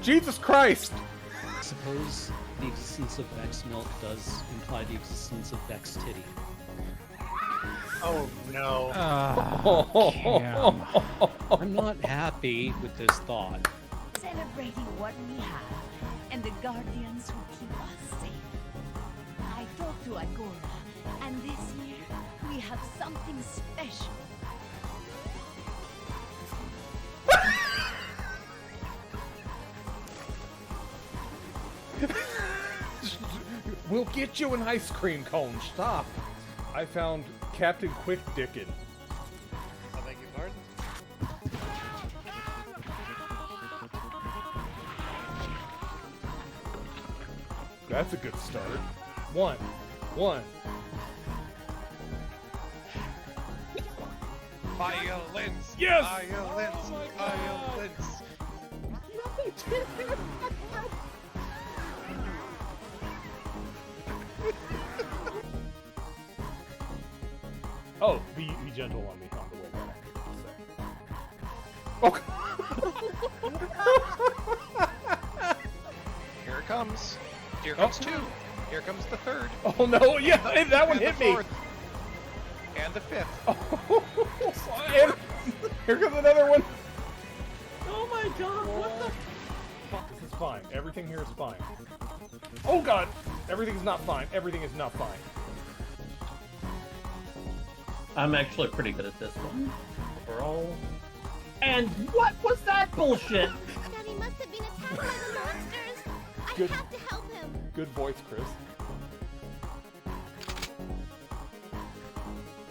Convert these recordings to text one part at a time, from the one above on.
Jesus Christ! I suppose the existence of Vex milk does imply the existence of Vex titty. Oh no. I'm not happy with this thought. Celebrating what we have and the guardians who keep us safe. I talked to Agora, and this year we have something special. We'll get you an ice cream cone. Stop. I found Captain Quick Dickin. I beg your pardon? That's a good start. One. Violence! Yes! Violence! Violence! Oh, be gentle on me on the way back. Here it comes. Here comes two. Here comes the third. Oh no, yeah, that one And hit the me. fourth. And the fifth. And here comes another one. Oh my god, what the Fuck, this is fine. Everything here is fine. Oh god! Everything's not fine. Everything is not fine. I'm actually pretty good at this one. Overall. And what was that bullshit? Daddy must have been attacked by the monsters. Good. I have to help him. Good voice, Chris.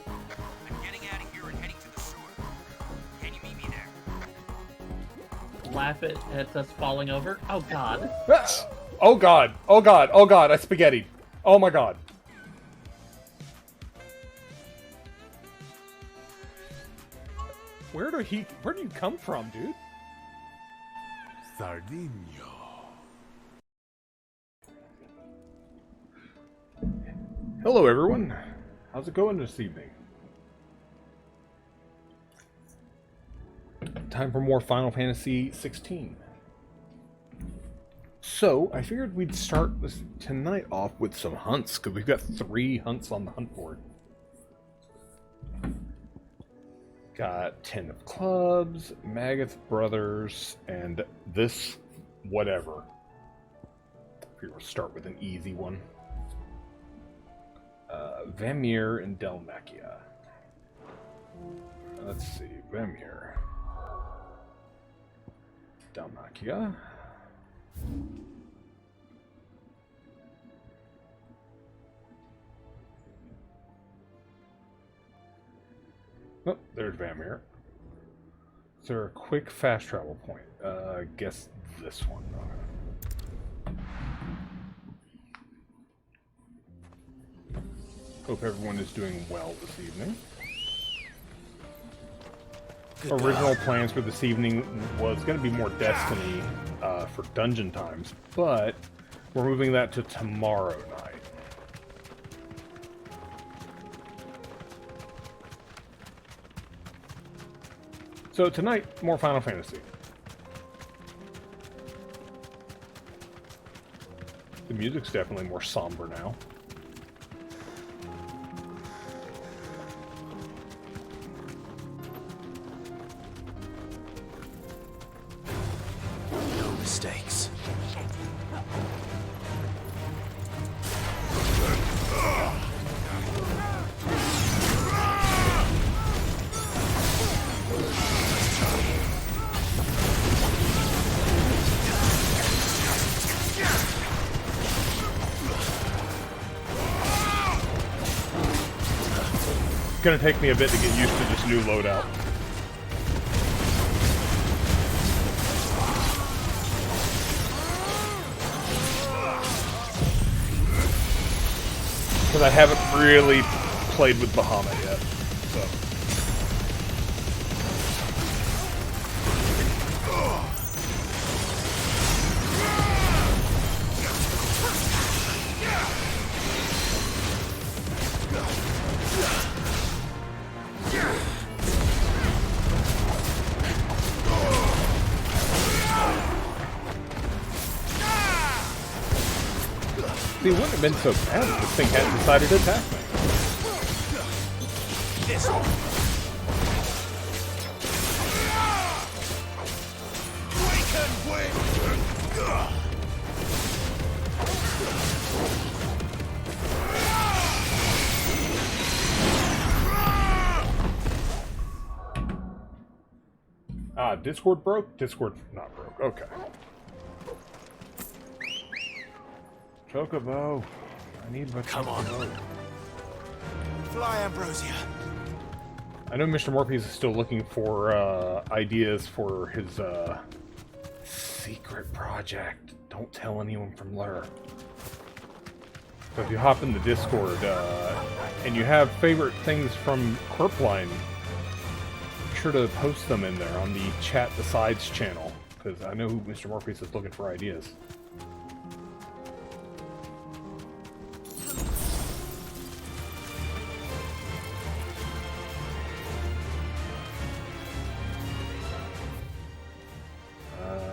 I'm getting out of here and heading to the sewer. Can you meet me there? Laugh at us falling over. Oh god. Oh god! Oh god! Oh god! I spaghettied. Oh my god. Where do you come from, dude? Sardinio. Hello, everyone. How's it going this evening? Time for more Final Fantasy XVI. So, I figured we'd start this tonight off with some hunts, because we've got 3 hunts on the hunt board. Got 10 of clubs, Magath Brothers, and this whatever. We're going to start with an easy one. Vamir and Delmakia. Let's see, Vamir. Delmakia. Oh, there's Vamir. Is there a quick fast travel point? I guess this one. Hope everyone is doing well this evening. Original plans for this evening was going to be more Destiny for dungeon times, but we're moving that to tomorrow night. So tonight, more Final Fantasy. The music's definitely more somber now. No mistakes. It's gonna take me a bit to get used to this new loadout. Because I haven't really played with Bahamut yet, so. See, it wouldn't have been so bad if this thing hadn't decided to attack me. This one. Ah, Discord broke? Discord not broke. Okay. Chocobo. I need my Come on. Chocobo. Fly, Ambrosia. I know Mr. Morpheus is still looking for ideas for his secret project. Don't tell anyone from Lur. So if you hop in the Discord and you have favorite things from Corpline, be sure to post them in there on the Chat the Sides channel, because I know Mr. Morpheus is looking for ideas.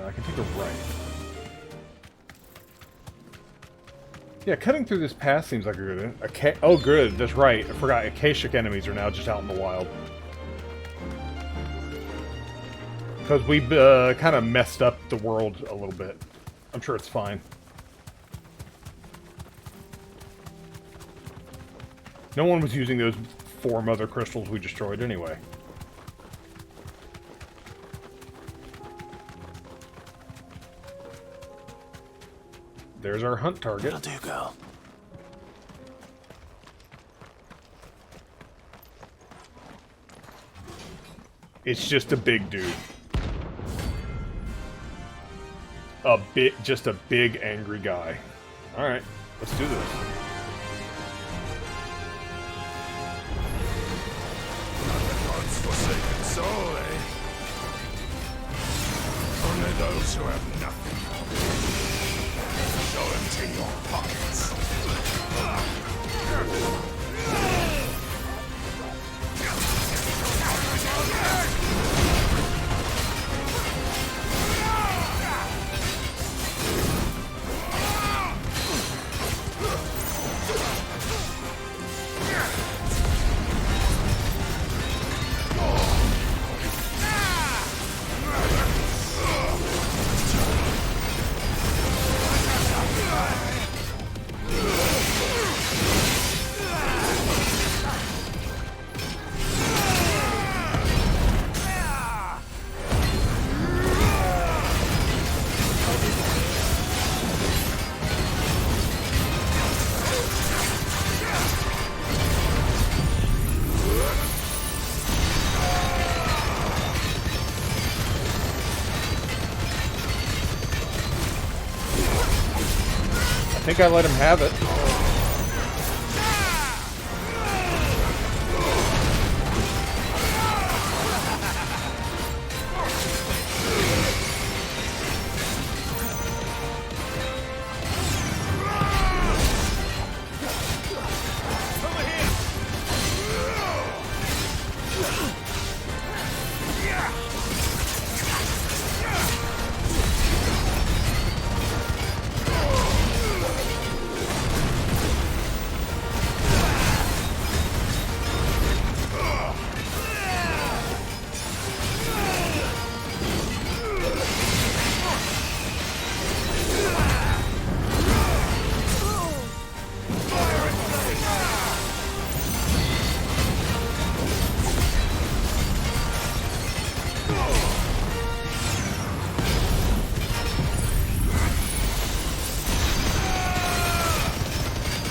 I can take a right. Yeah, cutting through this path seems like a good... oh, good, that's right. I forgot, Akashic enemies are now just out in the wild. Because we've kind of messed up the world a little bit. I'm sure it's fine. No one was using those 4 mother crystals we destroyed anyway. There's our hunt target. That'll do, girl. It's just a big dude. Just a big angry guy. Alright, let's do this. God's forsaken soul, eh? Only those who have nothing. Show empty your pockets. I think I let him have it.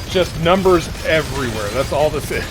Just numbers everywhere. That's all this is.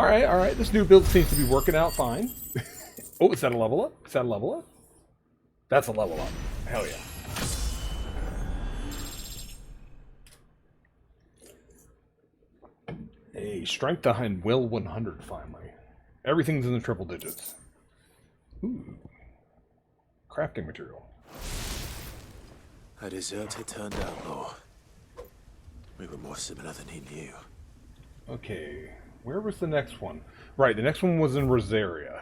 Alright, this new build seems to be working out fine. Oh, is that a level up? Is that a level up? That's a level up. Hell yeah. Hey, strength and will 100 finally. Everything's in the triple digits. Ooh. Crafting material. A deserter turned outlaw. We were more similar than he knew. Okay, where was the next one? Right, the next one was in Rosaria.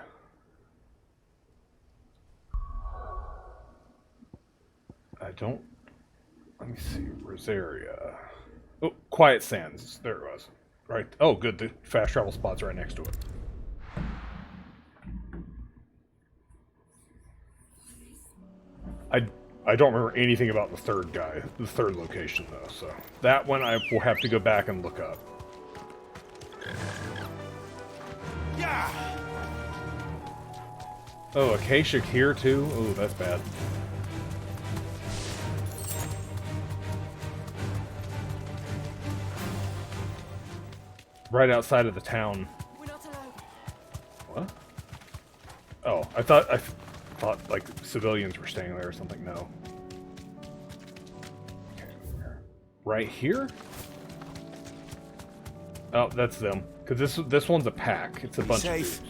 I don't... Let me see, Rosaria. Oh, Quiet Sands. There it was. Right. Oh, good. The fast travel spot's right next to it. I don't remember anything about the third guy, the third location, though, so... That one I will have to go back and look up. Yeah. Oh, Acacia here, too? Oh, that's bad. Right outside of the town. What? Oh, I thought like civilians were staying there or something. No. Okay, where? Right here? Oh, that's them. Because this one's a pack. It's a bunch of dudes.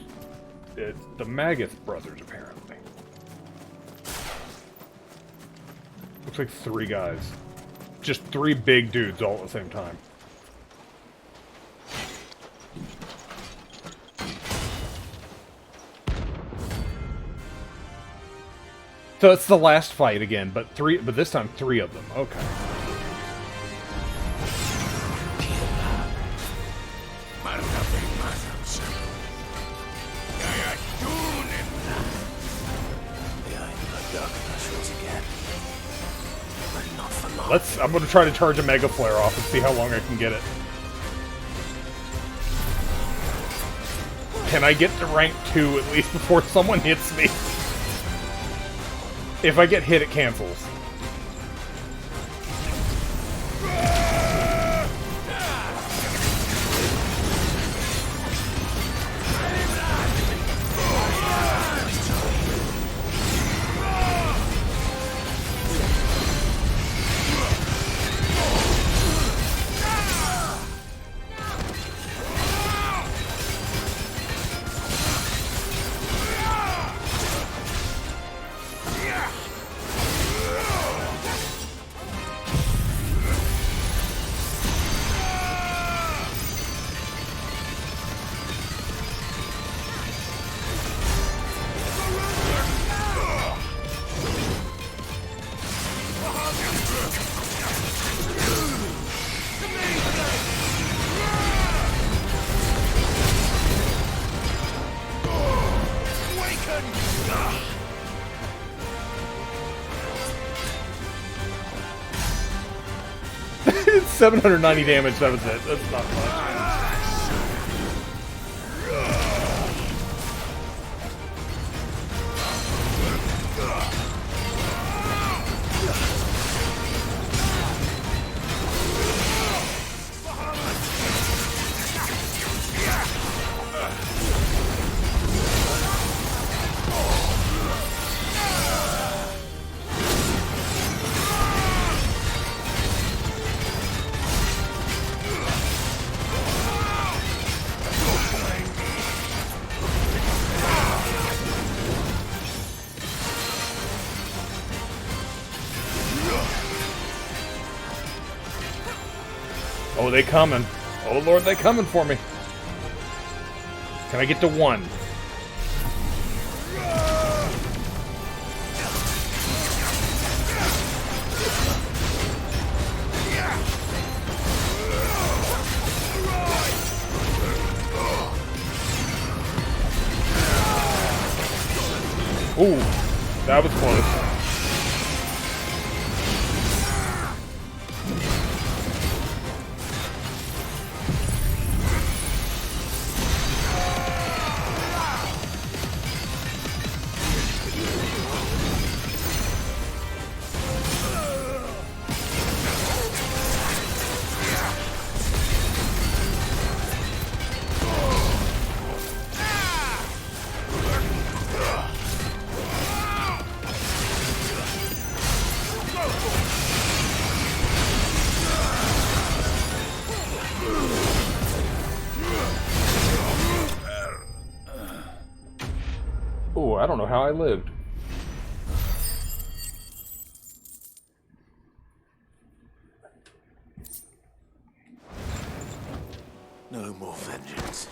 It's the Magath brothers, apparently. Looks like 3 guys. Just 3 big dudes all at the same time. So it's the last fight again, but this time 3 of them. Okay. I'm gonna try to charge a Mega Flare off and see how long I can get it. Can I get to rank 2 at least before someone hits me? If I get hit, it cancels. It's 790 damage, that was it. That's not much. Oh, they coming. Oh, Lord, they coming for me. Can I get to 1? Ooh, that was close. Oh, I don't know how I lived. No more vengeance.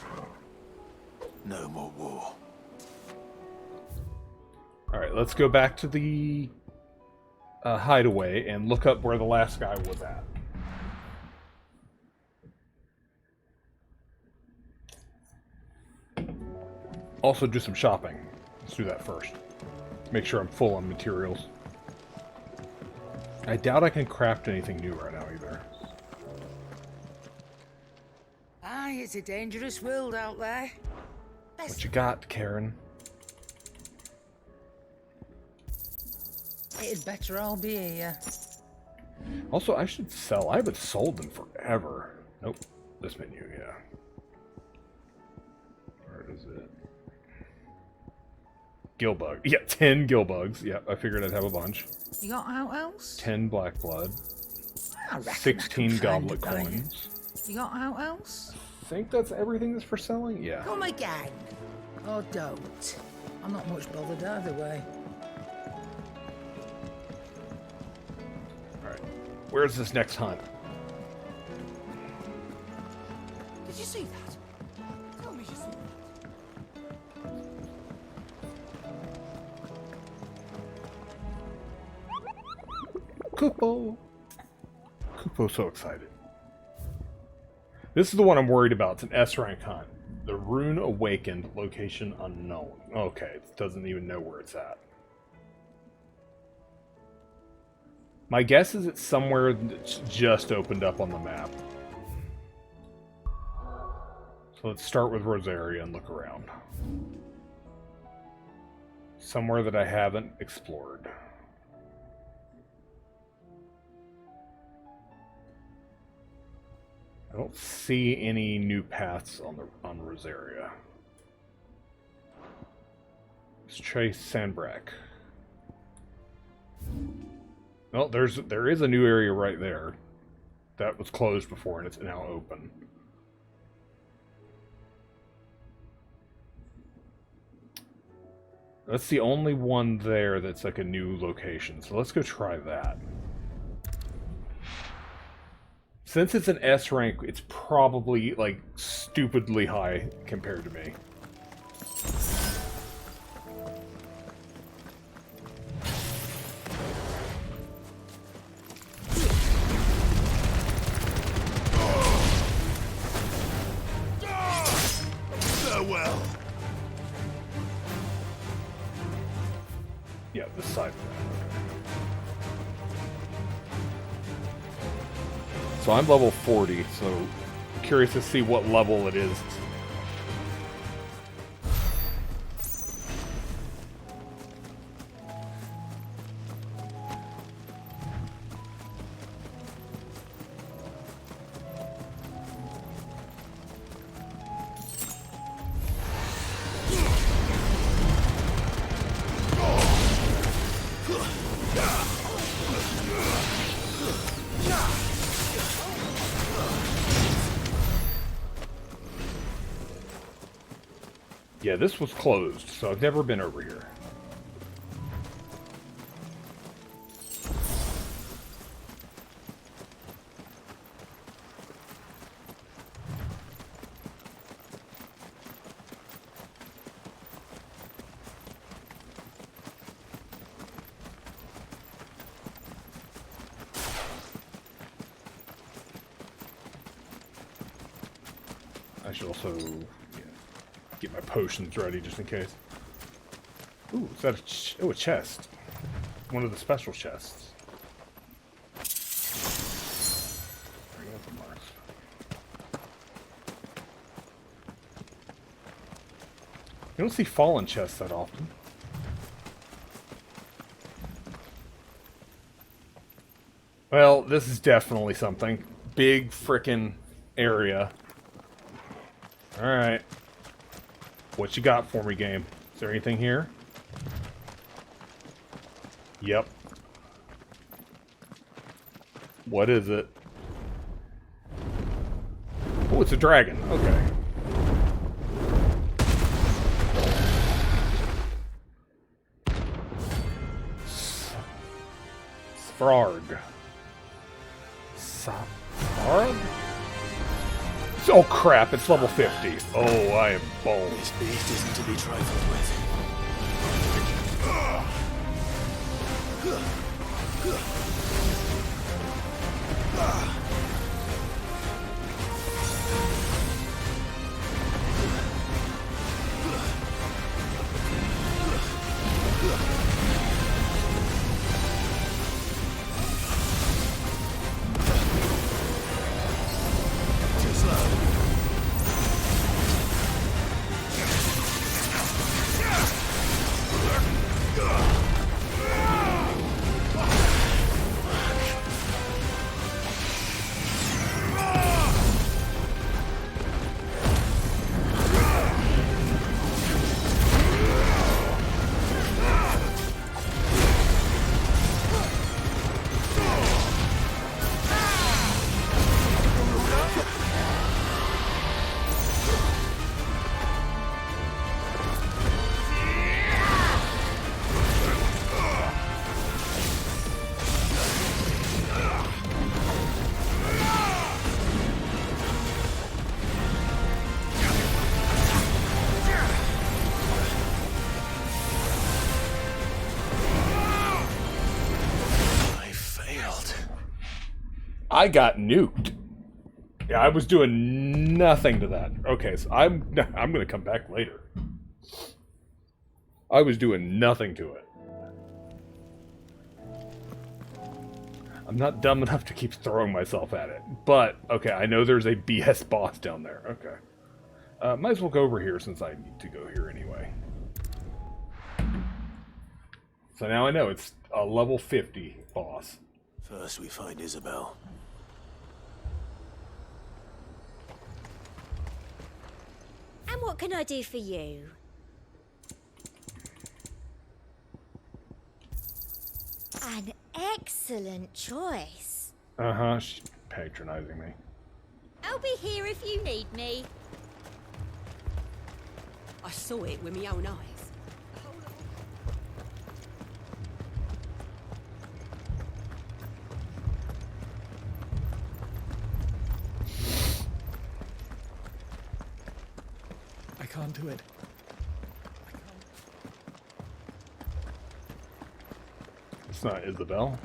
No more war. Alright, let's go back to the hideaway and look up where the last guy was at. Also do some shopping. Let's do that first. Make sure I'm full on materials. I doubt I can craft anything new right now either. Aye, it's a dangerous world out there. What you got, Karen? It'd better all be here. Also, I should sell. I haven't sold them forever. Nope. This menu, yeah. Where is it? Gillbug. Yeah, 10 gillbugs. Yeah, I figured I'd have a bunch. You got out else? 10 black blood. I reckon I 16 can find goblet a buyer. coins. You got out else? I think that's everything that's for selling? Yeah. Come again. Or don't. I'm not much bothered either way. Alright. Where's this next hunt? Did you see that? Tell me you saw that. Kupo! Kupo's so excited. This is the one I'm worried about. It's an S-rank hunt. The Rune Awakened, location unknown. Okay, it doesn't even know where it's at. My guess is it's somewhere that's just opened up on the map. So let's start with Rosaria and look around. Somewhere that I haven't explored. I don't see any new paths on Rosaria. Let's try Sandbrack. Well, there is a new area right there. That was closed before and it's now open. That's the only one there that's like a new location. So let's go try that. Since it's an S rank, it's probably, like, stupidly high compared to me. Farewell. Yeah, this side. So I'm level 40, so curious to see what level it is. Yeah, this was closed, so I've never been over here. I should also get my potions ready just in case. Ooh, is that a chest? One of the special chests. Bring up the marks. You don't see fallen chests that often. Well, this is definitely something. Big frickin' area. Alright. What you got for me, game? Is there anything here? Yep. What is it? Oh, it's a dragon. Okay. Frog. Frog? Oh crap, it's level 50. Oh, I am boned. This beast isn't to be trifled with. I got nuked. Yeah, I was doing nothing to that. Okay, so I'm gonna come back later. I was doing nothing to it. I'm not dumb enough to keep throwing myself at it. But, okay, I know there's a BS boss down there. Okay. Might as well go over here since I need to go here anyway. So now I know it's a level 50 boss. First we find Isabel. And what can I do for you? An excellent choice. Uh-huh, she's patronizing me. I'll be here if you need me. I saw it with my own eyes. I can't do it. It's not Isabel.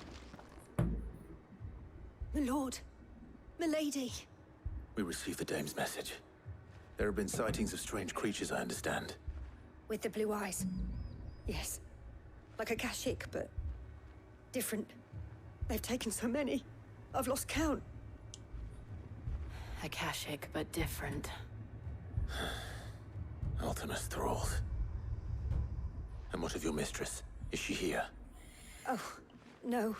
My lord. My lady. We received the dame's message. There have been sightings of strange creatures, I understand. With the blue eyes. Yes. Like a Kashik, but different. They've taken so many. I've lost count. A Kashik, but different. Ultimus thralls. And what of your mistress? Is she here? Oh, no.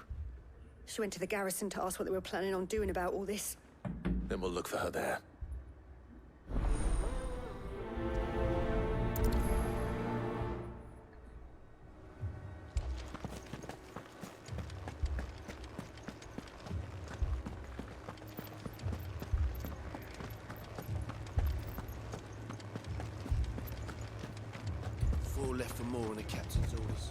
She went to the garrison to ask what they were planning on doing about all this. Then we'll look for her there. Four left for more on the captain's orders.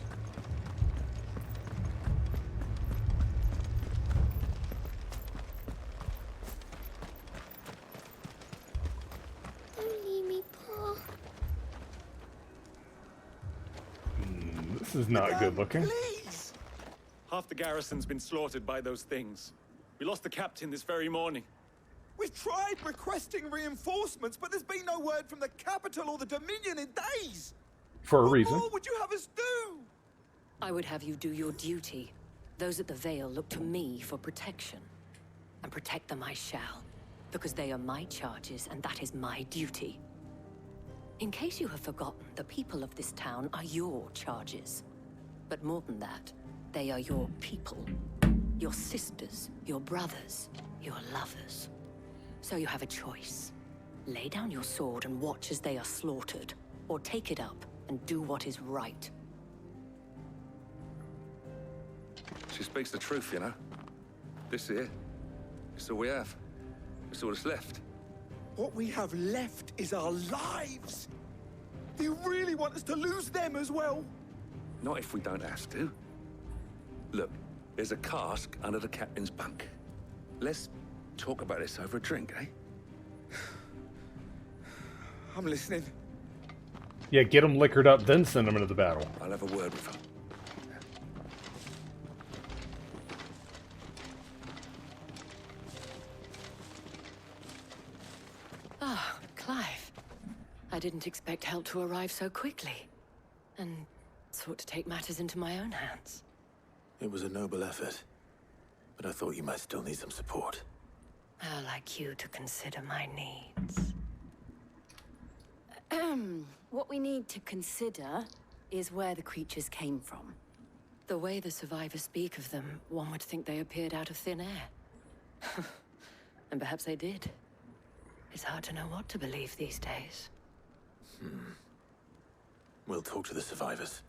Don't leave me, Pa. This is not good looking. Please! Half the garrison's been slaughtered by those things. We lost the captain this very morning. We've tried requesting reinforcements, but there's been no word from the capital or the Dominion in days. For a What reason. more would you have us do? I would have you do your duty. Those at the Vale look to me for protection. And protect them I shall. Because they are my charges, and that is my duty. In case you have forgotten, the people of this town are your charges. But more than that, they are your people. Your sisters, your brothers, your lovers. So you have a choice. Lay down your sword and watch as they are slaughtered, or take it up and do what is right. She speaks the truth, you know. This here, it's all we have. It's all that's left. What we have left is our lives. Do you really want us to lose them as well? Not if we don't have to. Look, There's a cask under the captain's bunk. Let's talk about this over a drink, eh? I'm listening. Yeah, get them liquored up, then send them into the battle. I'll have a word with her. Ah, Clive. I didn't expect help to arrive so quickly. And sought to take matters into my own hands. It was a noble effort, but I thought you might still need some support. I'd like you to consider my needs. What we need to consider is where the creatures came from. The way the survivors speak of them, one would think they appeared out of thin air. And perhaps they did. It's hard to know what to believe these days. We'll talk to the survivors.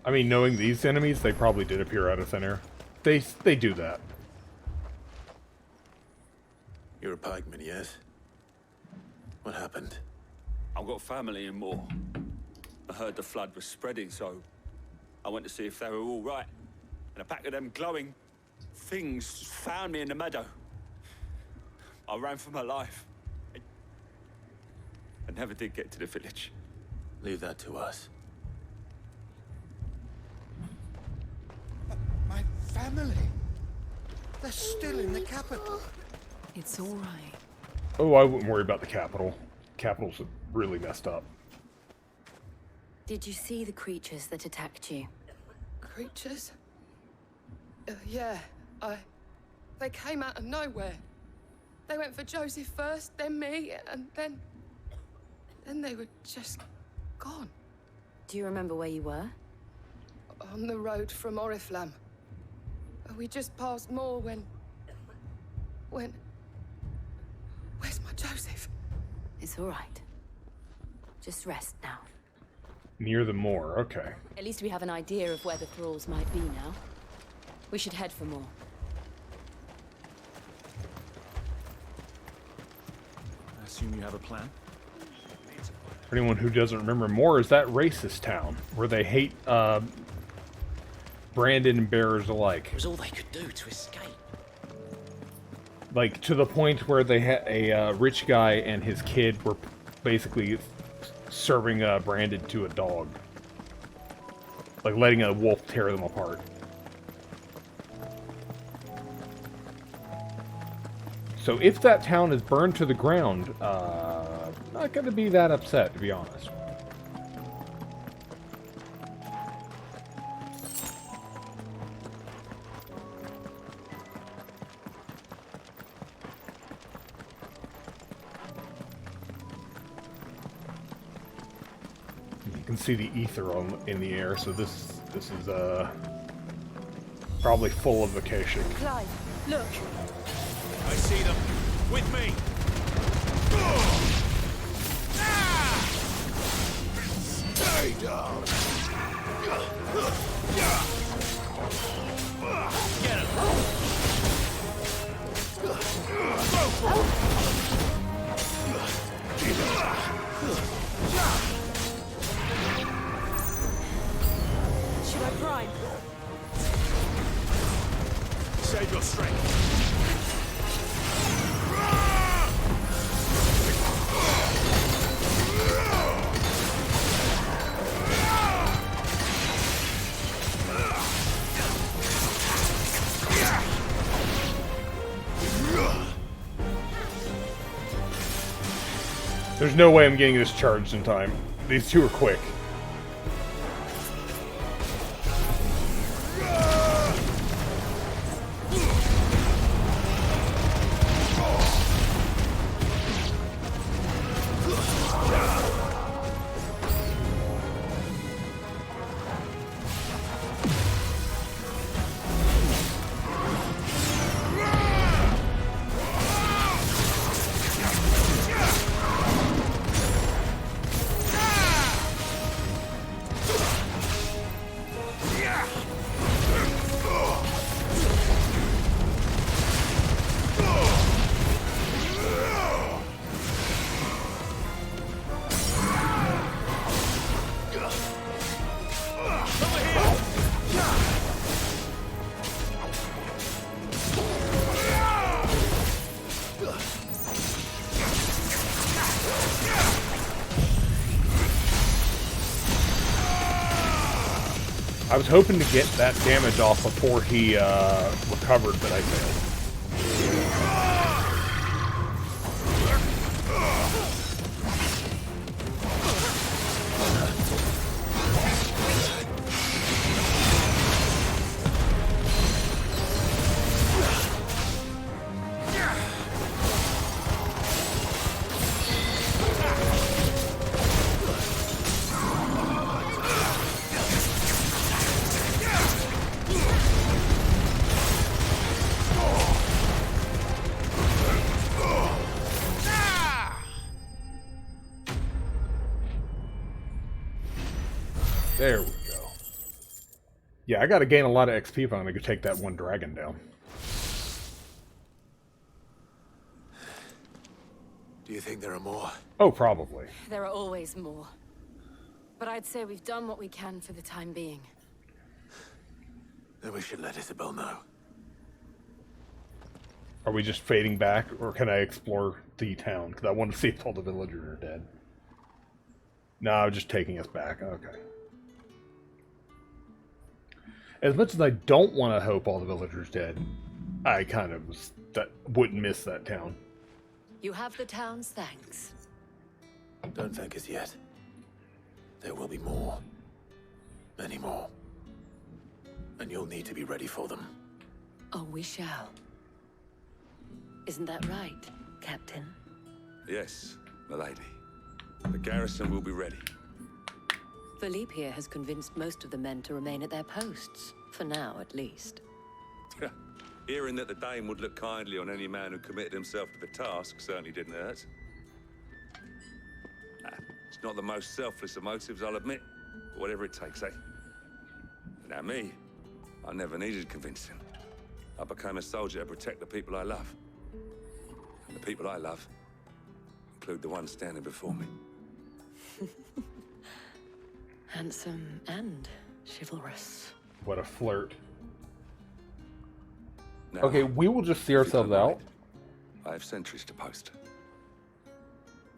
I mean, knowing these enemies, they probably did appear out of thin air. They do that. You're a pikeman, yes? What happened? I've got family in Moor. I heard the flood was spreading, so I went to see if they were all right. And a pack of them glowing things found me in the meadow. I ran for my life. I never did get to the village. Leave that to us. My family. They're still in the capital. It's all right. Oh, I wouldn't worry about the capital. Capital's really messed up. Did you see the creatures that attacked you? Creatures? Yeah, they came out of nowhere. They went for Joseph first, then me, and then they were just gone. Do you remember where you were? On the road from Oriflamme. We just passed Moor when... Where's my Joseph? It's all right. Just rest now. Near the moor, okay. At least we have an idea of where the thralls might be now. We should head for more. I assume you have a plan? For anyone who doesn't remember, Moor is that racist town where they hate Brandon and bearers alike. It was all they could do to escape. Like, to the point where they had a rich guy and his kid were basically serving Brandon to a dog. Like, letting a wolf tear them apart. So if that town is burned to the ground, not going to be that upset, to be honest. You can see the ether in the air, so this is probably full of vacation. Clive, look. I see them. With me. Stay down. Get him. Go for Should I prime? Save your strength. There's no way I'm getting this charged in time. These two are quick. I was hoping to get that damage off before he recovered, but I failed. There we go. Yeah, I gotta gain a lot of XP if I'm gonna go take that one dragon down. Do you think there are more? Oh, probably. There are always more. But I'd say we've done what we can for the time being. Then we should let Isabel know. Are we just fading back, or can I explore the town? Because I want to see if all the villagers are dead. No, I'm just taking us back. Okay. As much as I don't want to hope all the villagers dead, I kind of wouldn't miss that town. You have the town's thanks. Don't thank us yet. There will be more. Many more. And you'll need to be ready for them. Oh, we shall. Isn't that right, Captain? Yes, milady. The garrison will be ready. Philippe here has convinced most of the men to remain at their posts. For now, at least. Hearing that the Dane would look kindly on any man who committed himself to the task certainly didn't hurt. It's not the most selfless of motives, I'll admit. But whatever it takes, eh? Now me, I never needed convincing. I became a soldier to protect the people I love. And the people I love include the one standing before me. Handsome and chivalrous. What a flirt. Now, Okay, we will just see ourselves out. I have sentries to post.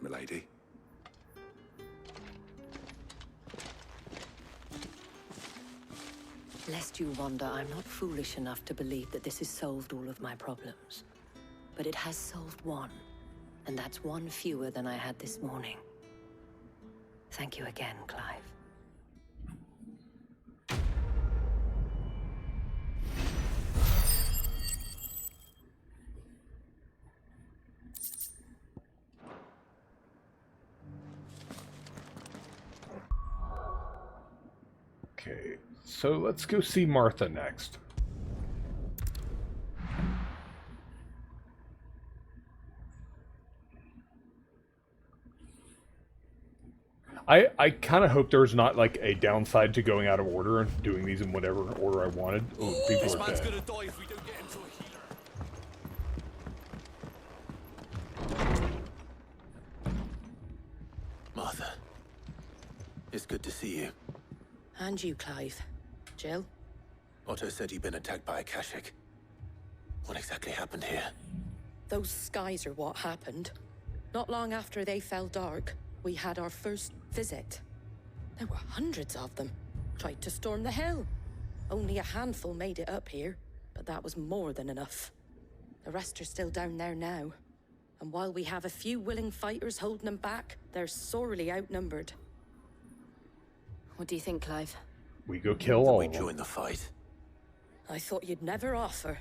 Milady. Lest you wonder, I'm not foolish enough to believe that this has solved all of my problems. But it has solved one, and that's one fewer than I had this morning. Thank you again, Clive. Okay, so let's go see Martha next. I kind of hope there's not like a downside to going out of order and doing these in whatever order I wanted. Oh, people are dead. Gonna die if we don't get him to a healer. Martha. It's good to see you. And you, Clive. Jill? Otto said you'd been attacked by a Kashik. What exactly happened here? Those skies are what happened. Not long after they fell dark, we had our first visit. There were hundreds of them. Tried to storm the hill. Only a handful made it up here, but that was more than enough. The rest are still down there now. And while we have a few willing fighters holding them back, they're sorely outnumbered. What do you think, Clive? We go kill all We of them. join the fight. I thought you'd never offer.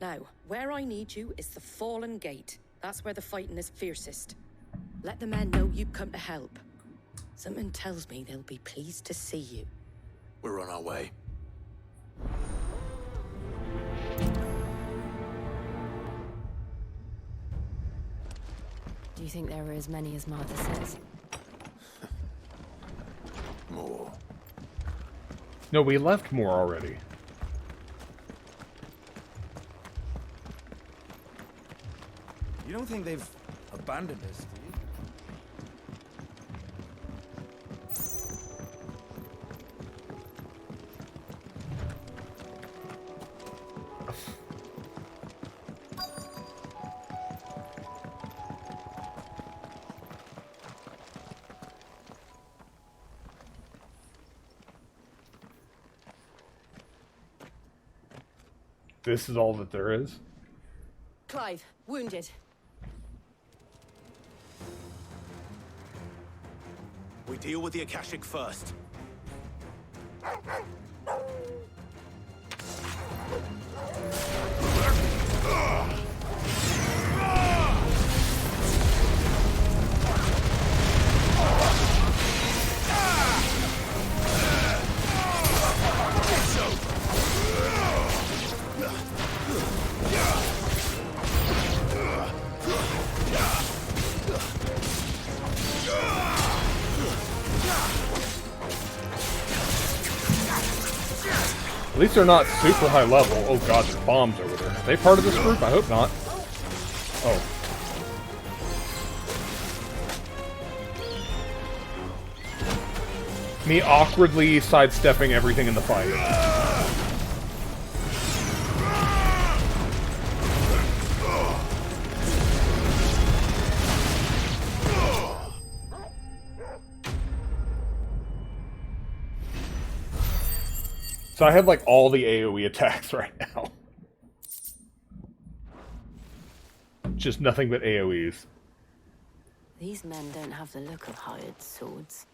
Now, where I need you is the Fallen Gate. That's where the fighting is fiercest. Let the men know you've come to help. Something tells me they'll be pleased to see you. We're on our way. Do you think there are as many as Martha says? More. No, we left more already. You don't think they've abandoned us, do you? This is all that there is? Clive, wounded. We deal with the Akashic first. At least they're not super high level. Oh god, there's bombs over there. Are they part of this group? I hope not. Oh. Me awkwardly sidestepping everything in the fight. So I have like all the AoE attacks right now. Just nothing but AoEs. These men don't have the look of hired swords.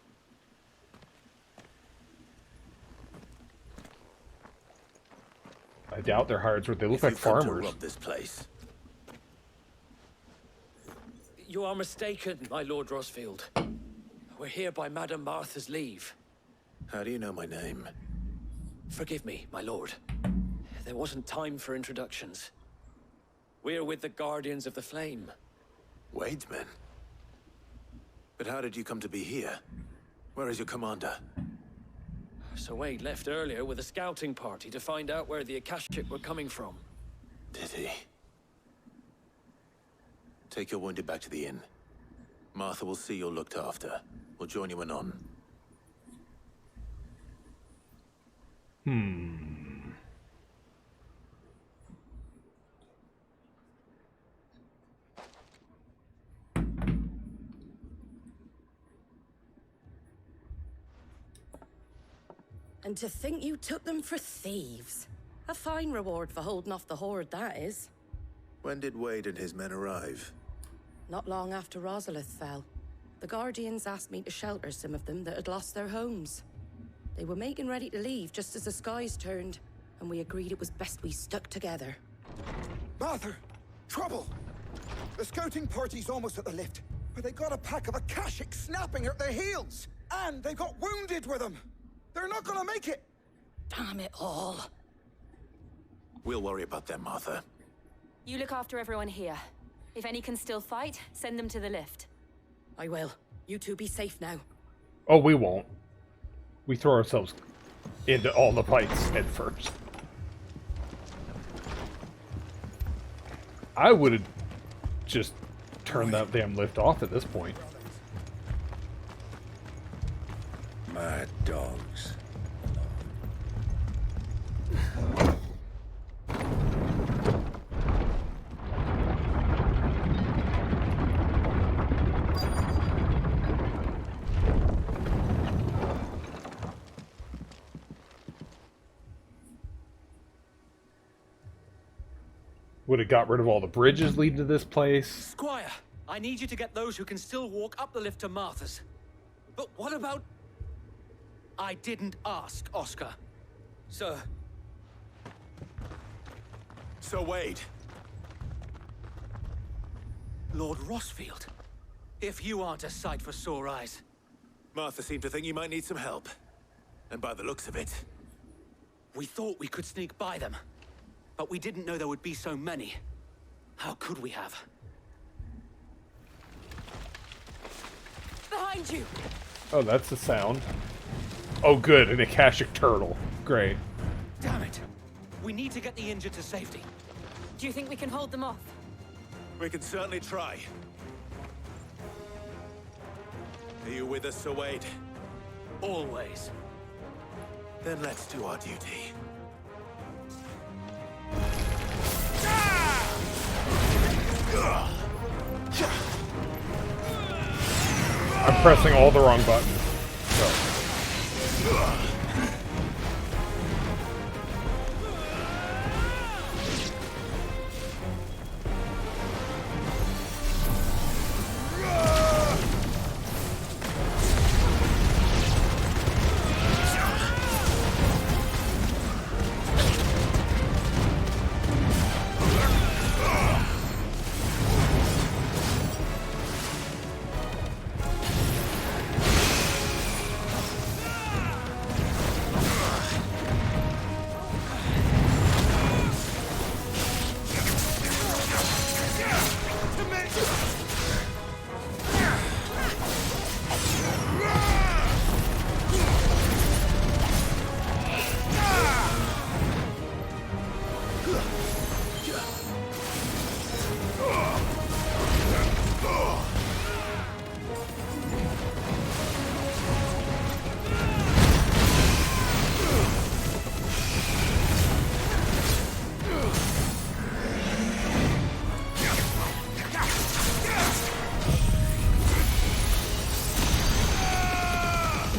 I doubt they're hired swords. They look If like you've come to farmers. rob this place. You are mistaken, my Lord Rosfield. We're here by Madame Martha's leave. How do you know my name? Forgive me, my lord. There wasn't time for introductions. We're with the Guardians of the Flame. Wade's men? But how did you come to be here? Where is your commander? Sir Wade left earlier with a scouting party to find out where the Akashic were coming from. Did he? Take your wounded back to the inn. Martha will see you're looked after. We'll join you anon. And to think you took them for thieves. A fine reward for holding off the horde, that is. When did Wade and his men arrive? Not long after Rosalith fell. The Guardians asked me to shelter some of them that had lost their homes. They were making ready to leave just as the skies turned, and we agreed it was best we stuck together. Martha! Trouble! The scouting party's almost at the lift, but they got a pack of Akashic snapping at their heels! And they got wounded with them! They're not gonna make it! Damn it all. We'll worry about them, Martha. You look after everyone here. If any can still fight, send them to the lift. I will. You two be safe now. Oh, we won't. We throw ourselves into all the fights head first. I would have just turned that damn lift off at this point. Mad dogs. Would have got rid of all the bridges leading to this place. Squire, I need you to get those who can still walk up the lift to Martha's. But what about... I didn't ask, Oscar. Sir. Sir Wade. Lord Rosfield. If you aren't a sight for sore eyes. Martha seemed to think you might need some help. And by the looks of it... We thought we could sneak by them. But we didn't know there would be so many. How could we have? Behind you! Oh, that's the sound. Oh, good, an Akashic turtle. Great. Damn it! We need to get the injured to safety. Do you think we can hold them off? We can certainly try. Are you with us, Sir Wade? Always. Then let's do our duty. I'm pressing all the wrong buttons. So.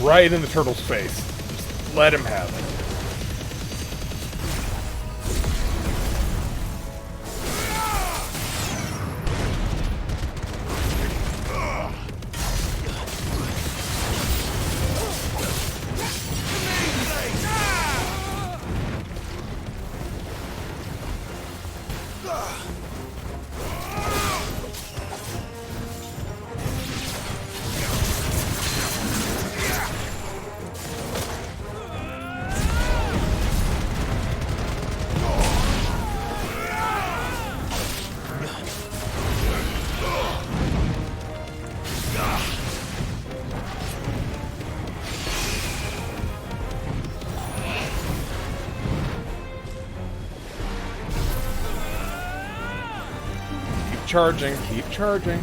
Right in the turtle's face. Just let him have it. Charging, keep charging.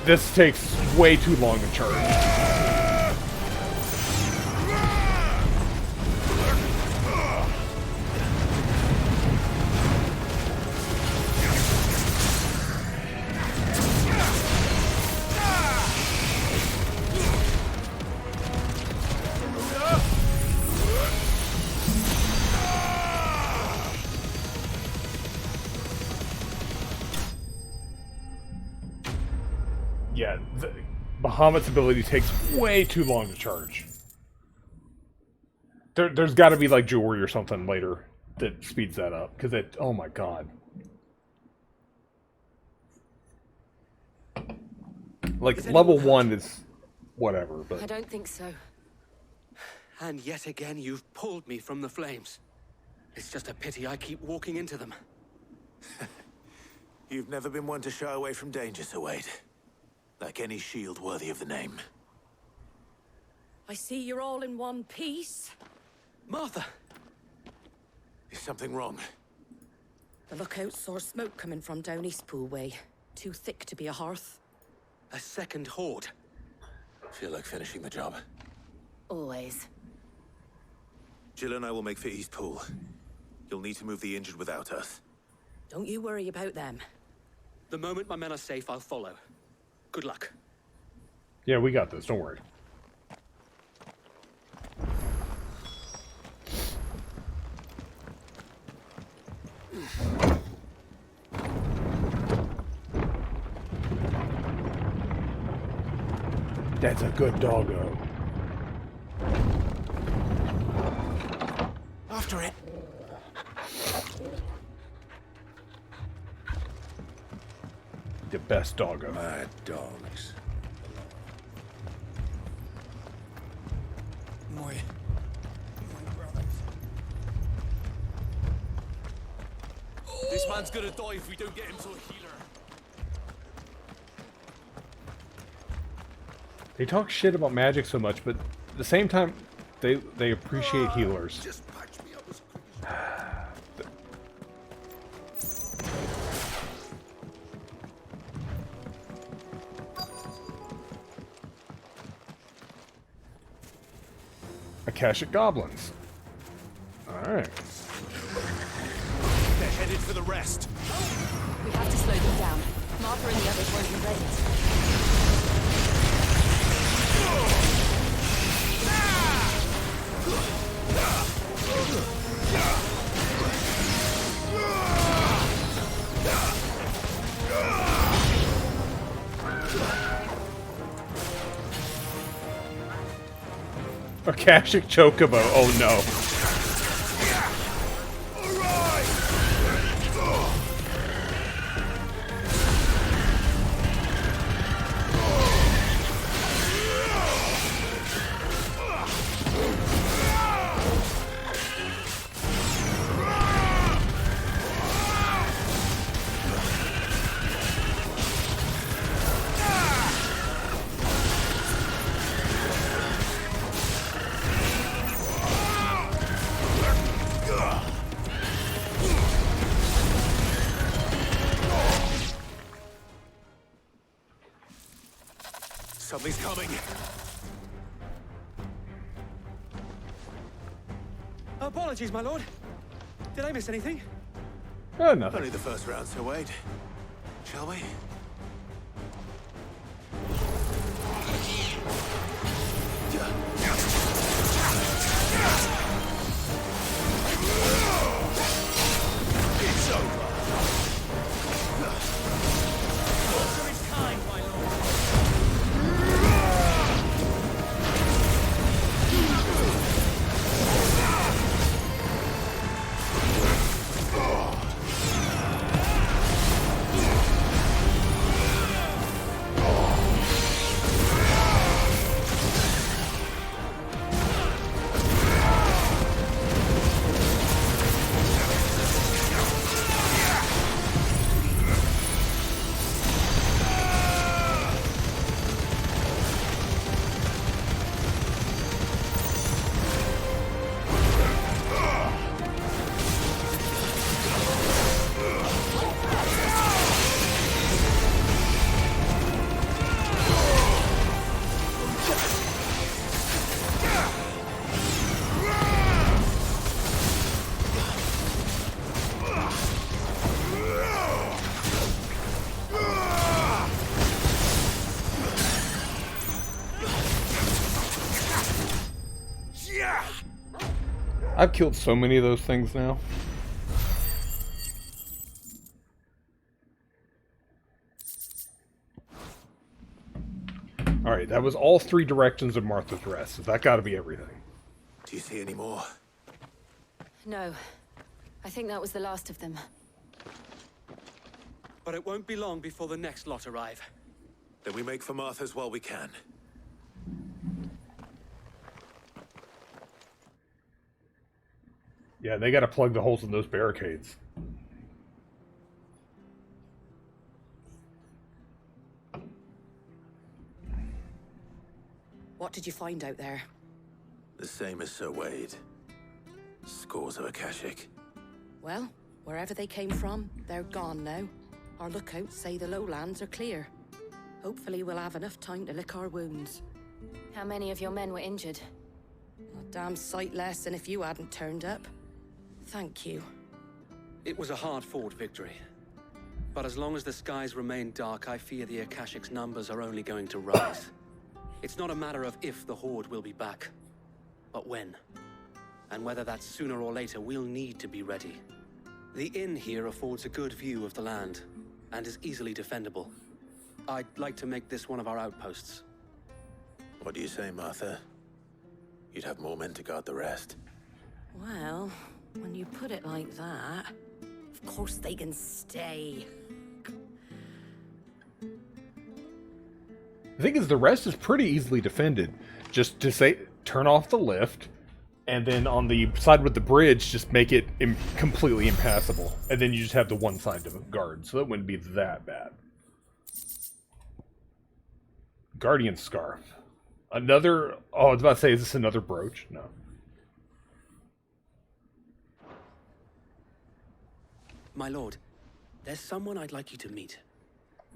This takes way too long to charge. Yeah, Bahamut's ability takes way too long to charge. There's got to be like jewelry or something later that speeds that up, because it. Oh my god. Like level 1 is whatever, but I don't think so. And yet again, you've pulled me from the flames. It's just a pity I keep walking into them. You've never been one to shy away from danger, Sir Wade. Like any shield worthy of the name. I see you're all in one piece. Martha! Is something wrong? The lookout saw smoke coming from down Eastpool way. Too thick to be a hearth. A second horde. Feel like finishing the job. Always. Jill and I will make for Eastpool. You'll need to move the injured without us. Don't you worry about them. The moment my men are safe, I'll follow. Good luck. Yeah, we got this. Don't worry. That's a good doggo. After it. The best doggo. Mad dogs. My brothers. This man's gonna die if we don't get him to a healer. They talk shit about magic so much, but at the same time, they appreciate healers. Just patch me up as quick Akashic goblins. Alright. They're headed for the rest. We have to slow them down. Martha and the others won't be ready. Akashic Chocobo, oh no. Something's coming. Apologies, my lord. Did I miss anything? Nothing. Only the first round, Sir Wade. Shall we? I've killed so many of those things now. Alright, that was all 3 directions of Martha's Rest, so that gotta be everything. Do you see any more? No. I think that was the last of them. But it won't be long before the next lot arrive. Then we make for Martha's while we can. Yeah, they gotta plug the holes in those barricades. What did you find out there? The same as Sir Wade. Scores of Akashic. Well, wherever they came from, they're gone now. Our lookouts say the lowlands are clear. Hopefully we'll have enough time to lick our wounds. How many of your men were injured? A damn sight less than if you hadn't turned up. Thank you. It was a hard-fought victory. But as long as the skies remain dark, I fear the Akashic's numbers are only going to rise. It's not a matter of if the Horde will be back, but when. And whether that's sooner or later, we'll need to be ready. The inn here affords a good view of the land, and is easily defendable. I'd like to make this one of our outposts. What do you say, Martha? You'd have more men to guard the rest. Well, when you put it like that, of course they can stay. The thing is, the rest is pretty easily defended. Just to say, turn off the lift, and then on the side with the bridge, just make it completely impassable. And then you just have the one side to guard, so that wouldn't be that bad. Guardian Scarf. Another... Oh, I was about to say, is this another brooch? No. My lord, there's someone I'd like you to meet.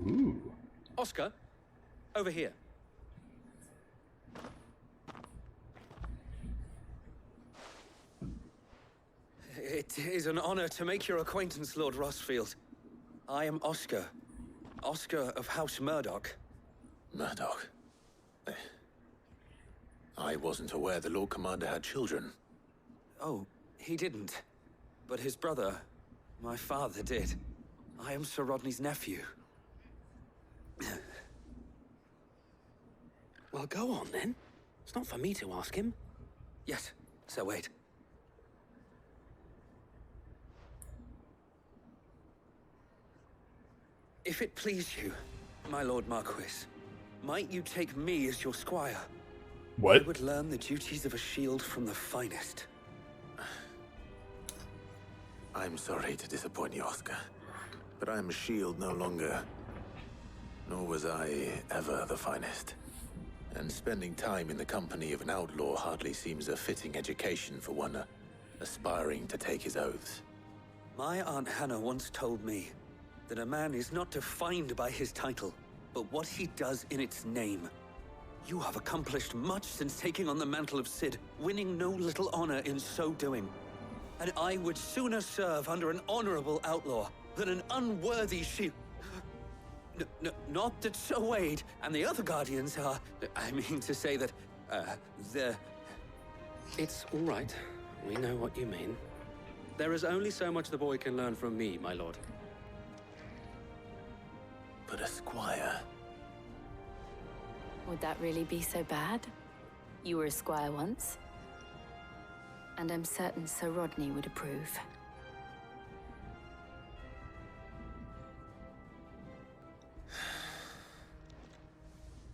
Ooh. Oscar, over here. It is an honor to make your acquaintance, Lord Rossfield. I am Oscar. Oscar of House Murdoch. Murdoch? I wasn't aware the Lord Commander had children. Oh, he didn't. But his brother, my father, did. I am Sir Rodney's nephew. Well, go on, then. It's not for me to ask him. Yes, Sir Wade. If it please you, my Lord Marquis, might you take me as your squire? What? I would learn the duties of a shield from the finest. I'm sorry to disappoint you, Oscar, but I am a shield no longer. Nor was I ever the finest. And spending time in the company of an outlaw hardly seems a fitting education for one aspiring to take his oaths. My Aunt Hannah once told me that a man is not defined by his title, but what he does in its name. You have accomplished much since taking on the mantle of Cid, winning no little honor in so doing. And I would sooner serve under an honorable outlaw than an unworthy shield. Not that Sir Wade and the other Guardians are... I mean to say that, they're... It's all right. We know what you mean. There is only so much the boy can learn from me, my lord. But a squire... Would that really be so bad? You were a squire once. And I'm certain Sir Rodney would approve.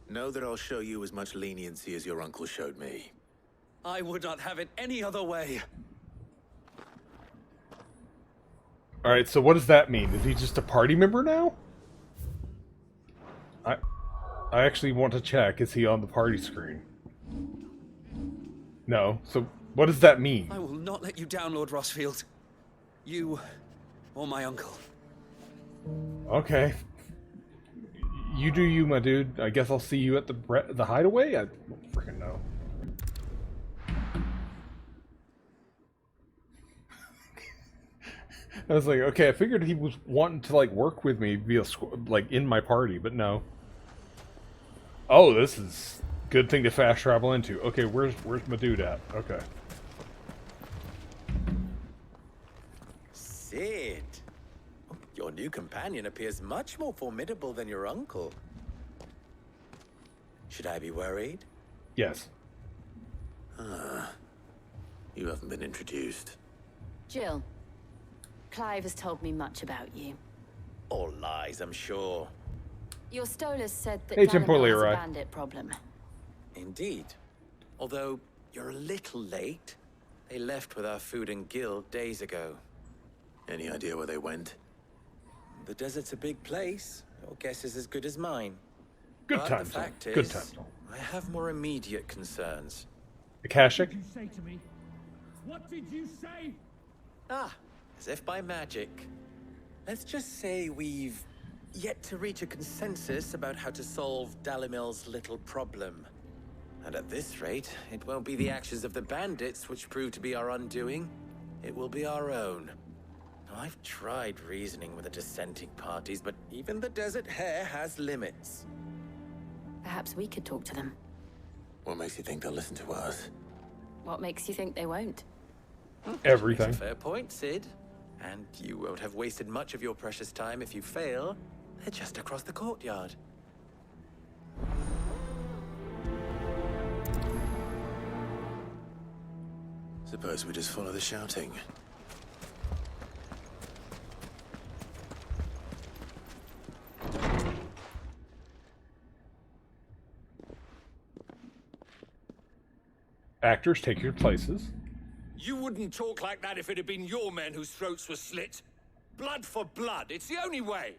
Know that I'll show you as much leniency as your uncle showed me. I would not have it any other way. Alright, so what does that mean? Is he just a party member now? I actually want to check. Is he on the party screen? No. So what does that mean? I will not let you down, Lord Rossfield. You or my uncle. Okay. You do you, my dude. I guess I'll see you at the hideaway? I don't freaking know. I was like, okay, I figured he was wanting to, like, work with me via, like, in my party, but no. Oh, this is good thing to fast travel into. Okay, where's my dude at? Okay. Sid. Your new companion appears much more formidable than your uncle. Should I be worried? Yes. You haven't been introduced. Jill, Clive has told me much about you. All lies, I'm sure. Your Stolas said that Hey, Tim Dalamar has a Leroy. bandit problem. Indeed. Although, you're a little late. They left with our food and guild days ago. Any idea where they went? The desert's a big place. Your guess is as good as mine. Good But times, the fact Tom. Good is, times, Tom. I have more immediate concerns. Akashic? What did you say to me? What did you say? Ah, as if by magic. Let's just say we've yet to reach a consensus about how to solve Dalimil's little problem. And at this rate, it won't be the actions of the bandits which prove to be our undoing. It will be our own. Now, I've tried reasoning with the dissenting parties, but even the Desert Hare has limits. Perhaps we could talk to them. What makes you think they'll listen to us? What makes you think they won't? Everything. It's a fair point, Sid. And you won't have wasted much of your precious time if you fail. They're just across the courtyard. Suppose we just follow the shouting. Actors, take your places. You wouldn't talk like that if it had been your men whose throats were slit. Blood for blood, it's the only way.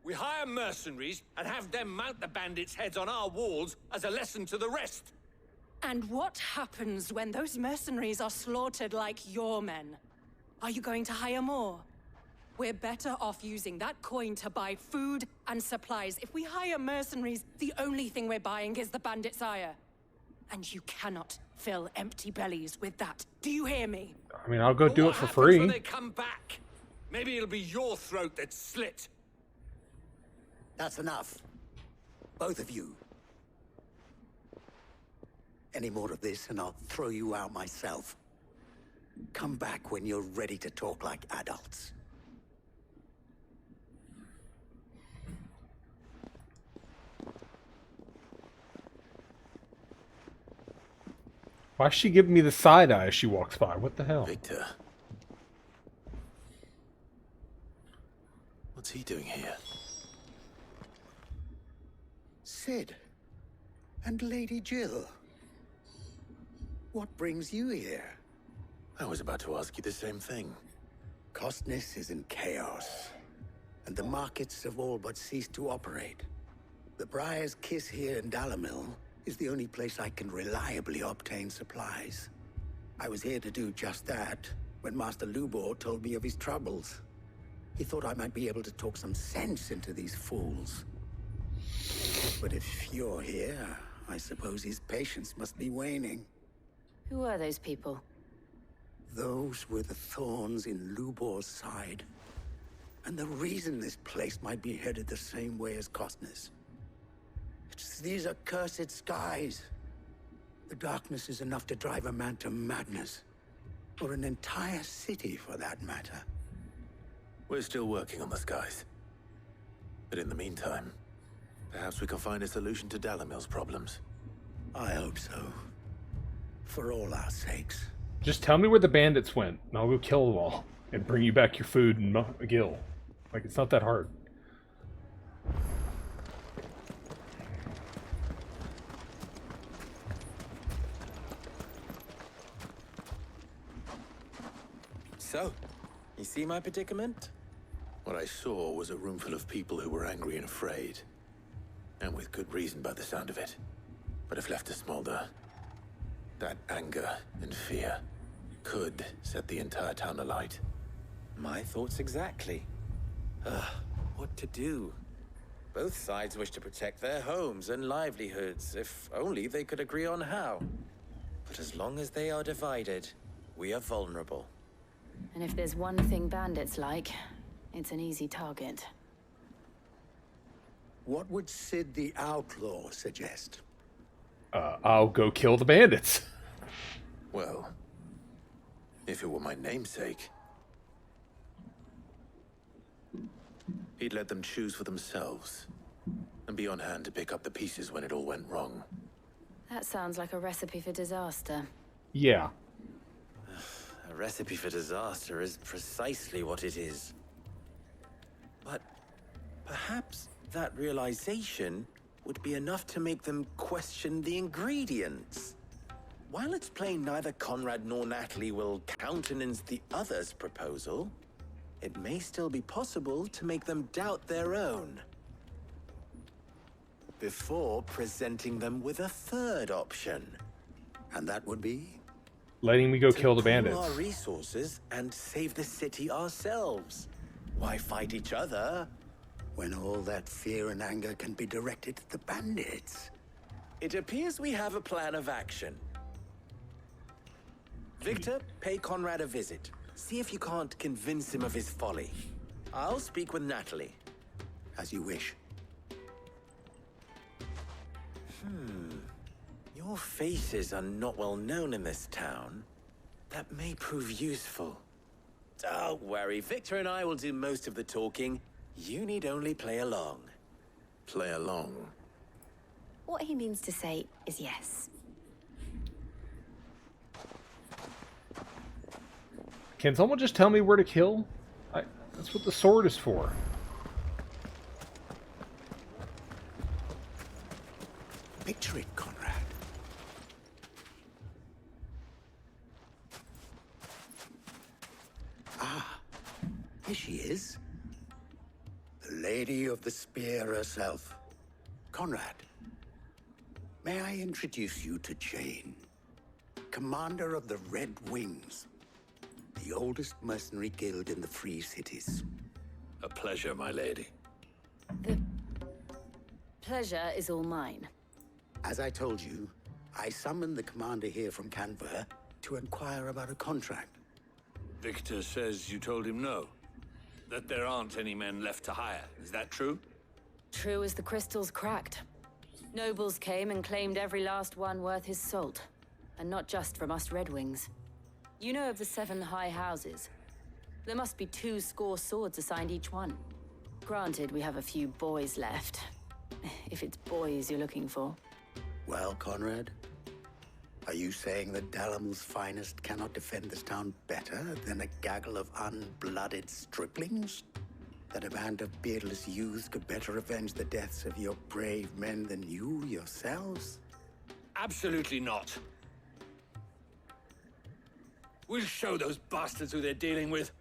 We hire mercenaries and have them mount the bandits' heads on our walls as a lesson to the rest. And what happens when those mercenaries are slaughtered like your men? Are you going to hire more? We're better off using that coin to buy food and supplies. If we hire mercenaries, the only thing we're buying is the bandits' ire. And you cannot fill empty bellies with that. Do you hear me? I mean, I'll go But do what it for happens free. when they come back? Maybe it'll be your throat that's slit. That's enough. Both of you. Any more of this and I'll throw you out myself. Come back when you're ready to talk like adults. Why's she giving me the side eye as she walks by? What the hell? Victor. What's he doing here? Sid. And Lady Jill. What brings you here? I was about to ask you the same thing. Costness is in chaos, and the markets have all but ceased to operate. The Briar's Kiss here in Dalamil is the only place I can reliably obtain supplies. I was here to do just that when Master Lubor told me of his troubles. He thought I might be able to talk some sense into these fools. But if you're here, I suppose his patience must be waning. Who are those people? Those were the thorns in Lubor's side. And the reason this place might be headed the same way as Costness. It's these accursed skies. The darkness is enough to drive a man to madness. Or an entire city, for that matter. We're still working on the skies. But in the meantime, perhaps we can find a solution to Dalamil's problems. I hope so. For all our sakes. Just tell me where the bandits went, and I'll go kill them all. And bring you back your food and Gil. Like, it's not that hard. So, you see my predicament? What I saw was a room full of people who were angry and afraid. And with good reason by the sound of it. But if left to smolder, that anger and fear could set the entire town alight. My thoughts exactly. What to do? Both sides wish to protect their homes and livelihoods, if only they could agree on how. But as long as they are divided, we are vulnerable. And if there's one thing bandits like, it's an easy target. What would Sid the Outlaw suggest? I'll go kill the bandits. Well, if it were my namesake, He'd let them choose for themselves, and be on hand to pick up the pieces when it all went wrong. That sounds like a recipe for disaster. Yeah. A recipe for disaster is precisely what it is. But perhaps that realization would be enough to make them question the ingredients. While it's plain neither Conrad nor Natalie will countenance the other's proposal, it may still be possible to make them doubt their own. Before presenting them with a third option. And that would be? Letting me go kill the bandits. Pool our resources and save the city ourselves. Why fight each other when all that fear and anger can be directed at the bandits? It appears we have a plan of action. Victor, pay Conrad a visit. See if you can't convince him of his folly. I'll speak with Natalie. As you wish. Your faces are not well known in this town. That may prove useful. Don't worry, Victor and I will do most of the talking. You need only play along. Play along? What he means to say is yes. Can someone just tell me where to kill? That's what the sword is for. Picture it, Conrad. Ah, here she is. The Lady of the Spear herself. Conrad, may I introduce you to Jane, commander of the Red Wings, the oldest mercenary guild in the Free Cities. A pleasure, my lady. The pleasure is all mine. As I told you, I summoned the commander here from Canberra to inquire about a contract. Victor says you told him no. That there aren't any men left to hire. Is that true? True as the crystals cracked. Nobles came and claimed every last one worth his salt. And not just from us Red Wings. You know of the 7 high houses. There must be 2 swords assigned each one. Granted, we have a few boys left. If it's boys you're looking for. Well, Conrad, are you saying that Dalamil's finest cannot defend this town better than a gaggle of unblooded striplings? That a band of beardless youths could better avenge the deaths of your brave men than you yourselves? Absolutely not. We'll show those bastards who they're dealing with.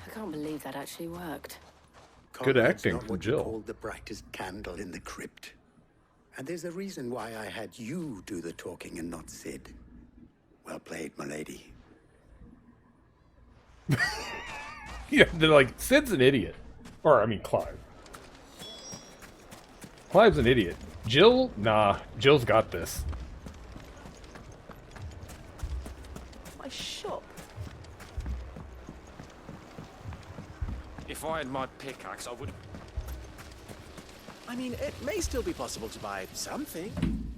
I can't believe that actually worked. Good Conrad's acting not from what you Jill. call the brightest candle in the crypt. And there's a reason why I had you do the talking and not Sid. Well played, my lady. Yeah, they're like, Sid's an idiot. Or, I mean, Clive. Clive's an idiot. Jill? Nah, Jill's got this. My shop. If I had my pickaxe, I would... I mean, it may still be possible to buy something.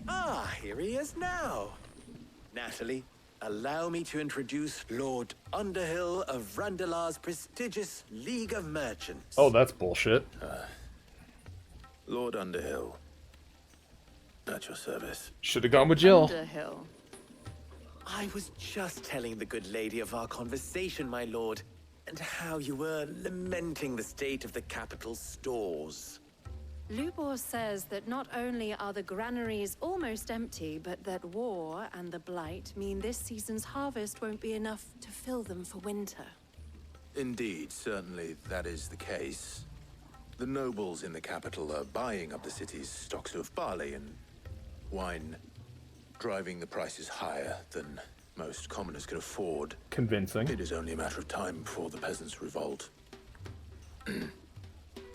Ah, here he is now. Natalie, allow me to introduce Lord Underhill of Randalar's prestigious League of Merchants. Oh, that's bullshit. Lord Underhill. At your service. Should have gone with Jill. Underhill. I was just telling the good lady of our conversation, my lord, and how you were lamenting the state of the capital's stores. Lubor says that not only are the granaries almost empty, but that war and the Blight mean this season's harvest won't be enough to fill them for winter. Indeed, certainly that is the case. The nobles in the capital are buying up the city's stocks of barley and wine, driving the prices higher than most commoners can afford. Convincing. It is only a matter of time before the peasants revolt.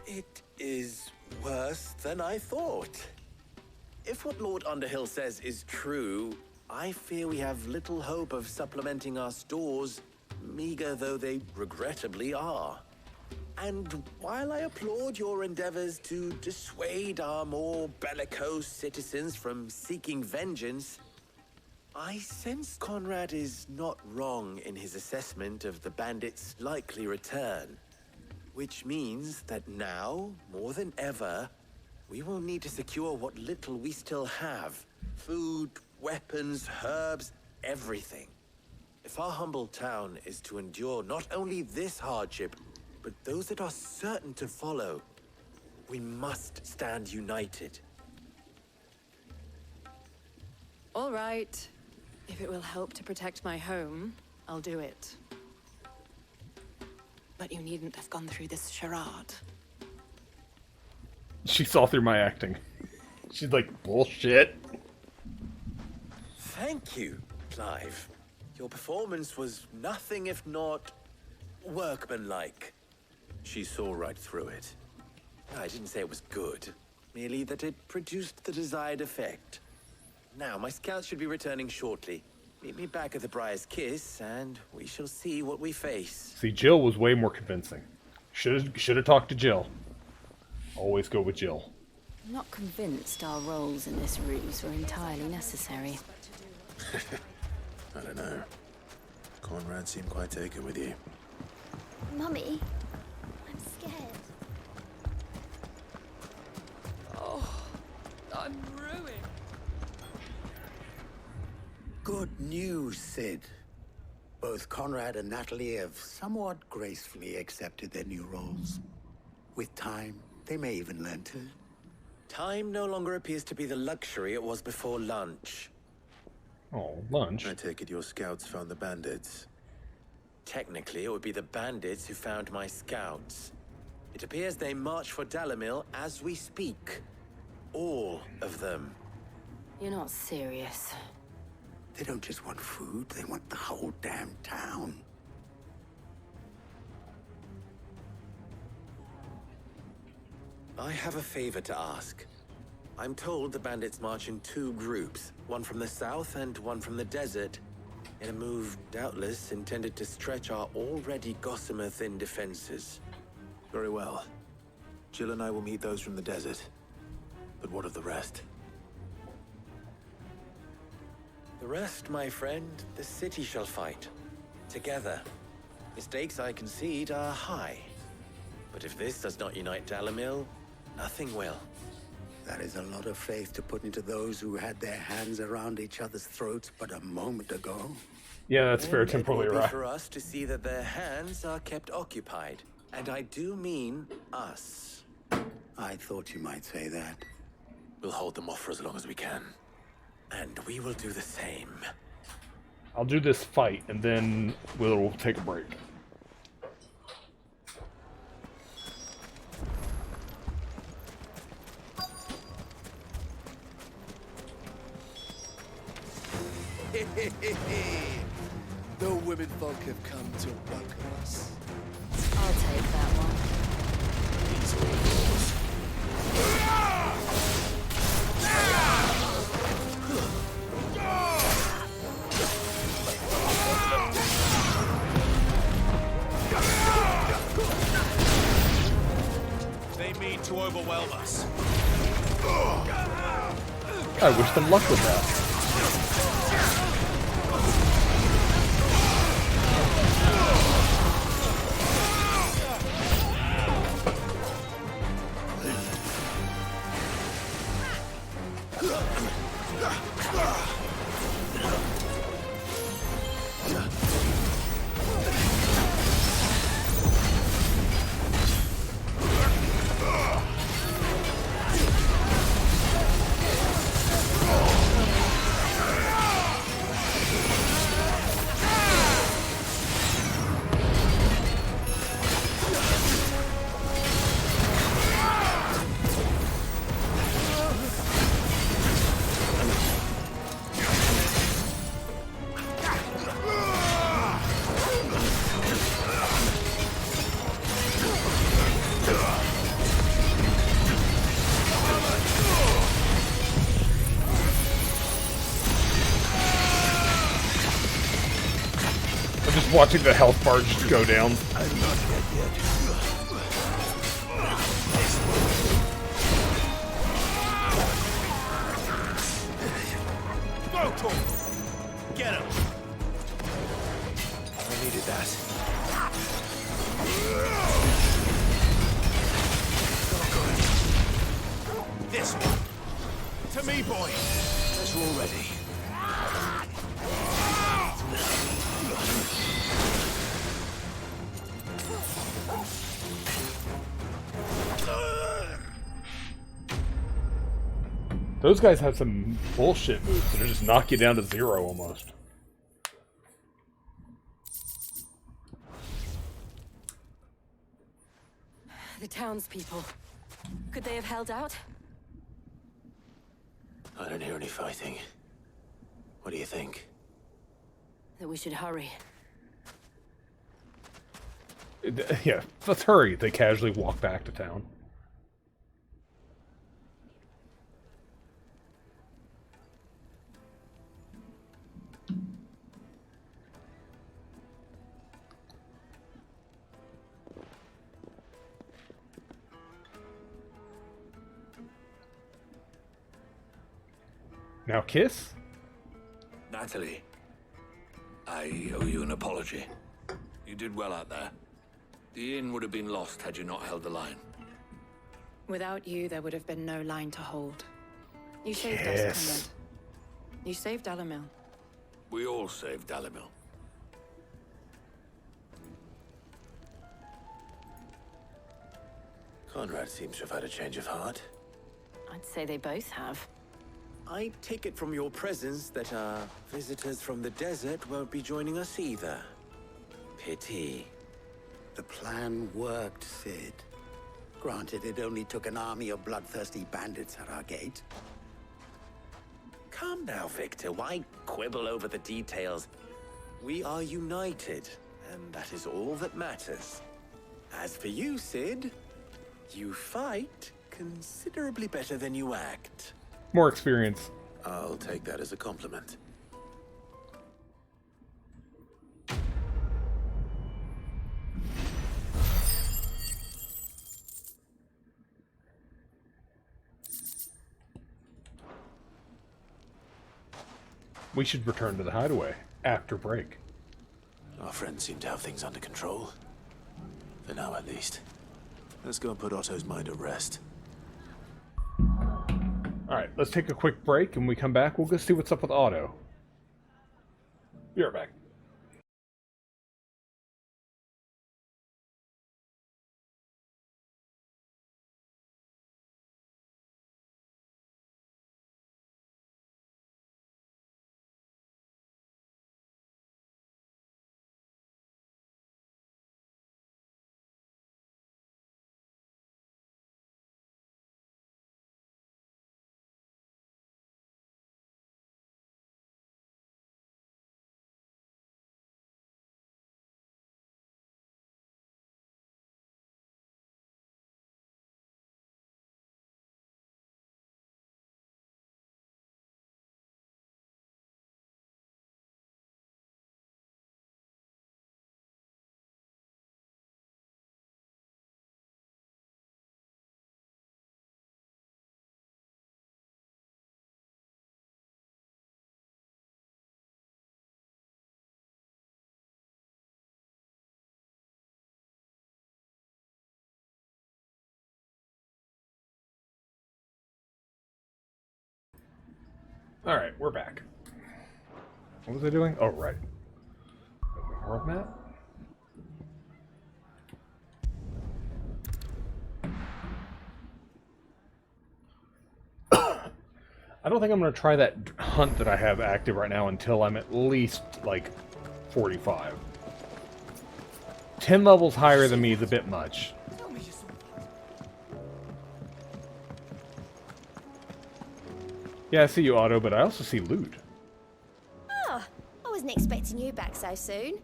It is worse than I thought. If what Lord Underhill says is true, I fear we have little hope of supplementing our stores, meager though they regrettably are. And while I applaud your endeavors to dissuade our more bellicose citizens from seeking vengeance, I sense Conrad is not wrong in his assessment of the bandits' likely return. Which means that now, more than ever, we will need to secure what little we still have. Food, weapons, herbs, everything. If our humble town is to endure not only this hardship, but those that are certain to follow, we must stand united. All right. If it will help to protect my home, I'll do it. But you needn't have gone through this charade. She saw through my acting. She's like, bullshit. Thank you, Clive. Your performance was nothing if not workmanlike. She saw right through it. I didn't say it was good, merely that it produced the desired effect. Now, my scouts should be returning shortly. Meet me back at the Briar's Kiss, and we shall see what we face. See, Jill was way more convincing. Should have talked to Jill. Always go with Jill. I'm not convinced our roles in this ruse were entirely necessary. I don't know. Conrad seemed quite taken with you. Mummy, I'm scared. Oh, I'm ruined. Good news, Sid. Both Conrad and Natalie have somewhat gracefully accepted their new roles. With time, they may even learn to. Time no longer appears to be the luxury it was before lunch. Oh, lunch? I take it your scouts found the bandits. Technically, it would be the bandits who found my scouts. It appears they march for Dalimil as we speak. All of them. You're not serious. They don't just want food, they want the whole damn town. I have a favor to ask. I'm told the bandits march in two groups, one from the south and one from the desert, in a move doubtless intended to stretch our already gossamer-thin defenses. Very well. Jill and I will meet those from the desert. But what of the rest? The rest, my friend, the city shall fight. Together. The stakes, I concede, are high. But if this does not unite Dalimil, nothing will. That is a lot of faith to put into those who had their hands around each other's throats but a moment ago. Yeah, that's fair. And Temporarily it will be right. for us to see that their hands are kept occupied. And I do mean us. I thought you might say that. We'll hold them off for as long as we can. And we will do the same. I'll do this fight, and then we'll take a break. The women folk have come to welcome us. I'll take that one. These are all yours. They mean to overwhelm us. I wish them luck with that. I'm just watching the health bar just go down. I'm not dead yet. Go, Tor! Get him! I needed that. This one. To me, boy. As you're ready. Those guys have some bullshit moves that just knock you down to 0 almost. The townspeople. Could they have held out? I don't hear any fighting. What do you think? That we should hurry. Yeah, let's hurry. They casually walk back to town. Now kiss? Natalie, I owe you an apology. You did well out there. The inn would have been lost had you not held the line. Without you, there would have been no line to hold. You saved us, Conrad. You saved Dalimil. We all saved Dalimil. Conrad seems to have had a change of heart. I'd say they both have. I take it from your presence that our visitors from the desert won't be joining us either. Pity. The plan worked, Sid. Granted, it only took an army of bloodthirsty bandits at our gate. Calm now, Victor. Why quibble over the details? We are united, and that is all that matters. As for you, Sid, you fight considerably better than you act. More experience. I'll take that as a compliment. We should return to the hideaway after break. Our friends seem to have things under control. For now, at least. Let's go and put Otto's mind at rest. Alright, let's take a quick break, and when we come back, we'll go see what's up with Otto. Be right back. Alright, we're back. What was I doing? Oh, right. World map? I don't think I'm going to try that hunt that I have active right now until I'm at least, like, 45. 10 levels higher than me is a bit much. Yeah, I see you, Otto, but I also see loot. Oh, I wasn't expecting you back so soon.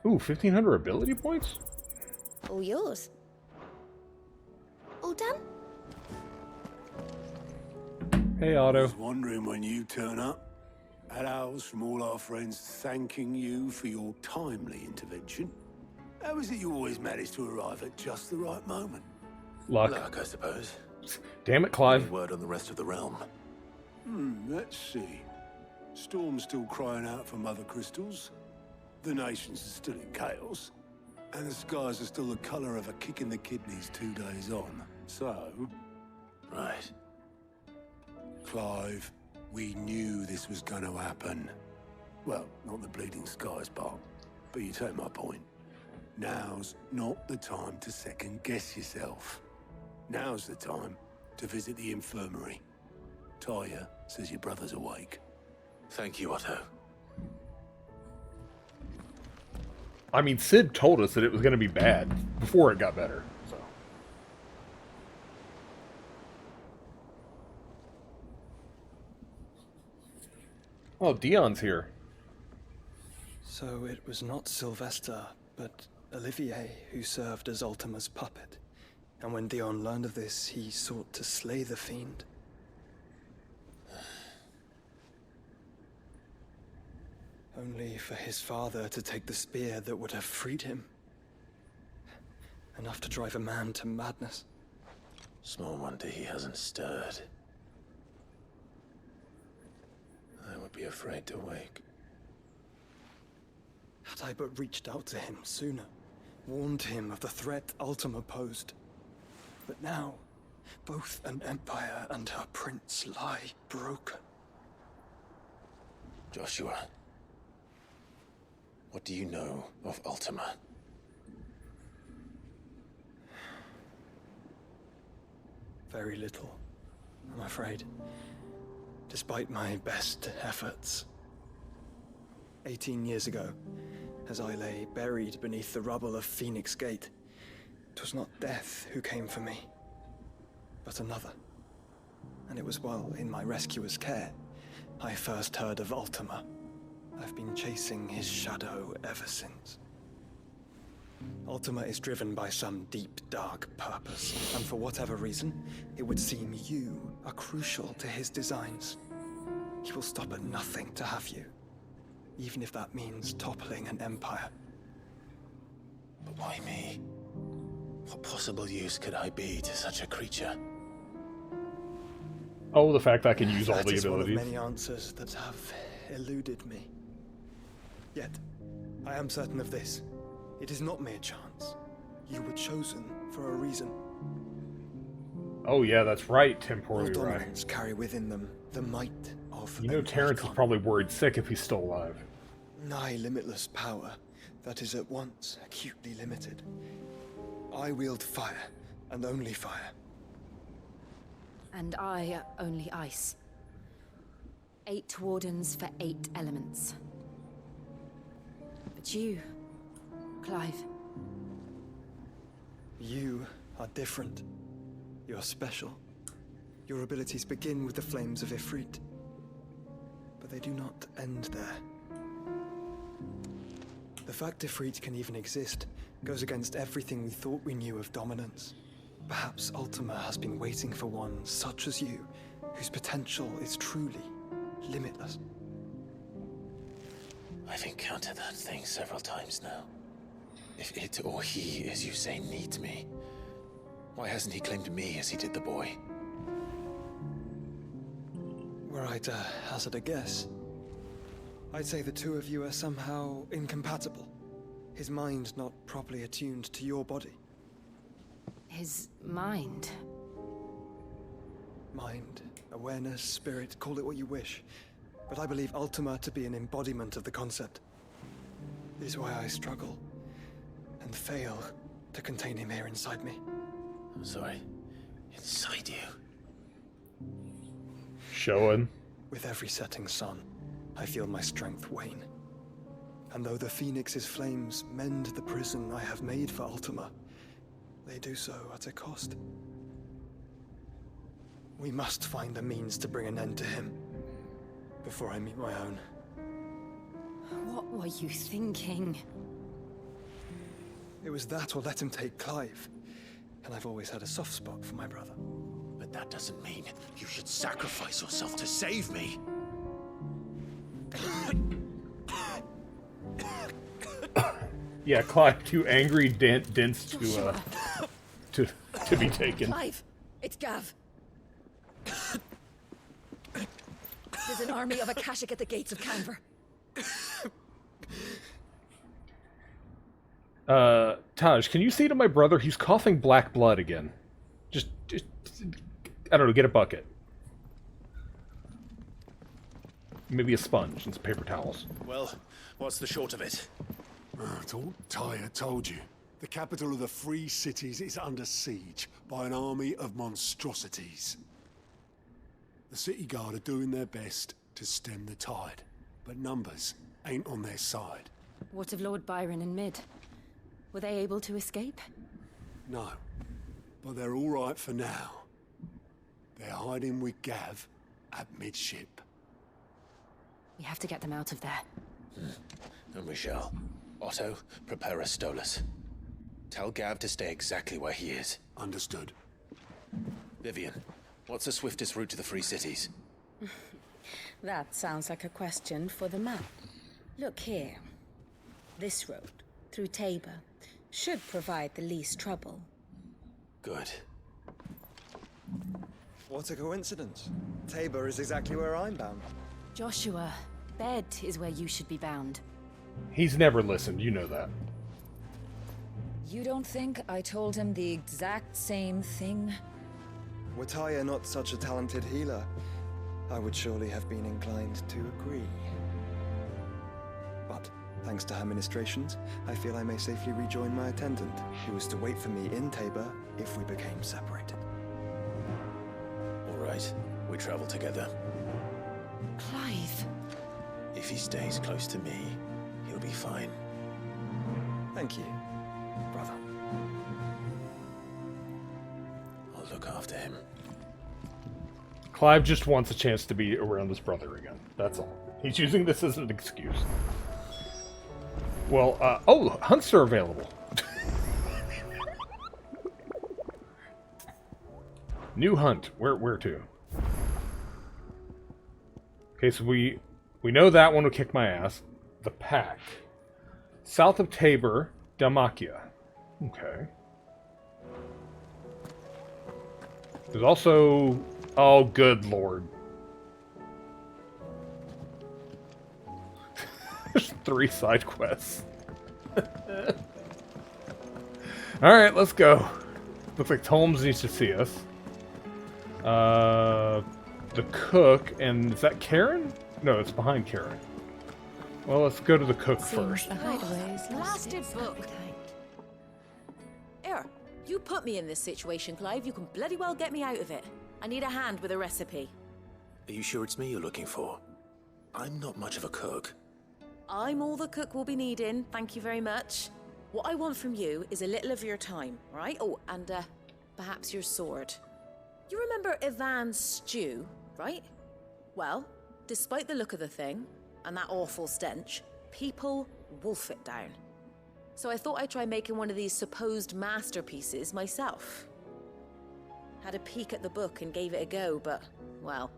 Ooh, 1,500 ability points? All yours. All done? Hey, Otto. I was wondering when you turn up. Hellos from all our friends thanking you for your timely intervention. How is it you always manage to arrive at just the right moment? Luck. Luck, I suppose. Damn it, Clive. Any word on the rest of the realm? Let's see. Storm's still crying out for mother crystals. The nations are still in chaos. And the skies are still the colour of a kick in the kidneys 2 days on. So... Right. Clive, we knew this was going to happen. Well, not the bleeding skies part, but you take my point. Now's not the time to second-guess yourself. Now's the time to visit the infirmary. Talia says your brother's awake. Thank you, Otto. I mean, Sid told us that it was going to be bad before it got better. So. Oh, Dion's here. So it was not Sylvester, but Olivier who served as Ultima's puppet. And when Dion learned of this, he sought to slay the fiend. Only for his father to take the spear that would have freed him. Enough to drive a man to madness. Small wonder he hasn't stirred. I would be afraid to wake. Had I but reached out to him sooner, warned him of the threat Ultima posed. But now, both an empire and her prince lie broken. Joshua, what do you know of Ultima? Very little, I'm afraid. Despite my best efforts. 18 years ago, as I lay buried beneath the rubble of Phoenix Gate, 'twas not death who came for me, but another. And it was while in my rescuer's care, I first heard of Ultima. I've been chasing his shadow ever since. Ultima is driven by some deep, dark purpose, and for whatever reason, it would seem you are crucial to his designs. He will stop at nothing to have you, even if that means toppling an empire. But why me? What possible use could I be to such a creature? Oh, the fact I can use all the That is one of abilities. many answers that have eluded me. Yet, I am certain of this. It is not mere chance. You were chosen for a reason. Oh yeah, that's right, temporally All right. dominants carry within them the might of You know Terrence is probably worried sick if he's still alive. nigh limitless power that is at once acutely limited. I wield fire, and only fire. And I only ice. 8 wardens for 8 elements. But you, Clive. You are different. You're special. Your abilities begin with the flames of Ifrit. But they do not end there. The fact Ifrit can even exist goes against everything we thought we knew of dominance. Perhaps Ultima has been waiting for one such as you, whose potential is truly limitless. I've encountered that thing several times now. If it or he, as you say, needs me, why hasn't he claimed me as he did the boy? Were I to hazard a guess, I'd say the two of you are somehow incompatible. His mind not properly attuned to your body. His mind. Mind, awareness, spirit, call it what you wish. But I believe Ultima to be an embodiment of the concept. This is why I struggle and fail to contain him here inside me. I'm sorry. Inside you? Showing. With every setting sun, I feel my strength wane. And though the Phoenix's flames mend the prison I have made for Ultima, they do so at a cost. We must find a means to bring an end to him before I meet my own. What were you thinking? It was that or let him take Clive. And I've always had a soft spot for my brother. But that doesn't mean you should sacrifice yourself to save me. Yeah, Clive, too angry, dense to be taken. Clive, it's Gav. There's an army of Akashic at the gates of Canver. Taj, can you say to my brother he's coughing black blood again? Just I don't know, get a bucket. Maybe a sponge and some paper towels. Well, what's the short of it? Tyre told you. The capital of the Free Cities is under siege by an army of monstrosities. The city guard are doing their best to stem the tide, but numbers ain't on their side. What of Lord Byron and Mid? Were they able to escape? No, but they're all right for now. They're hiding with Gav at midship. We have to get them out of there. And we shall. Otto, prepare a Stolas. Tell Gav to stay exactly where he is. Understood. Vivian, what's the swiftest route to the Free Cities? That sounds like a question for the map. Look here. This road, through Tabor, should provide the least trouble. Good. What a coincidence. Tabor is exactly where I'm bound. Joshua, bed is where you should be bound. He's never listened, you know that. You don't think I told him the exact same thing? Were Tyre not such a talented healer, I would surely have been inclined to agree. But thanks to her ministrations, I feel I may safely rejoin my attendant, who was to wait for me in Tabor if we became separated. All right, we travel together. Clive. If he stays close to me, he'll be fine. Thank you, brother. I'll look after him. Clive just wants a chance to be around his brother again. That's all. He's using this as an excuse. Well, oh, hunts are available. New hunt. Where to? Okay, so we know that one will kick my ass. The Pack. South of Tabor, Dalmatia. Okay. There's also... Oh, good lord. There's 3 side quests. Alright, let's go. Looks like Holmes needs to see us. The cook, and is that Karen? No, it's behind Karen. Well, let's go to the cook first. Blasted book. Here, you put me in this situation, Clive. You can bloody well get me out of it. I need a hand with a recipe. Are you sure it's me you're looking for? I'm not much of a cook. I'm all the cook will be needing, thank you very much. What I want from you is a little of your time, right? Oh, and perhaps your sword. You remember Ivan's stew, right? Well, despite the look of the thing, and that awful stench, people wolf it down. So I thought I'd try making one of these supposed masterpieces myself. Had a peek at the book and gave it a go, but, well...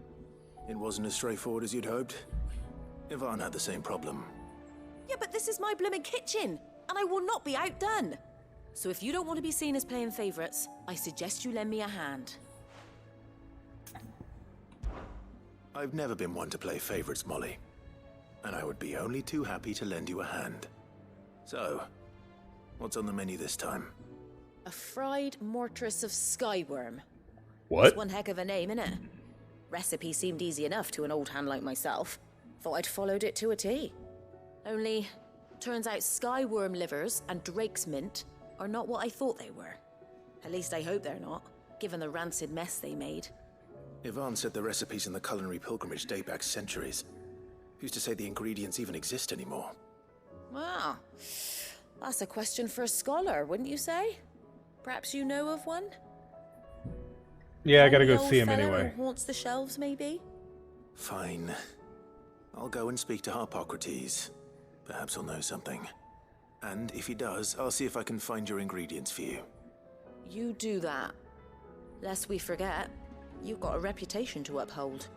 It wasn't as straightforward as you'd hoped? Ivan had the same problem. Yeah, but this is my blooming kitchen, and I will not be outdone. So if you don't want to be seen as playing favorites, I suggest you lend me a hand. I've never been one to play favorites, Molly. And I would be only too happy to lend you a hand. So, what's on the menu this time? A fried mortress of skyworm. What? That's one heck of a name, innit? Recipe seemed easy enough to an old hand like myself. Thought I'd followed it to a T. Only, turns out skyworm livers and drake's mint are not what I thought they were. At least I hope they're not, given the rancid mess they made. Ivan said the recipes in the culinary pilgrimage date back centuries. Who's to say the ingredients even exist anymore? Wow. That's a question for a scholar, wouldn't you say? Perhaps you know of one? Yeah, I gotta The go old see him fellow anyway. who haunts the shelves, maybe? Fine. I'll go and speak to Harpocrates. Perhaps he'll know something. And if he does, I'll see if I can find your ingredients for you. You do that. Lest we forget, you've got a reputation to uphold.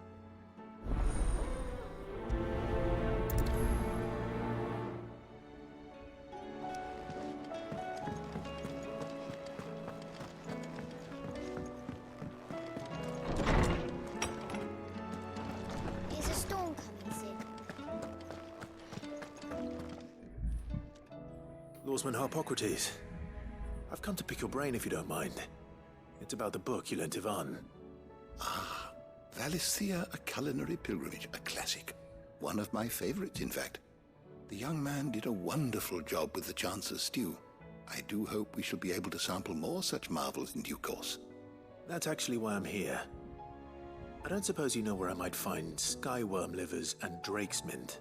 Is a storm Lawsman Harpocrates. I've come to pick your brain if you don't mind. It's about the book you lent Ivan. Ah, Valisthea, A Culinary Pilgrimage, a classic. One of my favorites, in fact. The young man did a wonderful job with the Chance's stew. I do hope we shall be able to sample more such marvels in due course. That's actually why I'm here. I don't suppose you know where I might find skyworm livers and drake's mint.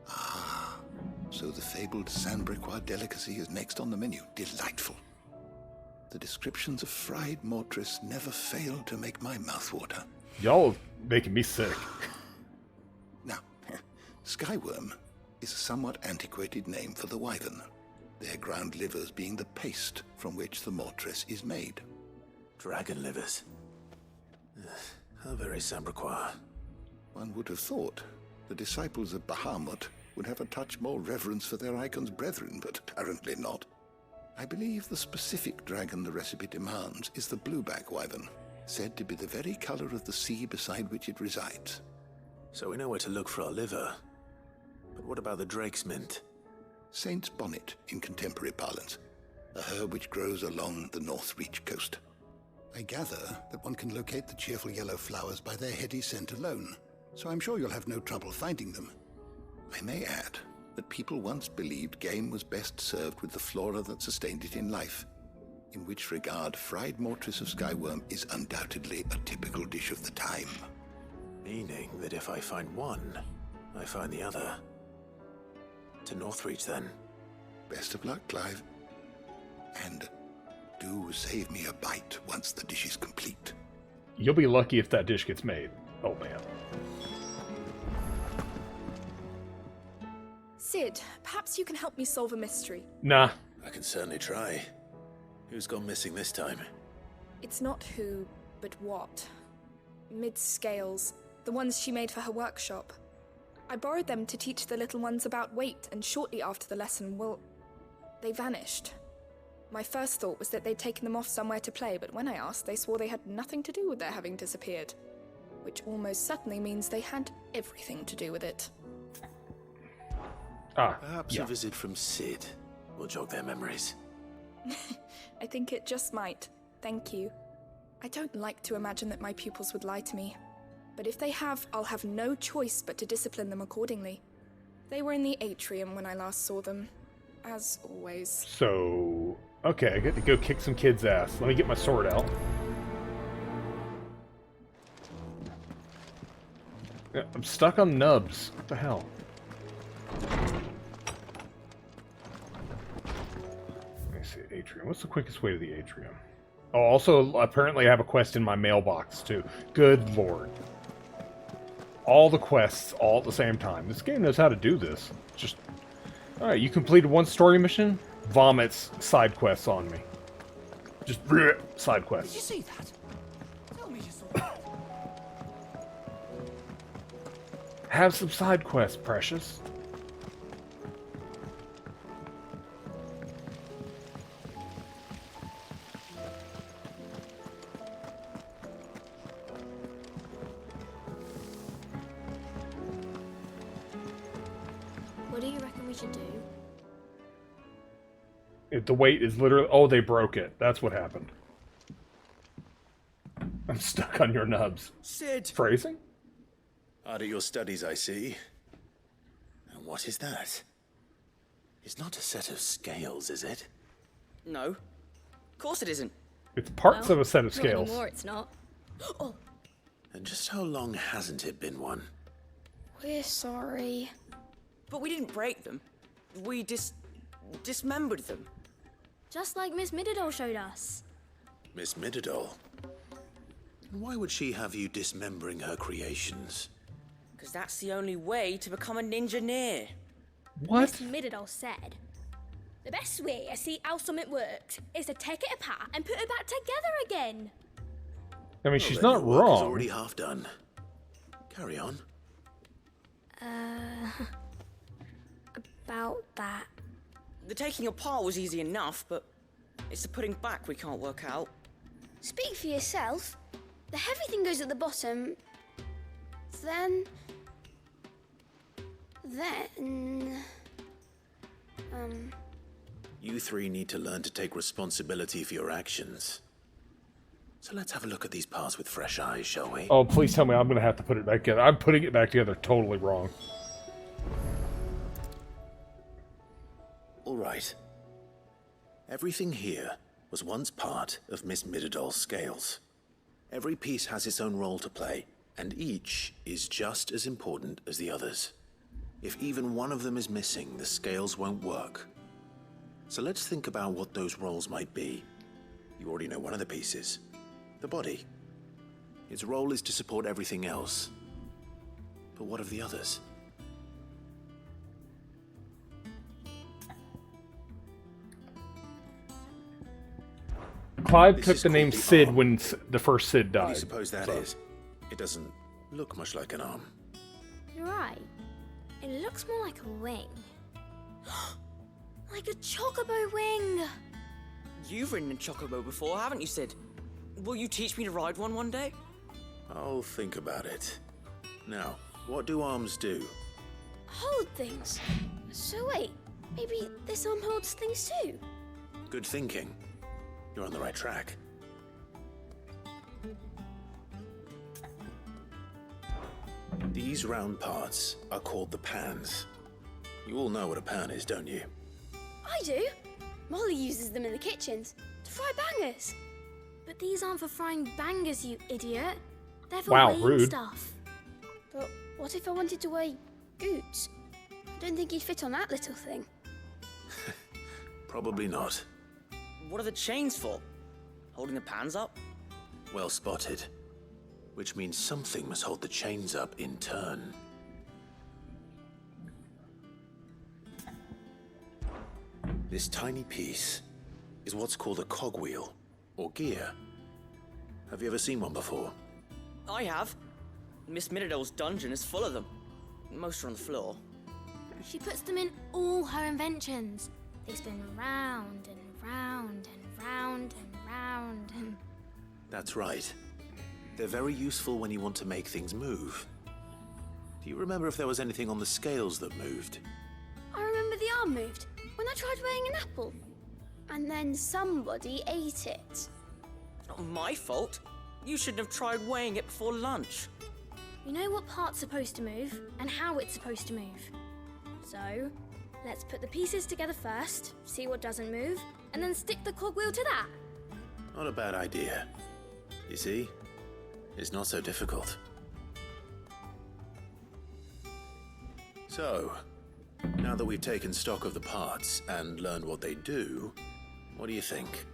Ah, so the fabled Sandbrequois delicacy is next on the menu. Delightful. The descriptions of fried mortress never fail to make my mouth water. Y'all making me sick. Now, skyworm is a somewhat antiquated name for the wyvern, their ground livers being the paste from which the mortress is made. Dragon livers. How very Sandbrequois. One would have thought the disciples of Bahamut would have a touch more reverence for their icon's brethren, but apparently not. I believe the specific dragon the recipe demands is the blueback wyvern, said to be the very color of the sea beside which it resides. So we know where to look for our liver. But what about the drake's mint? Saint's bonnet in contemporary parlance, a herb which grows along the North Reach coast. I gather that one can locate the cheerful yellow flowers by their heady scent alone, so I'm sure you'll have no trouble finding them. I may add that people once believed game was best served with the flora that sustained it in life, in which regard fried mortress of skyworm is undoubtedly a typical dish of the time. Meaning that if I find one, I find the other. To Northreach, then. Best of luck, Clive. And do save me a bite once the dish is complete. You'll be lucky if that dish gets made. Oh, man. Sid, perhaps you can help me solve a mystery. Nah. I can certainly try. Who's gone missing this time? It's not who, but what. Mid-scales, the ones she made for her workshop. I borrowed them to teach the little ones about weight, and shortly after the lesson, well, they vanished. My first thought was that they'd taken them off somewhere to play, but when I asked, they swore they had nothing to do with their having disappeared. Which almost certainly means they had everything to do with it. Perhaps a visit from Sid will jog their memories. I think it just might. Thank you. I don't like to imagine that my pupils would lie to me. But if they have, I'll have no choice but to discipline them accordingly. They were in the atrium when I last saw them, as always. So, okay, I get to go kick some kid's ass. Let me get my sword out. Yeah, I'm stuck on nubs. What the hell? Let me see, atrium. What's the quickest way to the atrium? Oh, also, apparently I have a quest in my mailbox, too. Good lord. All the quests, all at the same time. This game knows how to do this. Just... Alright, you completed one story mission? Vomits side quests on me. Just bleh, side quests. Did you see that? Tell me you saw that. Have some side quests, precious. What do you reckon we should do? The weight is literally... Oh, they broke it. That's what happened. I'm stuck on your nubs. Sid! Phrasing? Hard at your studies, I see. And what is that? It's not a set of scales, is it? No. Of course it isn't. It's parts of a set of scales. Not anymore, it's not. Oh, And just how long hasn't it been one? we're sorry. But we didn't break them. We dismembered them. Just like Miss Mididol showed us. Miss Mididol? Why would she have you dismembering her creations? Because that's the only way to become a ninja-neer. What? Miss Mididol said, the best way to see how something works is to take it apart and put it back together again. I mean, she's then not your work is wrong. already half done. Carry on. About that. The taking apart was easy enough, but it's the putting back we can't work out. Speak for yourself. The heavy thing goes at the bottom. Then... You three need to learn to take responsibility for your actions. So let's have a look at these parts with fresh eyes, shall we? Oh, please tell me I'm going to have to put it back together. I'm putting it back together totally wrong. All right. Everything here was once part of Miss Midadol's scales. Every piece has its own role to play, and each is just as important as the others. If even one of them is missing, the scales won't work. So let's think about what those roles might be. You already know one of the pieces. The body. Its role is to support everything else. But what of the others? Clive This took is the name called the Sid arm. when the first Sid What do died. you suppose that so. is? It doesn't look much like an arm. You're right. It looks more like a wing. Like a chocobo wing. You've ridden a chocobo before, haven't you, Sid? Will you teach me to ride one day? I'll think about it. Now, what do arms do? Hold things. So wait, maybe this arm holds things too? Good thinking. You're on the right track. These round parts are called the pans. You all know what a pan is, don't you? I do. Molly uses them in the kitchens to fry bangers. But these aren't for frying bangers, you idiot. They're for Wow, weighing rude. stuff. But what if I wanted to weigh Goots? I don't think he'd fit on that little thing. Probably not. What are the chains for? Holding the pans up? Well spotted. Which means something must hold the chains up in turn. This tiny piece is what's called a cogwheel, or gear. Have you ever seen one before? I have. Miss Midadol's dungeon is full of them. Most are on the floor. She puts them in all her inventions. They spin round and round and round and round and... That's right. They're very useful when you want to make things move. Do you remember if there was anything on the scales that moved? I remember the arm moved when I tried weighing an apple. And then somebody ate it. Not my fault. You shouldn't have tried weighing it before lunch. You know what part's supposed to move and how it's supposed to move. So, let's put the pieces together first, see what doesn't move, and then stick the cogwheel to that. Not a bad idea. You see? It's not so difficult. So, now that we've taken stock of the parts and learned what they do, what do you think?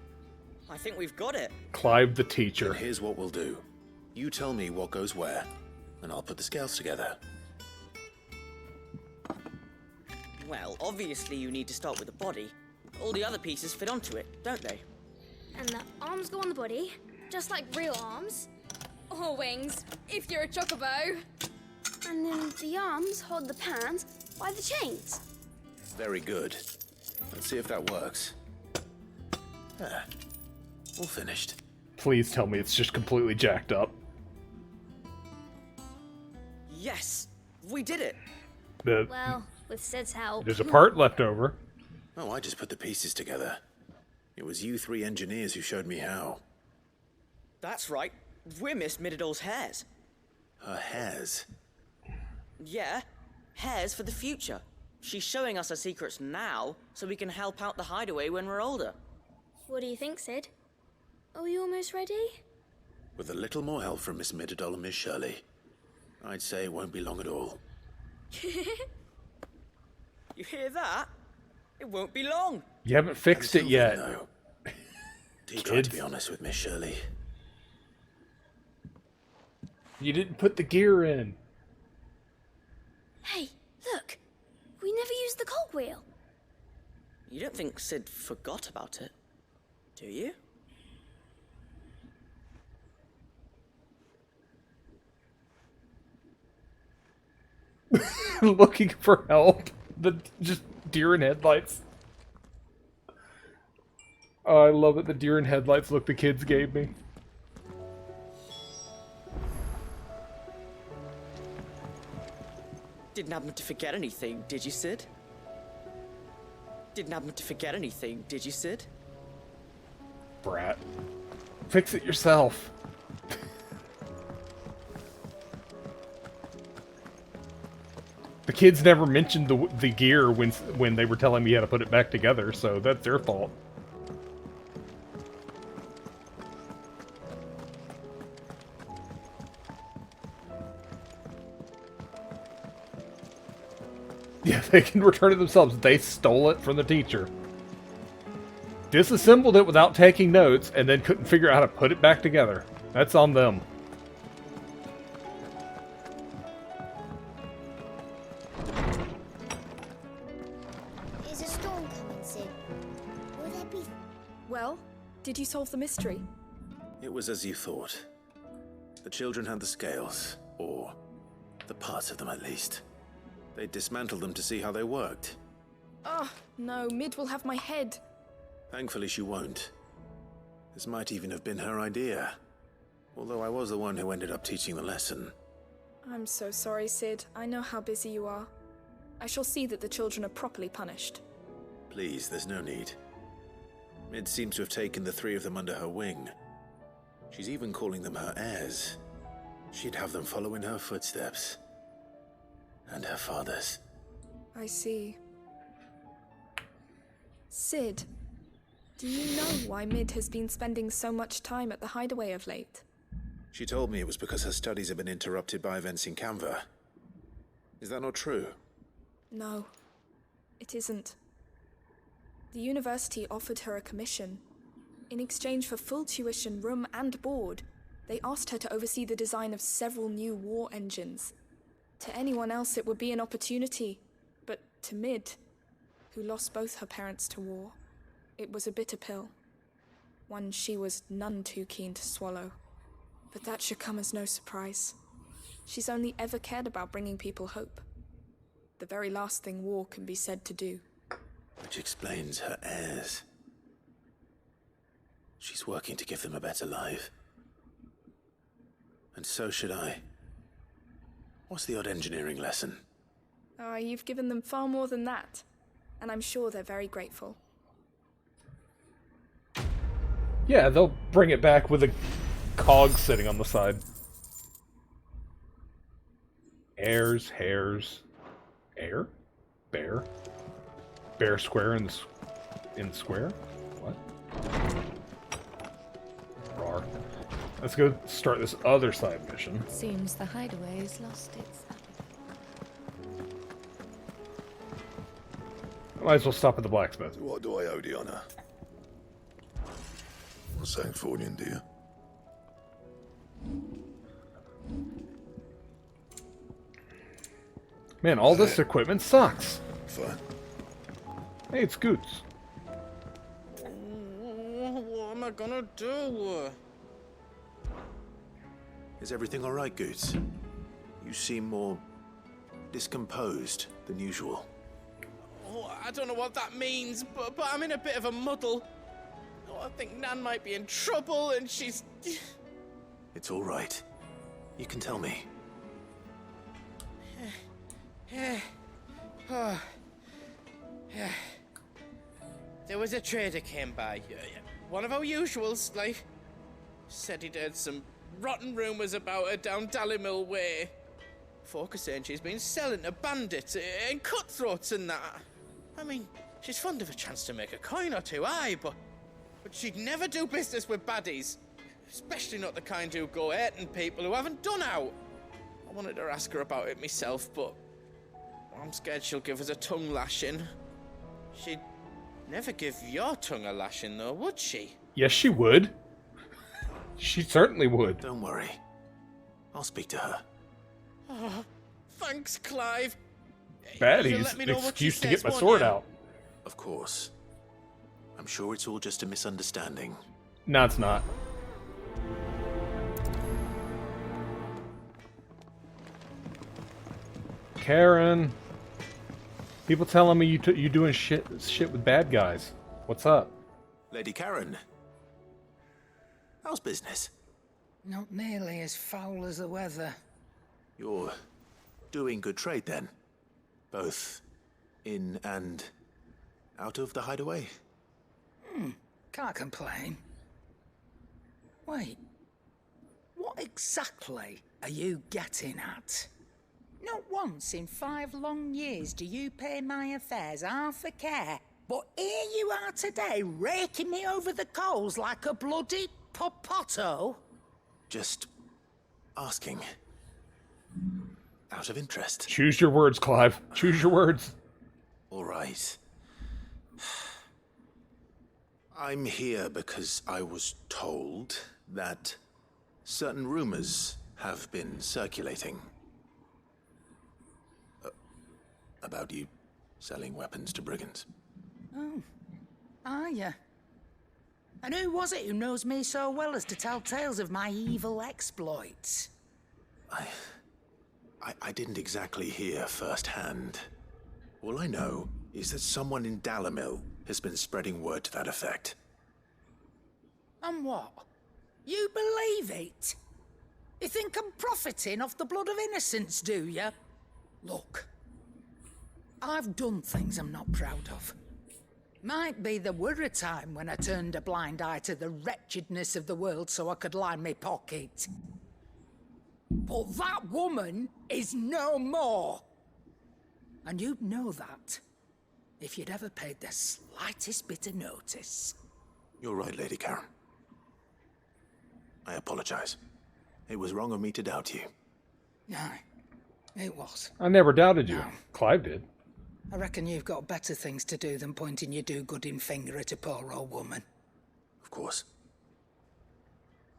I think we've got it. Clive the teacher. Then here's what we'll do. You tell me what goes where, and I'll put the scales together. Well, obviously you need to start with the body. All the other pieces fit onto it, don't they? And the arms go on the body, just like real arms. Or wings, if you're a chocobo. And then the arms hold the pans by the chains. Very good. Let's see if that works. Ah, all finished. Please tell me it's just completely jacked up. Yes! We did it! Well, with Sid's help. There's a part left over. Oh, I just put the pieces together. It was you three engineers who showed me how. That's right. We're Miss Midadol's hairs. Her hairs? Yeah, hairs for the future. She's showing us her secrets now, so we can help out the hideaway when we're older. What do you think, Sid? Are we almost ready? With a little more help from Miss Midadol and Miss Shirley, I'd say it won't be long at all. You hear that? It won't be long. You haven't fixed it yet. No. Do try to be honest with Miss Shirley. You didn't put the gear in. Hey, look. We never used the cogwheel. You don't think Sid forgot about it, do you? Looking for help. Just deer in headlights. Oh, I love it. The deer in headlights look the kids gave me. Didn't happen to forget anything, did you, Sid? didn't happen to forget anything, did you, Sid? Brat. Fix it yourself. The kids never mentioned the gear when they were telling me how to put it back together, so that's their fault. Yeah, they can return it themselves. They stole it from the teacher. Disassembled it without taking notes, and then couldn't figure out how to put it back together. That's on them. Is a storm coming, Sid? Will there be... Well, did you solve the mystery? It was as you thought. The children had the scales, or the parts of them at least. They dismantled them to see how they worked. Oh, no, Mid will have my head. Thankfully she won't. This might even have been her idea. Although I was the one who ended up teaching the lesson. I'm so sorry, Sid. I know how busy you are. I shall see that the children are properly punished. Please, there's no need. Mid seems to have taken the three of them under her wing. She's even calling them her heirs. She'd have them follow in her footsteps. And her father's. I see. Sid, do you know why Mid has been spending so much time at the hideaway of late? She told me it was because her studies have been interrupted by events in Canva. Is that not true? No, it isn't. The university offered her a commission. In exchange for full tuition, room and board, they asked her to oversee the design of several new war engines. To anyone else it would be an opportunity, but to Mid, who lost both her parents to war, it was a bitter pill. One she was none too keen to swallow. But that should come as no surprise. She's only ever cared about bringing people hope. The very last thing war can be said to do. Which explains her heirs. She's working to give them a better life. And so should I. What's the odd engineering lesson? Ah, you've given them far more than that. And I'm sure they're very grateful. Yeah, they'll bring it back with a cog sitting on the side. Heirs, hairs, air, bear, bear square in the square. What? Rawr. Let's go start this other side mission. Seems the hideaway's lost its appetite. Might as well stop at the blacksmith. What do I owe the honor? What's saying Fordian, do you? Man, all this equipment sucks. Fine. Hey, it's Goots. What am I gonna do? Is everything all right, Goots? You seem more discomposed than usual. Oh, I don't know what that means, but I'm in a bit of a muddle. Oh, I think Nan might be in trouble, and she's... It's all right. You can tell me. There was a trader came by. One of our usuals, like. Said he'd heard some rotten rumours about her down Dalimil Way. Folk are saying she's been selling to bandits and cutthroats and that. I mean, she's fond of a chance to make a coin or two, aye, but she'd never do business with baddies. Especially not the kind who go hurting people who haven't done out. I wanted to ask her about it myself, but I'm scared she'll give us a tongue lashing. She'd never give your tongue a lashing, though, would she? Yes, she would. She certainly would. Don't worry. I'll speak to her. Oh, thanks, Clive. Baddies, excuse to get my sword out. Of course. I'm sure it's all just a misunderstanding. No, it's not. Karen. People telling me you doing shit with bad guys. What's up? Lady Karen. How's business? Not nearly as foul as the weather. You're doing good trade then? Both in and out of the hideaway. Can't complain. Wait. What exactly are you getting at? Not once in 5 long years do you pay my affairs half a care. But here you are today, raking me over the coals like a bloody popoto. Just asking. Out of interest. Choose your words, Clive. Choose your words. All right. I'm here because I was told that certain rumors have been circulating. About you selling weapons to brigands. Oh, are ya? And who was it who knows me so well as to tell tales of my evil exploits? I didn't exactly hear firsthand. All I know is that someone in Dalimil has been spreading word to that effect. And what? You believe it? You think I'm profiting off the blood of innocents, do you? Look, I've done things I'm not proud of. Might be there were a time when I turned a blind eye to the wretchedness of the world so I could line my pocket. But that woman is no more. And you'd know that if you'd ever paid the slightest bit of notice. You're right, Lady Karen. I apologize. It was wrong of me to doubt you. Aye, it was. I never doubted you. Clive did. I reckon you've got better things to do than pointing your do-gooding finger at a poor old woman. Of course.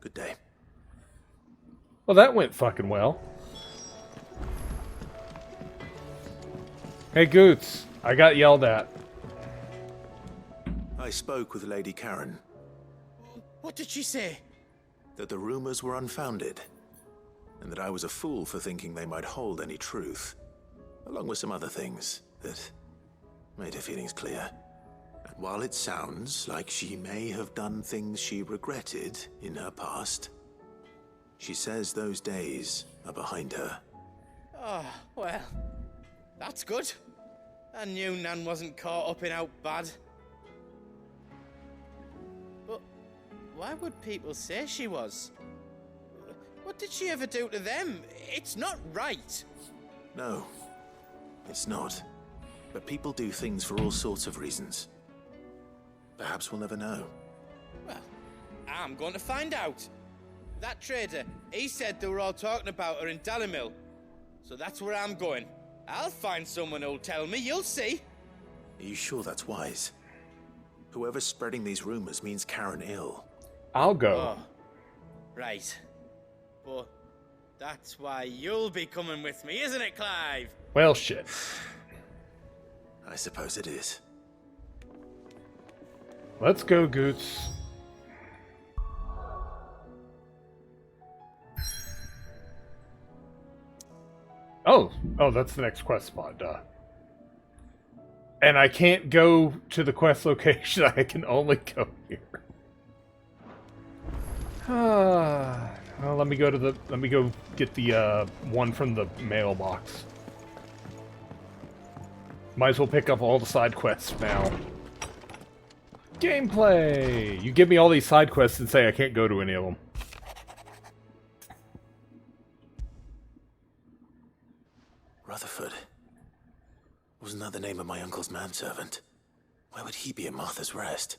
Good day. Well, that went fucking well. Hey, Goots. I got yelled at. I spoke with Lady Karen. What did she say? That the rumors were unfounded, and that I was a fool for thinking they might hold any truth, along with some other things that made her feelings clear. And while it sounds like she may have done things she regretted in her past, she says those days are behind her. Oh, well, that's good. I knew Nan wasn't caught up in out bad. But why would people say she was? What did she ever do to them? It's not right. No, it's not. But people do things for all sorts of reasons. Perhaps we'll never know. Well, I'm going to find out. That trader, he said they were all talking about her in Dalimil. So that's where I'm going. I'll find someone who'll tell me, you'll see. Are you sure that's wise? Whoever's spreading these rumors means Karen ill. I'll go. Oh, right. But that's why you'll be coming with me, isn't it, Clive? Well, shit. I suppose it is. Let's go, Goots. Oh, that's the next quest spot, duh. And I can't go to the quest location, I can only go here. Well, let me go get the one from the mailbox. Might as well pick up all the side quests now. Gameplay! You give me all these side quests and say I can't go to any of them. Rutherford. Wasn't that the name of my uncle's manservant? Why would he be at Martha's Rest?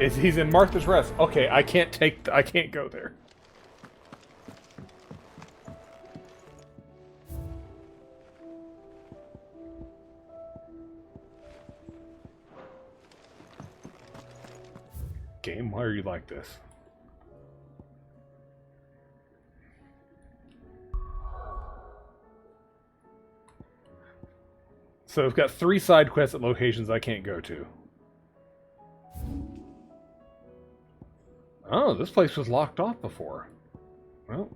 He's in Martha's Rest. Okay, I can't go there. Game, why are you like this? So I've got 3 side quests at locations I can't go to. Oh, this place was locked off before. Well.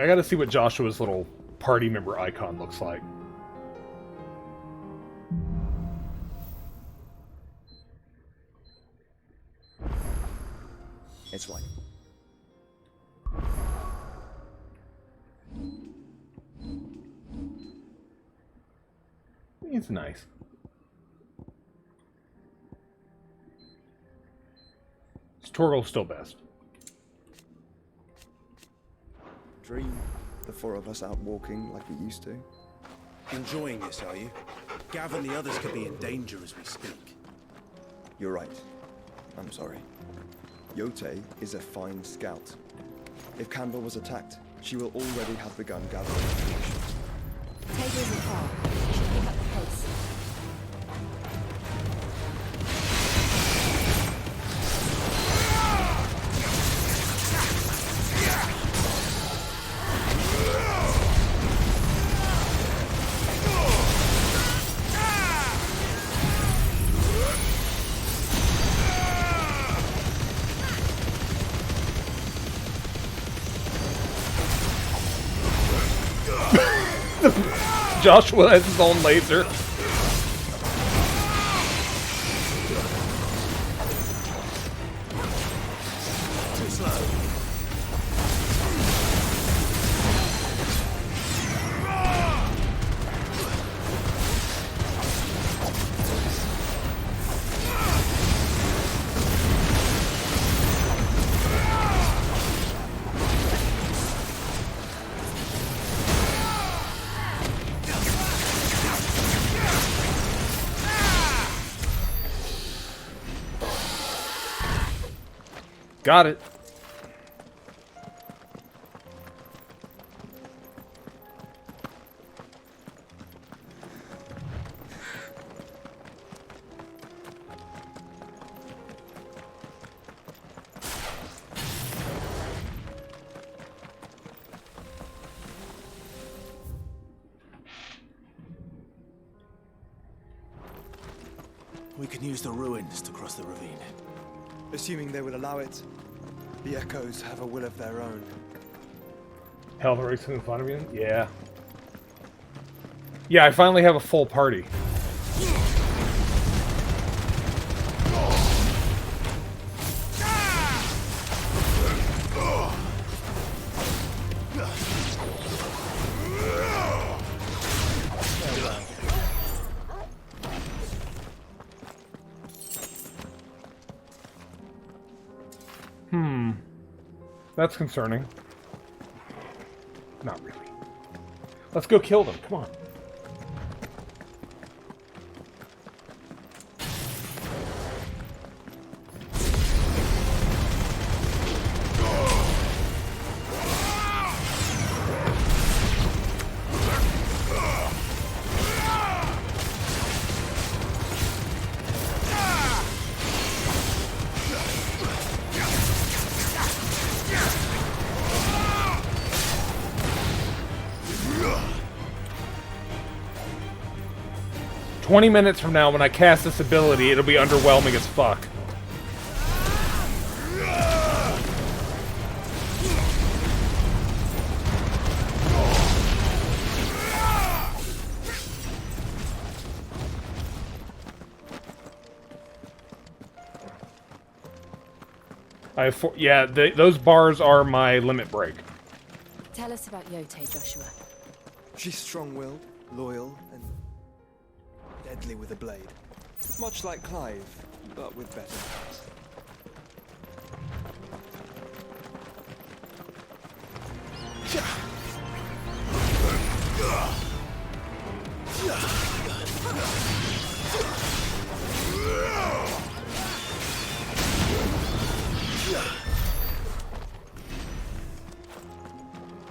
gotta see what Joshua's little party member icon looks like. It's like... It's nice. Torgal's still best. Dream, the four of us out walking like we used to. Enjoying this, are you? Gav and the others could be in danger as we speak. You're right. I'm sorry. Yote is a fine scout. If Canberra was attacked, she will already have begun gathering information. Take her in far. She should pick up the pace. Joshua has his own laser. Too slow. Got it. We can use the ruins to cross the ravine. Assuming they will allow it. The Echoes have a will of their own. Hell, the race in front of you? Yeah. Yeah, I finally have a full party. That's concerning. Not really. Let's go kill them. Come on. "20 minutes from now, when I cast this ability, it'll be underwhelming as fuck." I have four, yeah, those bars are my limit break. Tell us about Yote, Joshua. She's strong-willed, loyal, and deadly with a blade. Much like Clive, but with better hands.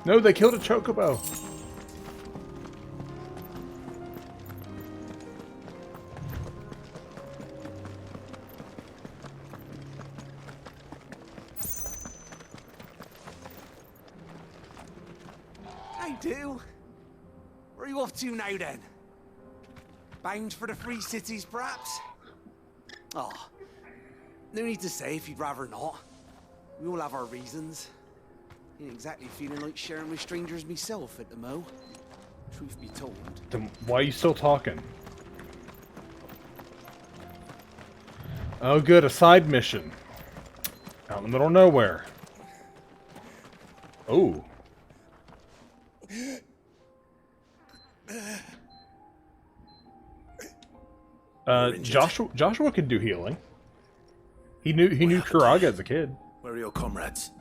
No, they killed a chocobo. Do? Where are you off to now, then? Bound for the Free Cities, perhaps? Oh, no need to say if you'd rather not. We all have our reasons. Ain't exactly feeling like sharing with strangers myself at the mo. Truth be told. Then why are you still talking? Oh, good, a side mission. Out in the middle of nowhere. Oh. Joshua could do healing. He knew Kuraga as a kid. Where are your comrades?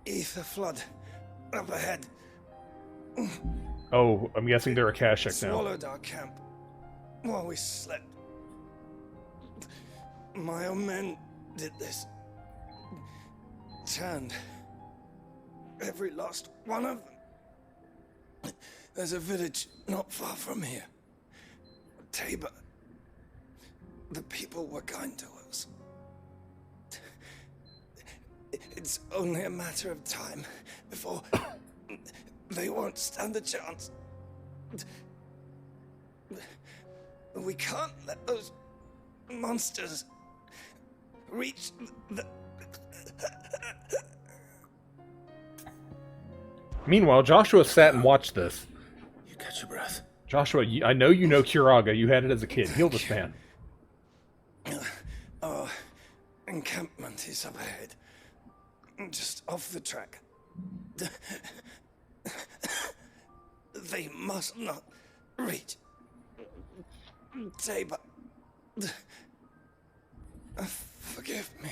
Ether flood. Up ahead. Oh, I'm guessing they're a Akashic now. Swallowed our camp while we slept. My own men did this. Turned every last one of them. There's a village not far from here. Tabor. The people were kind to us. It's only a matter of time before they won't stand a chance. We can't let those monsters reach the... Meanwhile, Joshua sat and watched this. You catch your breath. Joshua, I know you know Kuraga. You had it as a kid. Heal this man. Our encampment is up ahead. Just off the track. They must not reach Tabor. Forgive me,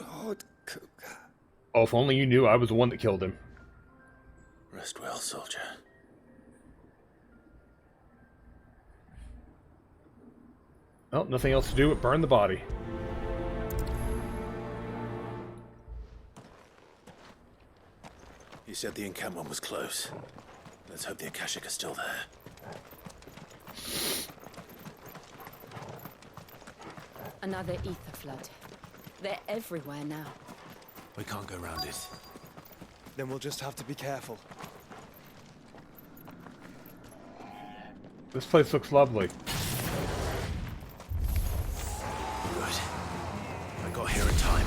Lord Kuka. Oh, if only you knew I was the one that killed him. Rest well, soldier. Well, nothing else to do but burn the body. You said the encampment was close. Let's hope the Akashic are still there. Another ether flood. They're everywhere now. We can't go round it. Then we'll just have to be careful. This place looks lovely. Good. I got here in time.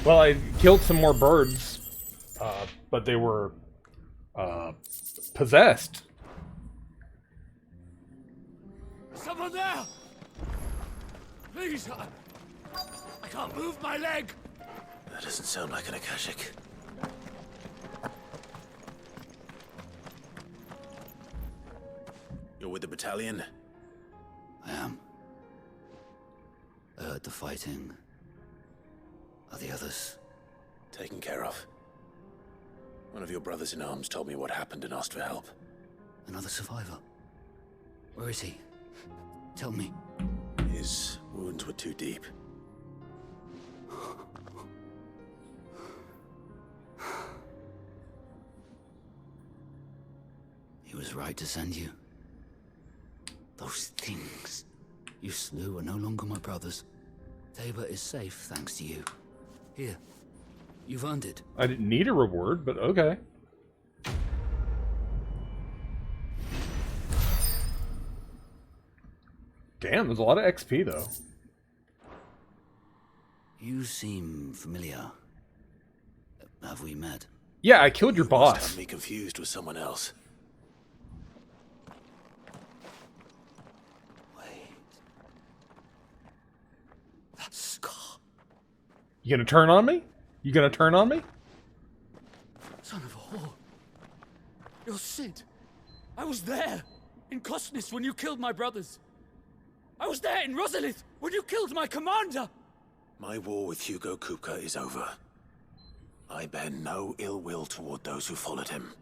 Well, I killed some more birds, but they were possessed. Someone there! Please, I can't move my leg! That doesn't sound like an Akashic. You're with the battalion? I am. I heard the fighting. Are the others? Taken care of. One of your brothers in arms told me what happened and asked for help. Another survivor? Where is he? Tell me. His wounds were too deep. He was right to send you. Those things you slew are no longer my brothers. Tabor is safe thanks to you. Here, you've earned it. I didn't need a reward, but okay. Damn, there's a lot of XP, though. You seem familiar. Have we met? Yeah, I killed your Must boss. have me confused with someone else. You gonna turn on me? You gonna turn on me? Son of a whore. You're Sid. I was there in Cosnis when you killed my brothers. I was there in Rosalith when you killed my commander. My war with Hugo Kupka is over. I bear no ill will toward those who followed him.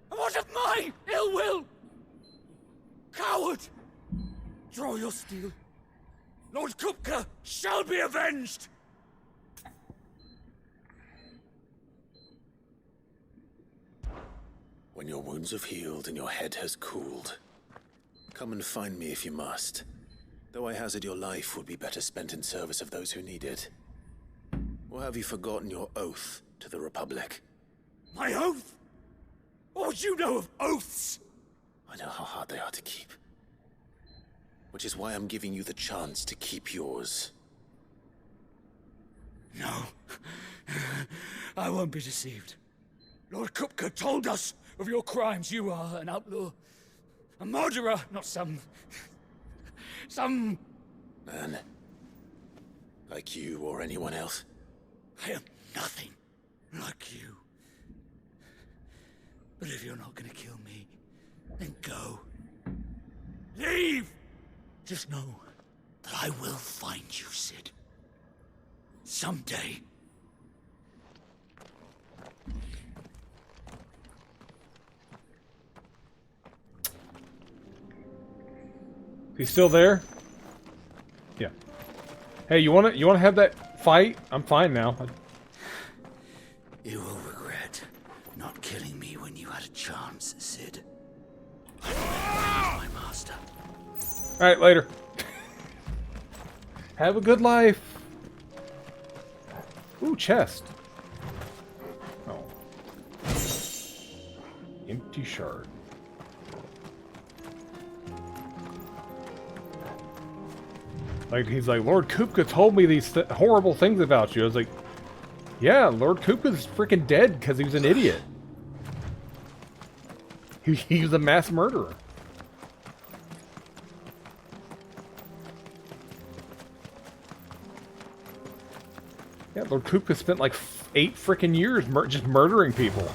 And what of my ill will? Coward! Draw your steel. Lord Kupka shall be avenged! When your wounds have healed and your head has cooled, come and find me if you must. Though I hazard your life would be better spent in service of those who need it. Or have you forgotten your oath to the Republic? My oath? What would you know of oaths? I know how hard they are to keep. Which is why I'm giving you the chance to keep yours. No. I won't be deceived. Lord Kupka told us of your crimes. You are an outlaw. A murderer, not some man. Like you or anyone else. I am nothing like you. But if you're not gonna kill me, then go. Leave! Just know that I will find you, Sid. Someday. He's still there? Yeah. Hey, you wanna have that fight? I'm fine now. You will regret not killing me when you had a chance, Sid. My master. Alright, later. Have a good life. Ooh, chest. Oh. Empty shard. Like, he's like, Lord Kupka told me these horrible things about you. I was like, yeah, Lord Kupka's freaking dead because he was an idiot. He was a mass murderer. Yeah, Lord Kupka spent like 8 freaking years just murdering people.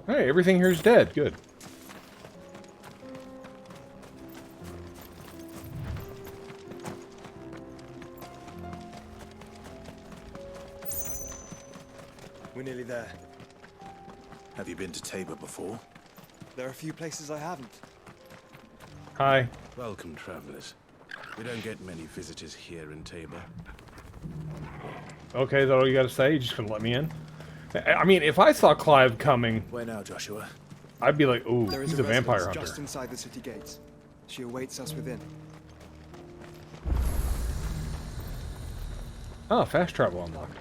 Hey, everything here is dead. Good. We're nearly there. Have you been to Tabor before? There are a few places I haven't. Hi. Welcome, travelers. We don't get many visitors here in Tabor. Okay, is that all you gotta say? You just gonna let me in? I mean, if I saw Clive coming... Where now, Joshua? I'd be like, ooh, There is he's a vampire residence hunter. just inside the city gates. She awaits us within. Oh, fast travel unlocked.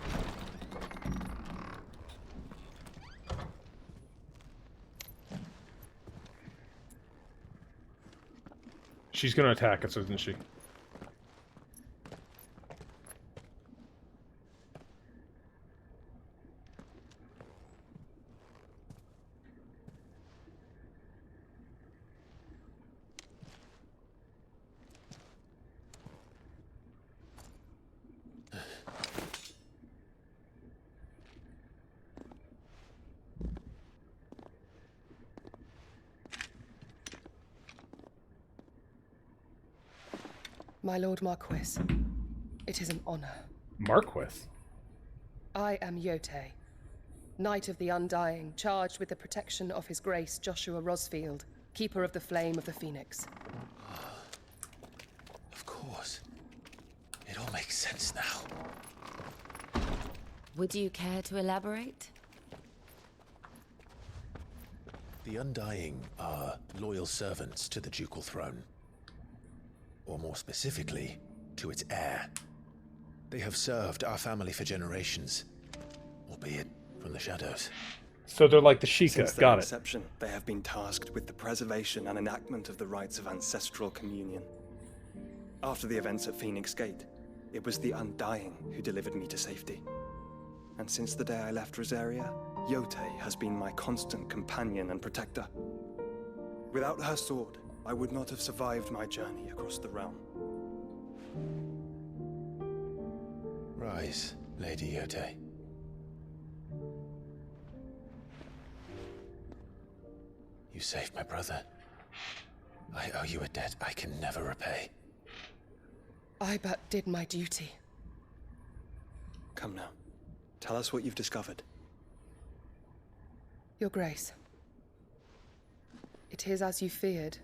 She's gonna attack us, isn't she? My Lord Marquis, it is an honor. Marquis? I am Yotei, Knight of the Undying, charged with the protection of His Grace Joshua Rosfield, Keeper of the Flame of the Phoenix. Of course. It all makes sense now. Would you care to elaborate? The Undying are loyal servants to the ducal throne. Or more specifically, to its heir. They have served our family for generations, albeit from the shadows. So they're like the Sheikah, Since their got it. inception, they have been tasked with the preservation and enactment of the rites of ancestral communion. After the events at Phoenix Gate, it was the Undying who delivered me to safety. And since the day I left Rosaria, Yote has been my constant companion and protector. Without her sword, I would not have survived my journey across the realm. Rise, Lady Yote. You saved my brother. I owe you a debt I can never repay. I but did my duty. Come now. Tell us what you've discovered. Your Grace. It is as you feared.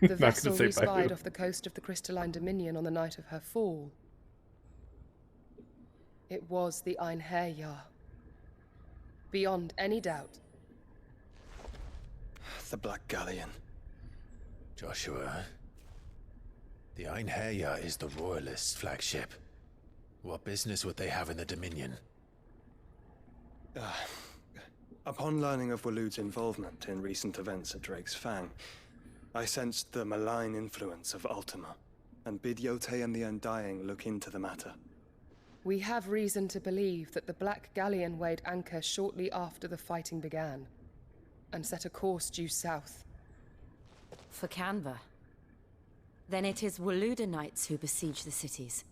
The vessel we spied off the coast of the Crystalline Dominion on the night of her fall. It was the Einherjar. Beyond any doubt. The Black Galleon. Joshua, the Einherjar is the Royalists' flagship. What business would they have in the Dominion? Upon learning of Waloed's involvement in recent events at Drake's Fang, I sensed the malign influence of Ultima, and bid Yote and the Undying look into the matter. We have reason to believe that the Black Galleon weighed anchor shortly after the fighting began, and set a course due south. For Canva. Then it is Waloed knights who besiege the cities.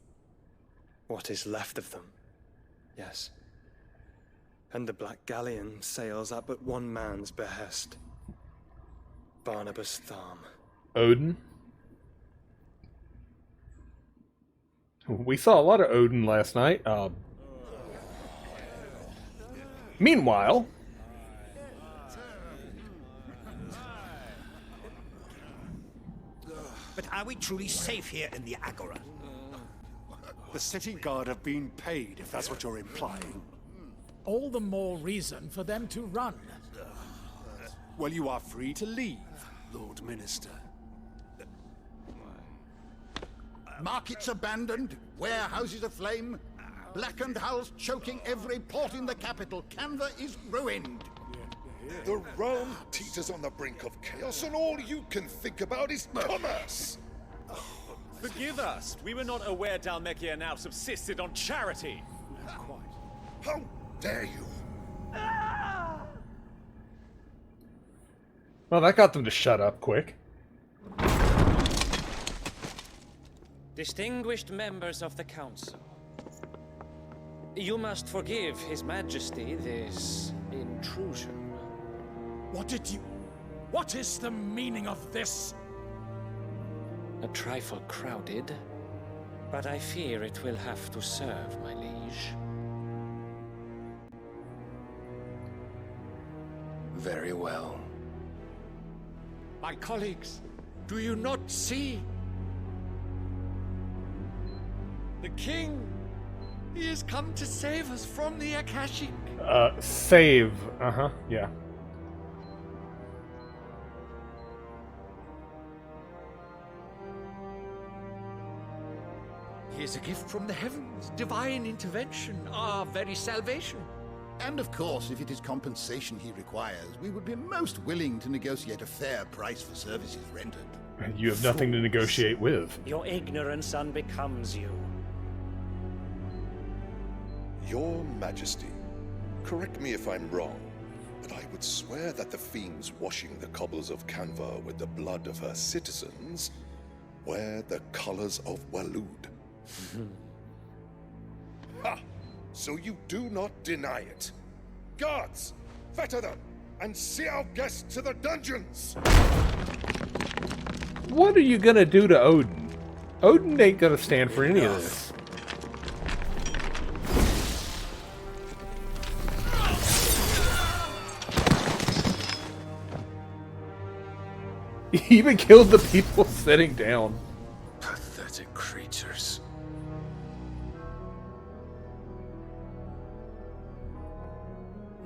What is left of them? Yes. And the Black Galleon sails at but one man's behest. Barnabas Tharm. Odin? We saw a lot of Odin last night. Meanwhile... But are we truly safe here in the Agora? The city guard have been paid, if that's what you're implying. All the more reason for them to run. Well, you are free to leave, Lord Minister. Markets abandoned, warehouses aflame, blackened hulls choking every port in the capital. Canva is ruined. The realm teeters on the brink of chaos, and all you can think about is commerce! Forgive us. We were not aware Dhalmekia now subsisted on charity. How dare you? Well, that got them to shut up quick. Distinguished members of the Council, you must forgive His Majesty this intrusion. What is the meaning of this? A trifle crowded, but I fear it will have to serve, my liege. Very well. My colleagues, do you not see? The king, he has come to save us from the Akashic. Save. Yeah. He is a gift from the heavens, divine intervention, our very salvation. And of course, if it is compensation he requires, we would be most willing to negotiate a fair price for services rendered. You have nothing to negotiate with. Your ignorance unbecomes you. Your Majesty, correct me if I'm wrong, but I would swear that the fiends washing the cobbles of Canva with the blood of her citizens wear the colors of Waloed. Ha! So you do not deny it. Guards, fetter them, and see our guests to the dungeons! What are you gonna do to Odin? Odin ain't gonna stand for any of this. He even killed the people sitting down. Pathetic creatures.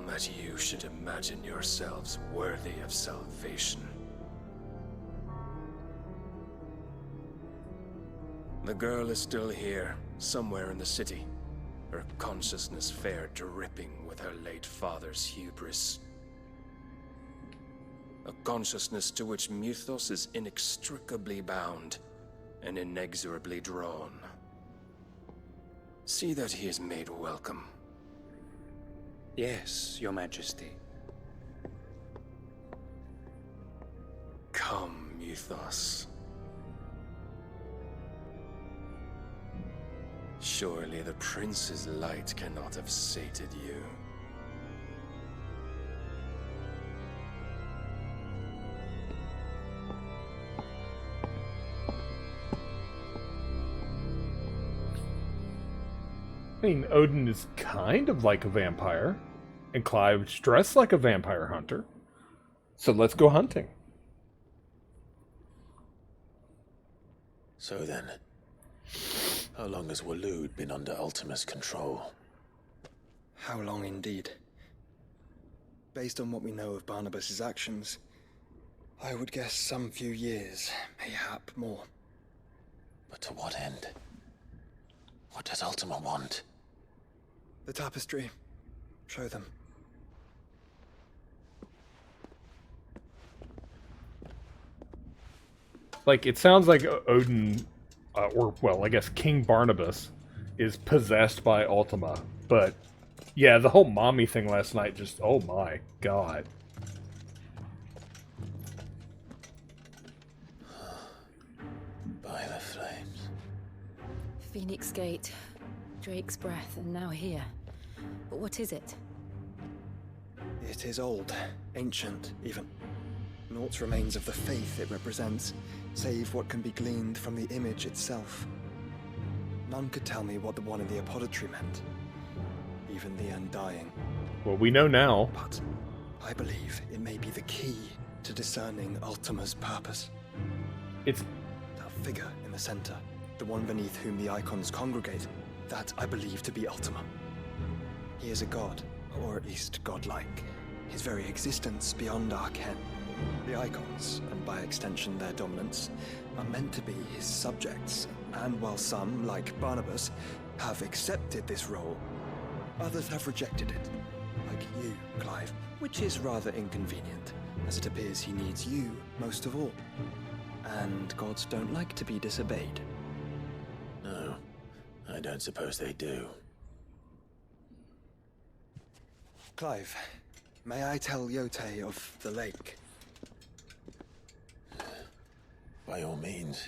That you should imagine yourselves worthy of salvation. The girl is still here, somewhere in the city. Her consciousness fair dripping with her late father's hubris. A consciousness to which Mythos is inextricably bound and inexorably drawn. See that he is made welcome. Yes, Your Majesty. Come, Mythos. Surely the prince's light cannot have sated you. I mean, Odin is kind of like a vampire, and Clive's dressed like a vampire hunter. So let's go hunting. So then, how long has Waloed been under Ultima's control? How long indeed? Based on what we know of Barnabas's actions, I would guess some few years, mayhap more. But to what end? What does Ultima want? The tapestry. Show them. Like, it sounds like Odin, or, well, I guess King Barnabas, is possessed by Ultima. But, yeah, the whole mommy thing last night just, oh my god. By the flames. Phoenix Gate, Drake's Breath, and now here. But what is it? It is old, ancient, even. Naught remains of the faith it represents, save what can be gleaned from the image itself. None could tell me what the one in the apothecary meant. Even the Undying. Well, we know now. But I believe it may be the key to discerning Ultima's purpose. It's that figure in the center, the one beneath whom the icons congregate, that I believe to be Ultima. He is a god, or at least godlike. His very existence beyond our ken. The icons, and by extension their dominants, are meant to be his subjects, and while some, like Barnabas, have accepted this role, others have rejected it, like you, Clive, which is rather inconvenient, as it appears he needs you most of all. And gods don't like to be disobeyed. No, I don't suppose they do. Clive, may I tell Yote of the lake? By all means.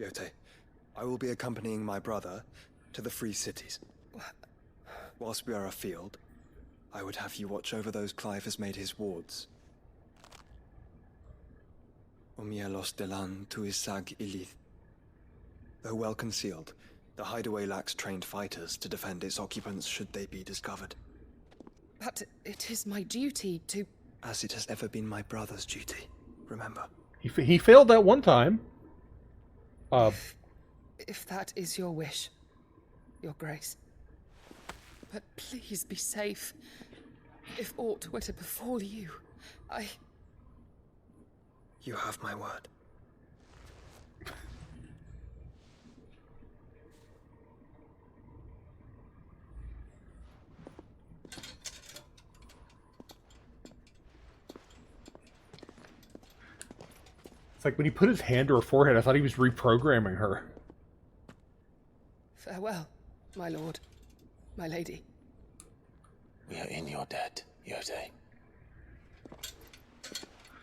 Yote, I will be accompanying my brother to the Free Cities. Whilst we are afield, I would have you watch over those Clive has made his wards. Omielos delan tuisag ilith. Though well concealed, the hideaway lacks trained fighters to defend its occupants should they be discovered. But it is my duty to... As it has ever been my brother's duty, remember. He failed that one time. If that is your wish, Your Grace. But please be safe. If aught were to befall you, You have my word. It's like when he put his hand to her forehead, I thought he was reprogramming her. Farewell, my lord, my lady. We are in your debt, Yote.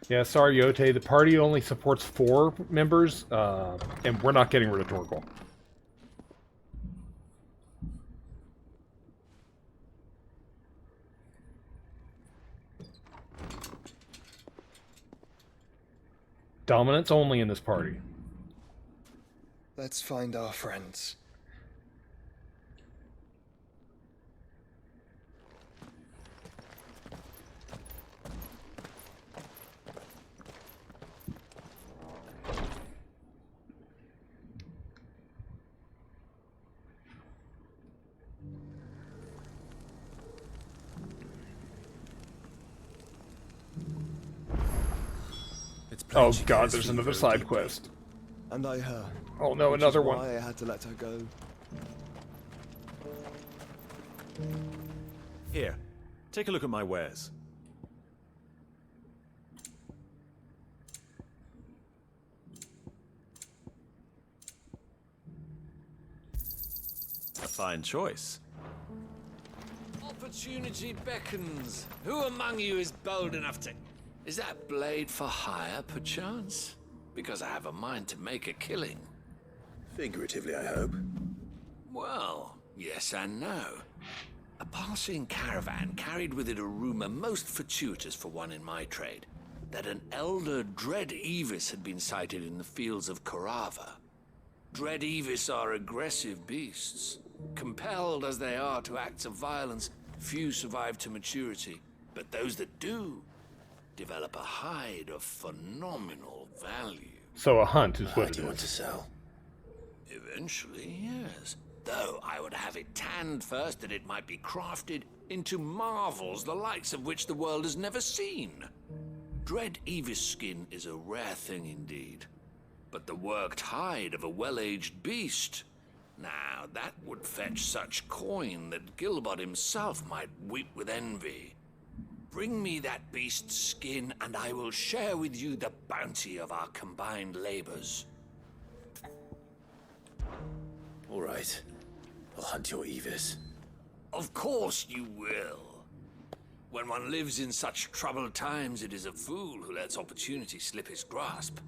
Yeah, sorry, Yote. The party only supports 4 members, and we're not getting rid of Torgal. Dominance only in this party. Let's find our friends. Oh god, there's another side quest. And I her. Oh no, which another is one. why I had to let her go. Here, take a look at my wares. A fine choice. Opportunity beckons. Who among you is bold enough to... Is that blade for hire, perchance? Because I have a mind to make a killing. Figuratively, I hope. Well, yes and no. A passing caravan carried with it a rumor most fortuitous for one in my trade, that an elder Dread Evis had been sighted in the fields of Carava. Dread Evis are aggressive beasts. Compelled as they are to acts of violence, few survive to maturity, but those that do develop a hide of phenomenal value. So a hunt is what Do it you want is. to sell? Eventually, yes. Though I would have it tanned first that it might be crafted into marvels the likes of which the world has never seen. Dread Evis skin is a rare thing indeed. But the worked hide of a well-aged beast, now that would fetch such coin that Gilbert himself might weep with envy. Bring me that beast's skin, and I will share with you the bounty of our combined labors. All right. I'll hunt your Evis. Of course you will. When one lives in such troubled times, it is a fool who lets opportunity slip his grasp.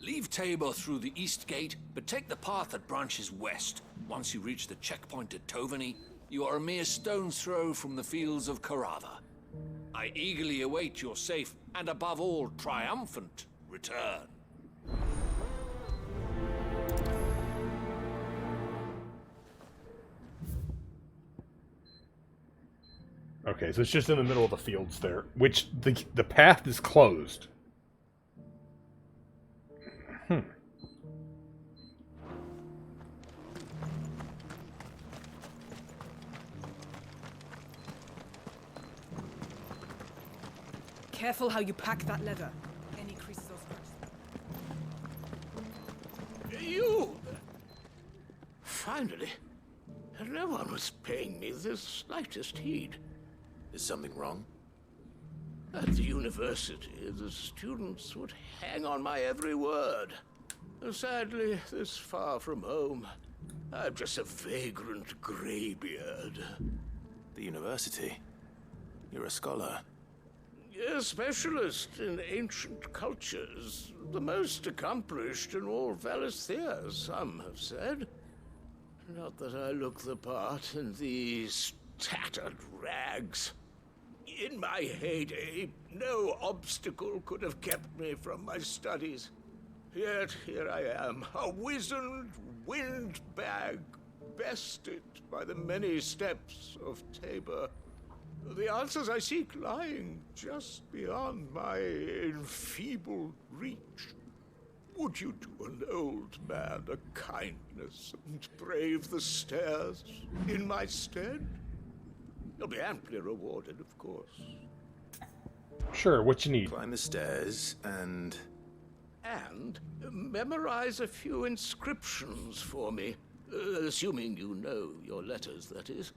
Leave Tabor through the east gate, but take the path that branches west. Once you reach the checkpoint at Tovany, you are a mere stone's throw from the fields of Carava. I eagerly await your safe, and above all, triumphant return. Okay, so it's just in the middle of the fields there, which the path is closed. Careful how you pack that leather. Any creases or scratches. You! Finally. No one was paying me the slightest heed. Is something wrong? At the university, the students would hang on my every word. Sadly, this far from home, I'm just a vagrant graybeard. The university? You're a scholar. A specialist in ancient cultures. The most accomplished in all Valisthea, some have said. Not that I look the part in these tattered rags. In my heyday, no obstacle could have kept me from my studies. Yet here I am, a wizened windbag, bested by the many steps of Tabor. The answers I seek lying just beyond my enfeebled reach. Would you do an old man a kindness and brave the stairs in my stead? You'll be amply rewarded, of course. Sure, what you need? Climb the stairs and... And memorize a few inscriptions for me. Assuming you know your letters, that is.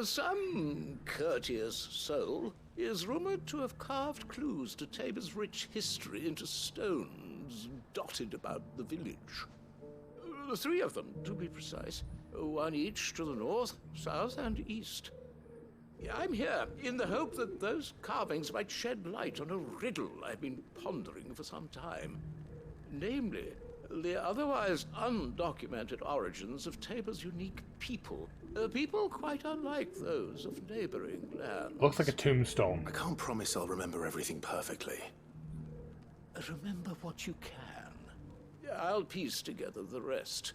Some courteous soul is rumored to have carved clues to Tabor's rich history into stones dotted about the village. 3 of them, to be precise. 1 each to the north, south, and east. I'm here in the hope that those carvings might shed light on a riddle I've been pondering for some time. Namely, the otherwise undocumented origins of Tabor's unique people. People quite unlike those of neighboring lands. Looks like a tombstone. I can't promise I'll remember everything perfectly. Remember what you can. I'll piece together the rest.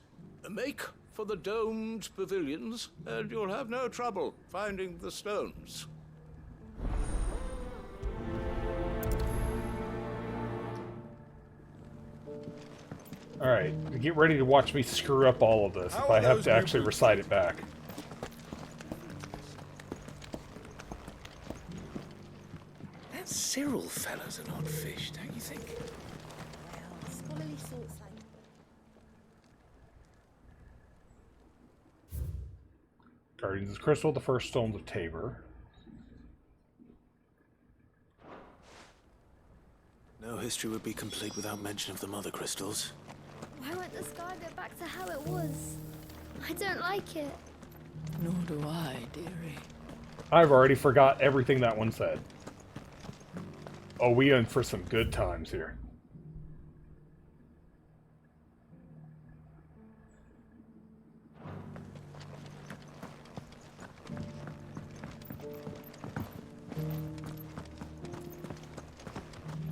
Make for the domed pavilions, and you'll have no trouble finding the stones. Alright, get ready to watch me screw up all of this if I have to actually recite it back. That Cyril fella's an odd fish, don't you think? Well, scholarly sorts like... Guardians of Crystal, the first stones of Tabor. No history would be complete without mention of the Mother Crystals. Why won't the sky go back to how it was? I don't like it. Nor do I, dearie. I've already forgot everything that one said. Oh, we in for some good times here.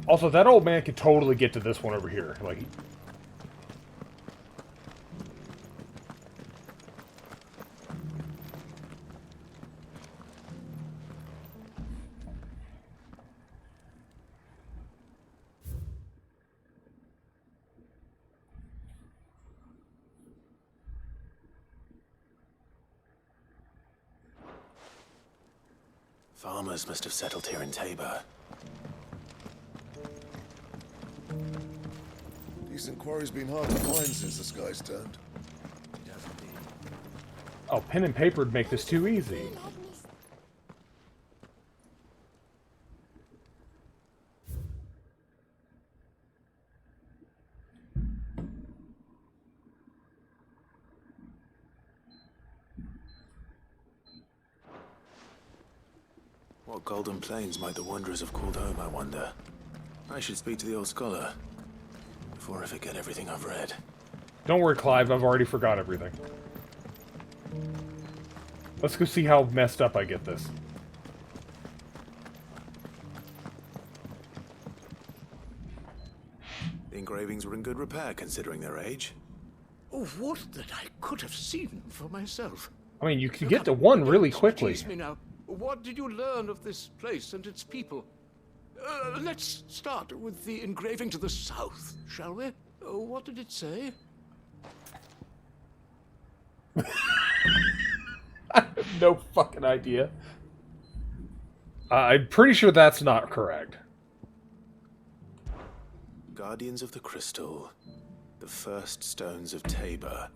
Also, that old man could totally get to this one over here. Like, Farmers must have settled here in Tabor. Decent quarry's been hard to find since the skies turned. oh, pen and paper would make this too easy. What golden plains might the wanderers have called home, I wonder? I should speak to the old scholar before I forget everything I've read. Don't worry, Clive, I've already forgot everything. Let's go see how messed up I get this. The engravings were in good repair, considering their age. Oh, what that I could have seen for myself. I mean, you can get to one really quickly. Tease me now. What did you learn of this place and its people? Let's start with the engraving to the south, shall we? What did it say? I have no fucking idea. I'm pretty sure that's not correct. Guardians of the Crystal, the first stones of Tabor,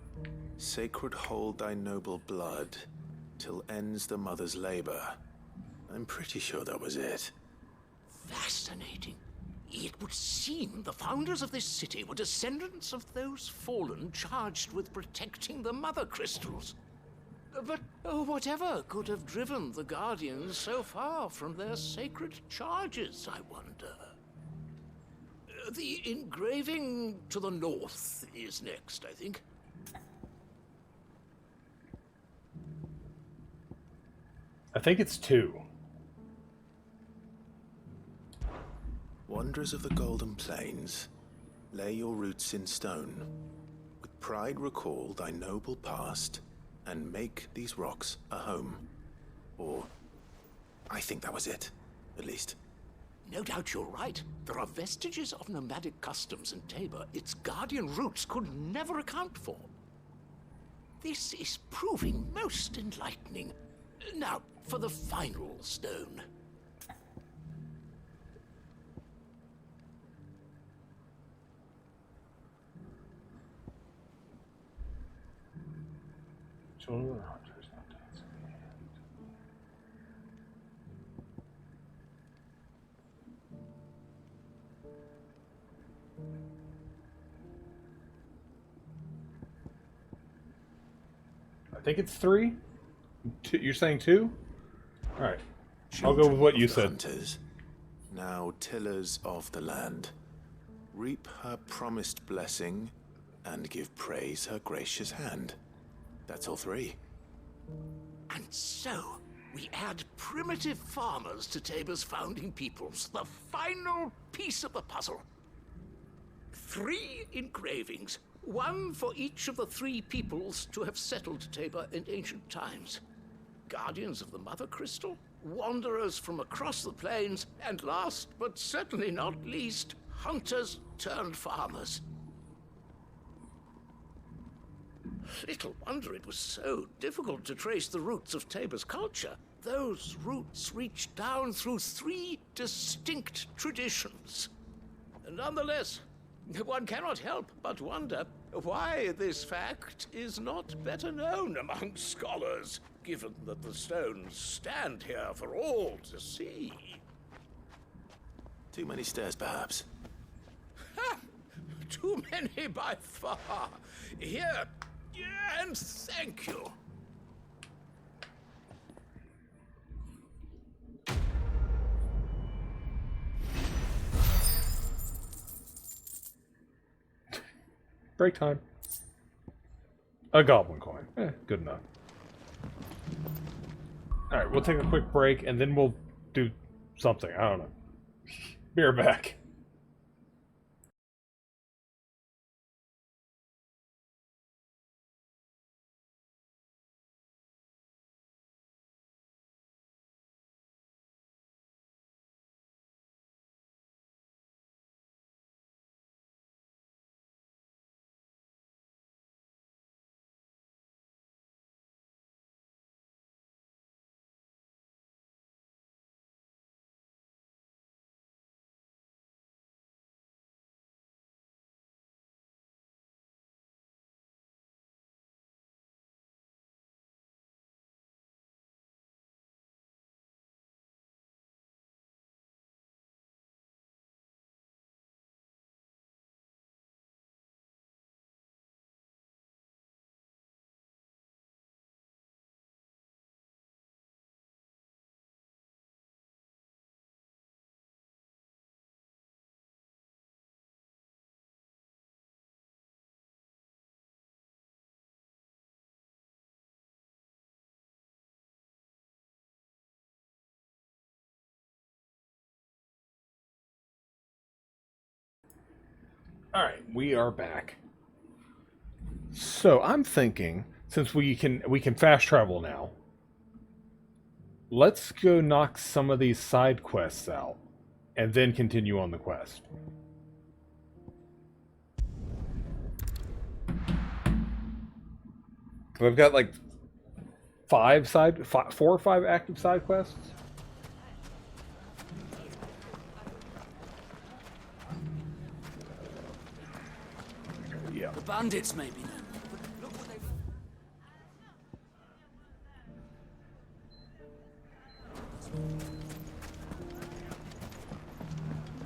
sacred hold thy noble blood, till ends the mother's labor. I'm pretty sure that was it. Fascinating. It would seem the founders of this city were descendants of those fallen charged with protecting the mother crystals. But whatever could have driven the Guardians so far from their sacred charges, I wonder? The engraving to the north is next, I think. I think it's 2. Wanderers of the Golden Plains, lay your roots in stone. With pride recall thy noble past, and make these rocks a home. Or, I think that was it, at least. No doubt you're right. There are vestiges of nomadic customs in Tabor its guardian roots could never account for. This is proving most enlightening. Now, for the final stone. Children are hunters, not dancing. I think it's 3. You're saying 2? All right. I'll go with what you said. Hunters, now tillers of the land, reap her promised blessing, and give praise her gracious hand. That's all 3. And so, we add primitive farmers to Tabor's founding peoples, the final piece of the puzzle. 3 engravings, one for each of the 3 peoples to have settled Tabor in ancient times. Guardians of the Mother Crystal, wanderers from across the plains, and last but certainly not least, hunters turned farmers. Little wonder it was so difficult to trace the roots of Tabor's culture. Those roots reach down through 3 distinct traditions. Nonetheless, one cannot help but wonder why this fact is not better known among scholars, given that the stones stand here for all to see. Too many stairs, perhaps. Ha! Too many by far. Here, and thank you. Break time. A goblin coin. Good enough. Alright, we'll take a quick break, and then we'll do something. I don't know. Be right back. Alright, we are back. So I'm thinking, since we can fast travel now, let's go knock some of these side quests out, and then continue on the quest. We've got like 4 or 5 active side quests. Yeah. The bandits, maybe. Look what they've...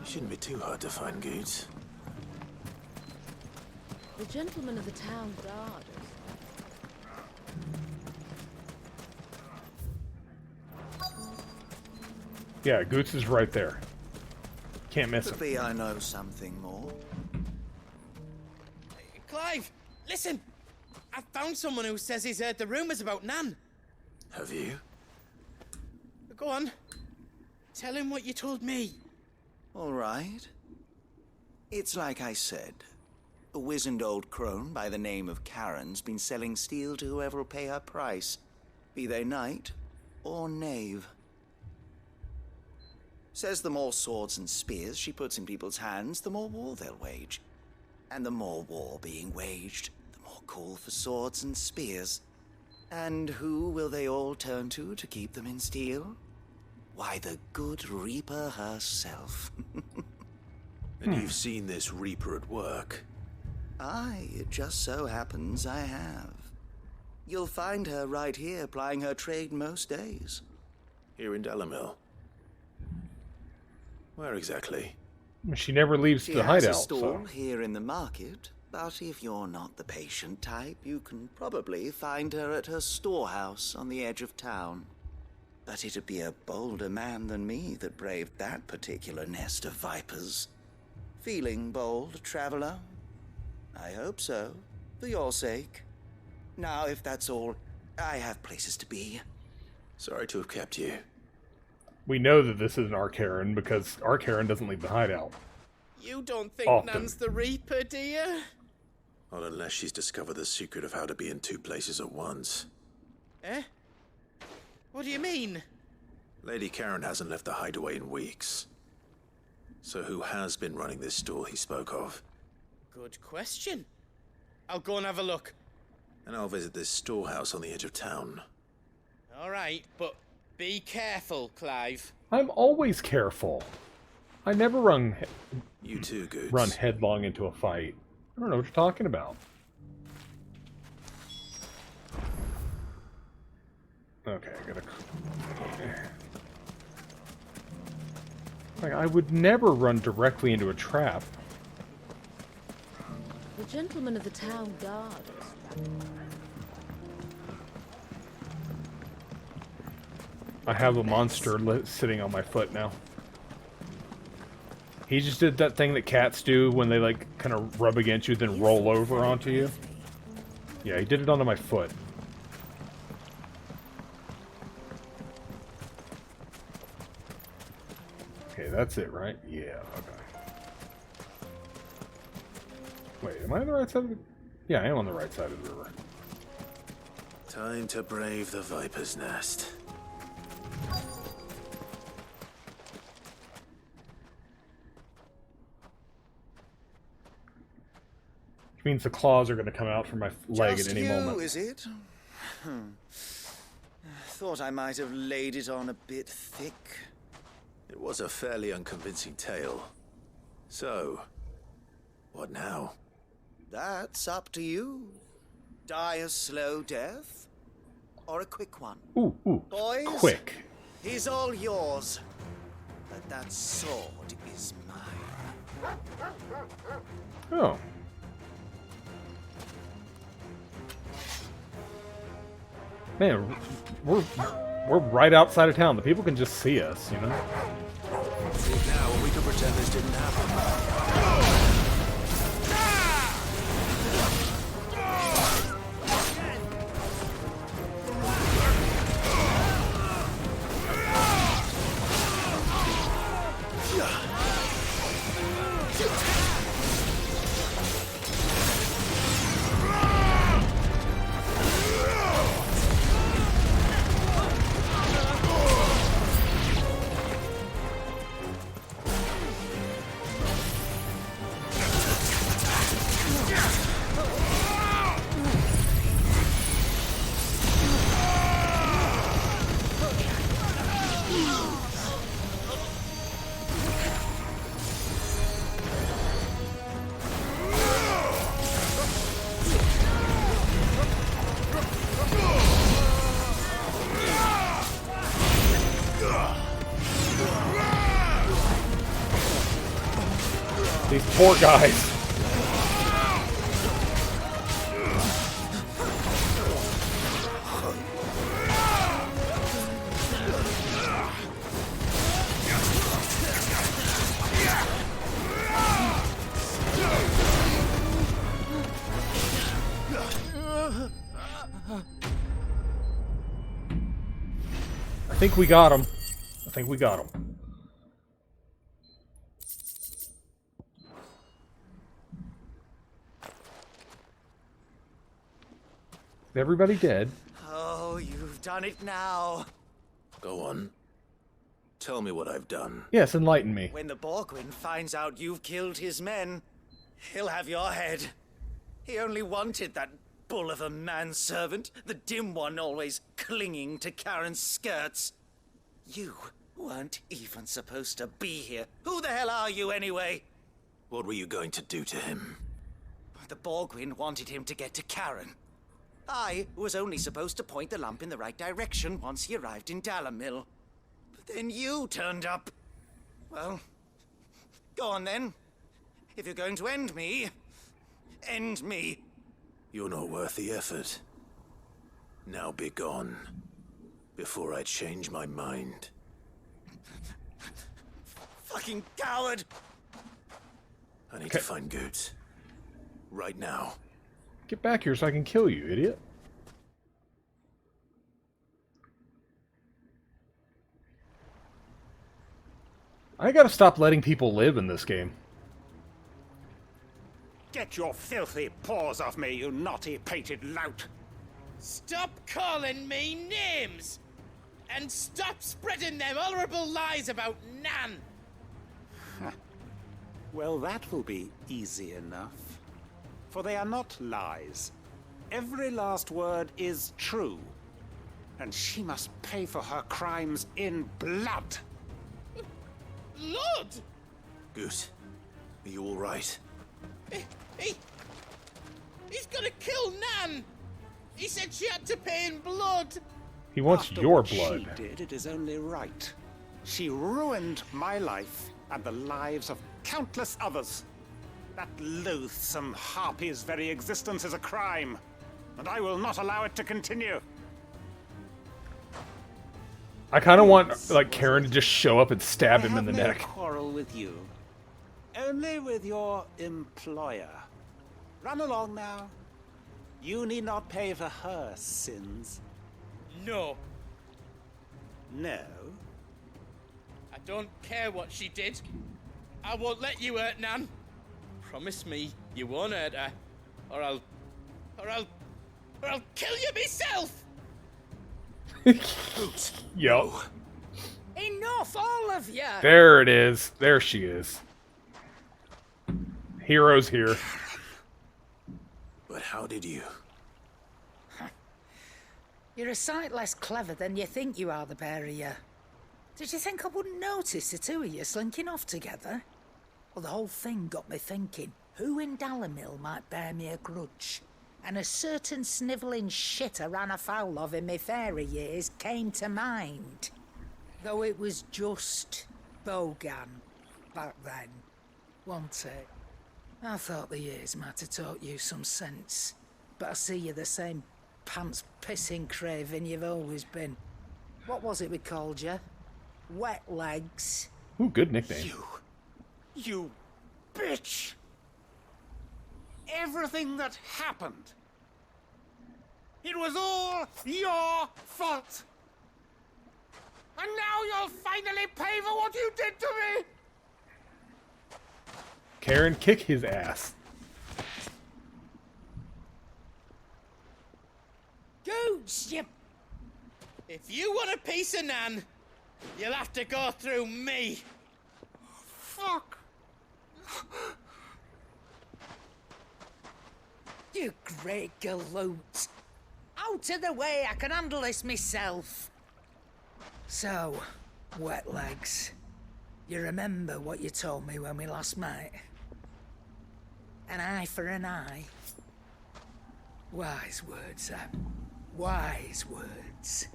Shouldn't be too hard to find goods. The gentleman of the town guard. Yeah, Goots is right there. Can't miss him. Could be I know something more. Clive, listen! I've found someone who says he's heard the rumors about Nan. Have you? Go on. Tell him what you told me. All right. It's like I said. A wizened old crone by the name of Karen's been selling steel to whoever will pay her price, be they knight or knave. Says the more swords and spears she puts in people's hands, the more war they'll wage. And the more war being waged, the more call for swords and spears. And who will they all turn to keep them in steel? Why, the good Reaper herself. And you've seen this Reaper at work? Aye, it just so happens I have. You'll find her right here plying her trade most days. Here in Delamil? Where exactly? She never leaves She the has hideout. a stall So. here in the market, but if you're not the patient type, you can probably find her at her storehouse on the edge of town. But it'd be a bolder man than me that braved that particular nest of vipers. Feeling bold, traveler? I hope so, for your sake. Now, if that's all, I have places to be. Sorry to have kept you. We know that this is an Arcaren because Arcaren doesn't leave the hideout. You don't think Often. Nan's the Reaper, do you? Not unless she's discovered the secret of how to be in 2 places at once. Eh? What do you mean? Lady Karen hasn't left the hideaway in weeks. So who has been running this stall he spoke of? Good question. I'll go and have a look. And I'll visit this storehouse on the edge of town. All right, but be careful, Clive. I'm always careful. I never You too, Goots. run headlong into a fight. I don't know what you're talking about. Okay, I gotta... Like, I would never run directly into a trap. The gentleman of the town guard. I have a monster sitting on my foot now. He just did that thing that cats do when they, like, kind of rub against you, then roll over onto you. Yeah, he did it onto my foot. Okay, that's it, right? Yeah, okay. Wait, am I on the right side of the... Yeah, I am on the right side of the river. Time to brave the Viper's Nest. Which means the claws are going to come out from my leg Just at any you, moment. is it? Thought I might have laid it on a bit thick. It was a fairly unconvincing tale. So, what now? That's up to you. Die a slow death, or a quick one. Ooh, Boys, quick. He's all yours. But that sword is mine. Oh. Man, we're right outside of town. The people can just see us, you know? See now, we could pretend this didn't happen. These poor guys. I think we got him. I think we got him. Everybody dead. Oh, you've done it now. Go on. Tell me what I've done. Yes, enlighten me. When the Borgwyn finds out you've killed his men, he'll have your head. He only wanted that bull of a manservant, the dim one always clinging to Karen's skirts. You weren't even supposed to be here. Who the hell are you anyway? What were you going to do to him? The Borgwyn wanted him to get to Karen. I was only supposed to point the lamp in the right direction once he arrived in Dalamil. But then you turned up. Well, go on then. If you're going to end me, end me. You're not worth the effort. Now be gone, before I change my mind. Fucking coward! I need to find Goots. Right now. Get back here so I can kill you, idiot. I gotta stop letting people live in this game. Get your filthy paws off me, you naughty-pated lout! Stop calling me names! And stop spreading them horrible lies about Nan! Well, that will be easy enough. For they are not lies. Every last word is true. And she must pay for her crimes in blood. Blood? Goose, are you all right? He's gonna kill Nan! He said she had to pay in blood! He wants After your what blood. She did, it is only right. She ruined my life and the lives of countless others. That loathsome harpy's very existence is a crime, and I will not allow it to continue. I kind of want, like, Karen to just show up and stab him in the I have neck. no quarrel with you. only with your employer. Run along now. You need not pay for her sins. No. No? I don't care what she did. I won't let you hurt Nan. Promise me you won't hurt her, or I'll kill you myself. Yo. Enough, all of you! There it is. There she is. Heroes here. But how did you? You're a sight less clever than you think you are, the pair of you. Did you think I wouldn't notice the two of you slinking off together? Well, the whole thing got me thinking, who in Dalamil might bear me a grudge? And a certain snivelling shit I ran afoul of in my fairy years came to mind. Though it was just Bogan back then, wasn't it? I thought the years might have taught you some sense, but I see you're the same pants-pissing craven you've always been. What was it we called you? Wet legs? Ooh, good nickname. You bitch! Everything that happened, it was all your fault! And now you'll finally pay for what you did to me! Karen, kick his ass. Gooch, you... If you want a piece of Nan, you'll have to go through me. Fuck! You great galoot! Out of the way, I can handle this myself. So, wet legs, you remember what you told me when we last met? An eye for an eye. Wise words, Sam. Wise words.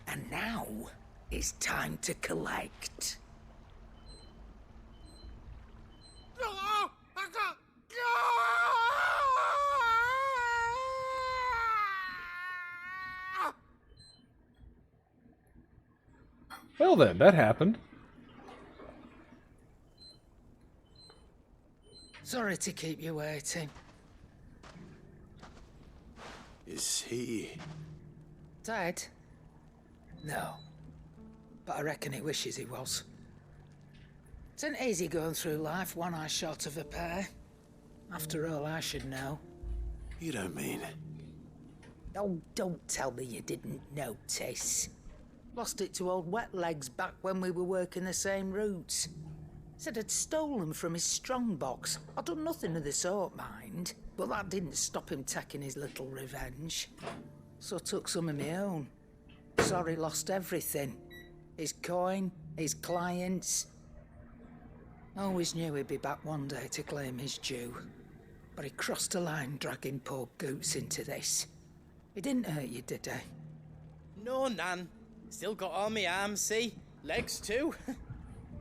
And now it's time to collect. Well then, that happened. Sorry to keep you waiting. Is he... Dead? No. But I reckon he wishes he was. It ain't easy going through life one eye short of a pair. After all, I should know. You don't mean... Oh, don't tell me you didn't notice. Lost it to old Wet Legs back when we were working the same routes. Said I'd stolen from his strongbox. I'd done nothing of the sort, mind. But that didn't stop him taking his little revenge. So I took some of my own. Sorry, lost everything. His coin, his clients. Always knew he'd be back one day to claim his due. But he crossed a line dragging poor Goots into this. He didn't hurt you, did he? No, Nan. Still got all my arms, see? Legs too.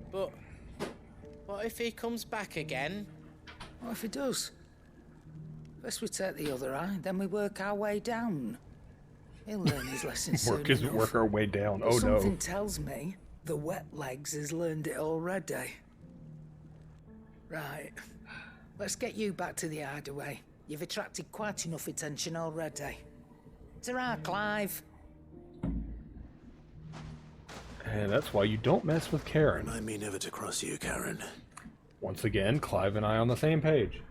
But what if he comes back again? What if he does? First we take the other eye, then we work our way down. He'll learn his lesson soon enough. Work our way down. Oh no. Something tells me the Wet Legs has learned it already. Right. Let's get you back to the hideaway. You've attracted quite enough attention already. Ta-ra, Clive. And that's why you don't mess with Karen. Remind me never to cross you, Karen. Once again, Clive and I on the same page.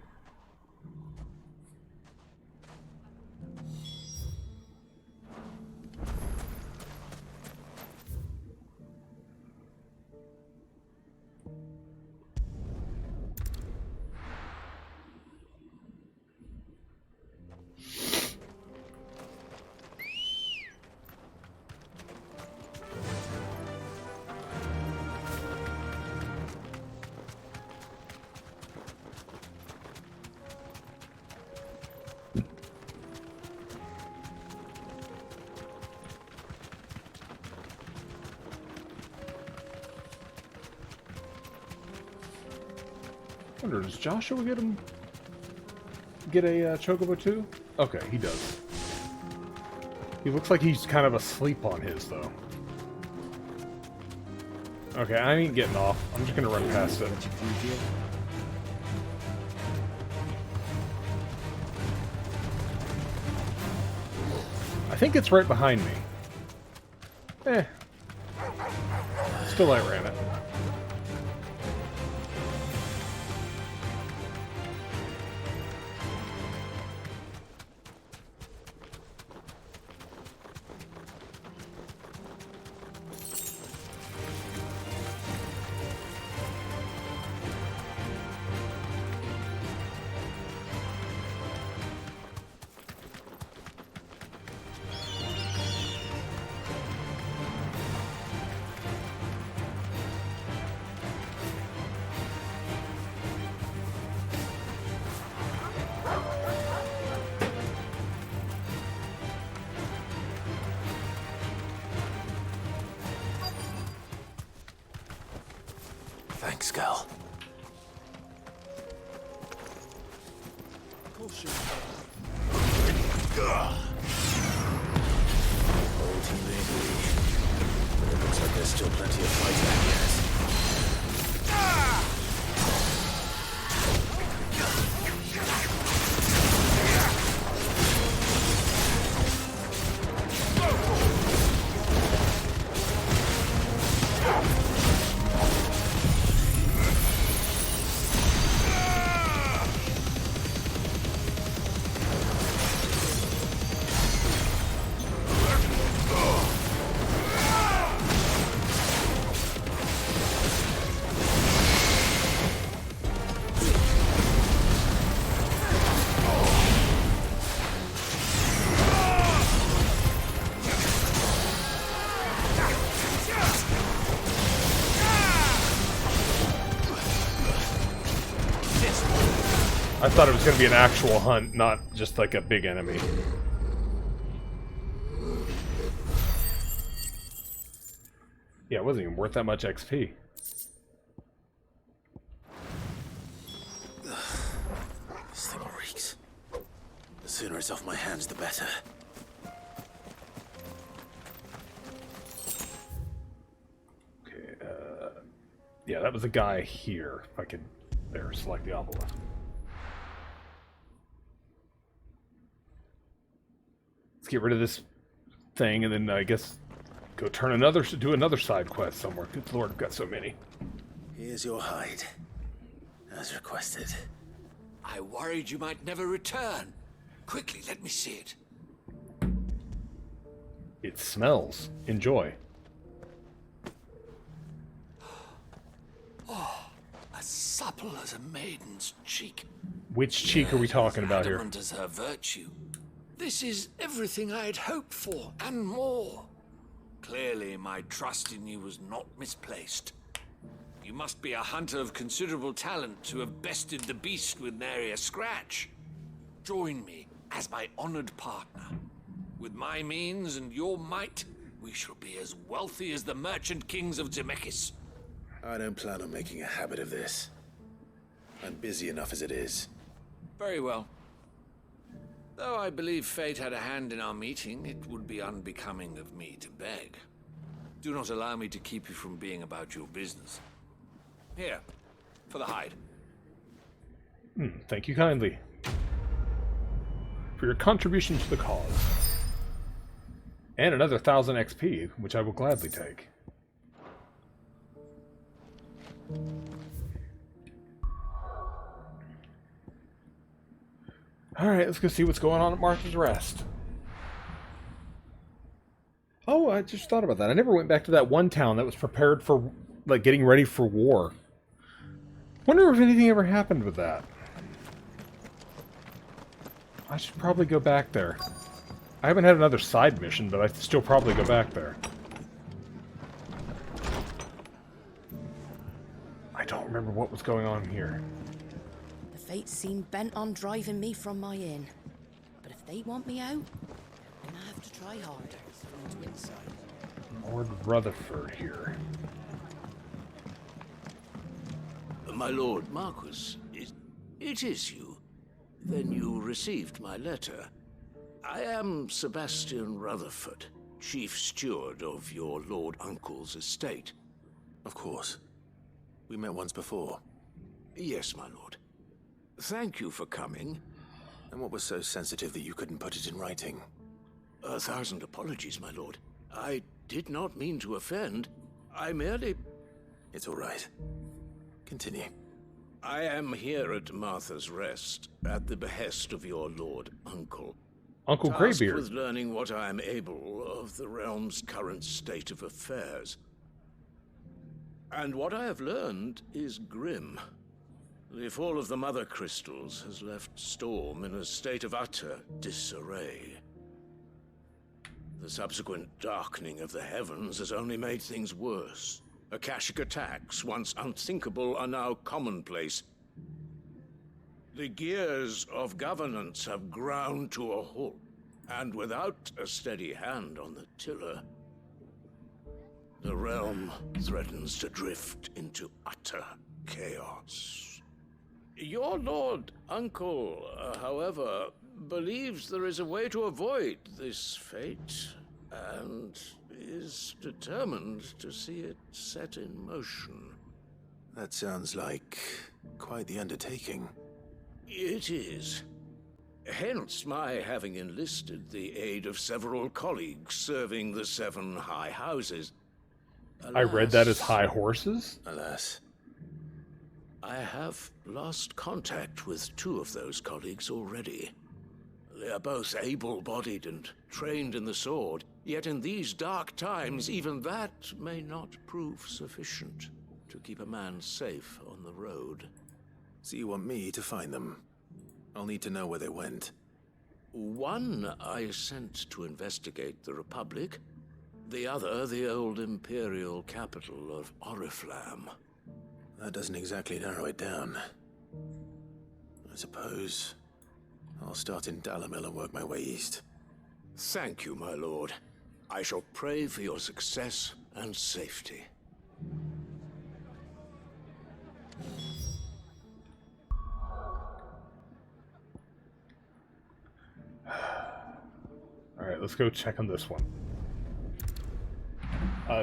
I wonder, does Joshua get a Chocobo too? Okay, he does. He looks like he's kind of asleep on his, though. Okay, I ain't getting off. I'm just gonna run past it. think it's right behind me. Still outran it. Thanks, girl. Old teammate weak. But it looks like there's still plenty of fight back yet. I thought it was going to be an actual hunt, not just like a big enemy. Yeah, it wasn't even worth that much XP. This thing reeks. The sooner it's off my hands, the better. Okay, yeah, that was a guy here. If I could, there, select the obelisk. Let's get rid of this thing, and then I guess go do another side quest somewhere. Good lord, I've got so many. Here's your hide, as requested. I worried you might never return. Quickly, let me see it. It smells. Enjoy. Oh, as supple as a maiden's cheek. Which cheek are we talking about here? Adamant as her virtue. This is everything I had hoped for, and more. Clearly, my trust in you was not misplaced. You must be a hunter of considerable talent to have bested the beast with nary a scratch. Join me as my honored partner. With my means and your might, we shall be as wealthy as the merchant kings of Zemeckis. I don't plan on making a habit of this. I'm busy enough as it is. Very well. Though I believe fate had a hand in our meeting, it would be unbecoming of me to beg. Do not allow me to keep you from being about your business. Here, for the hide. Thank you kindly for your contribution to the cause. And another 1,000 XP, which I will gladly take. Alright, let's go see what's going on at Martha's Rest. Oh, I just thought about that. I never went back to that one town that was prepared for, like, getting ready for war. Wonder if anything ever happened with that. I should probably go back there. I haven't had another side mission, but I should still probably go back there. I don't remember what was going on here. The fates seem bent on driving me from my inn. But if they want me out, I'm gonna have to try harder. Lord Rutherford here. My Lord Marquis, it is you. Then you received my letter. I am Sebastian Rutherford, Chief Steward of your Lord Uncle's estate. Of course. We met once before. Yes, my lord. Thank you for coming. And what was so sensitive that you couldn't put it in writing? 1,000 apologies, my lord. I did not mean to offend. I merely... It's all right. Continue. I am here at Martha's Rest, at the behest of your lord uncle. Uncle Tasked Greybeard. with learning what I am able of the realm's current state of affairs. And what I have learned is grim. The fall of the Mother Crystals has left Storm in a state of utter disarray. The subsequent darkening of the heavens has only made things worse. Akashic attacks, once unthinkable, are now commonplace. The gears of governance have ground to a halt, and without a steady hand on the tiller, the realm threatens to drift into utter chaos. Your lord uncle, however, believes there is a way to avoid this fate, and is determined to see it set in motion. That sounds like quite the undertaking. It is. Hence my having enlisted the aid of several colleagues serving the 7 high houses. I read that as high horses? Alas. I have lost contact with 2 of those colleagues already. They are both able-bodied and trained in the sword, yet in these dark times, even that may not prove sufficient to keep a man safe on the road. So you want me to find them? I'll need to know where they went. One I sent to investigate the Republic, the other the old Imperial capital of Oriflamme. That doesn't exactly narrow it down. I suppose I'll start in Dalamil and work my way east. Thank you, my lord. I shall pray for your success and safety. Alright, let's go check on this one.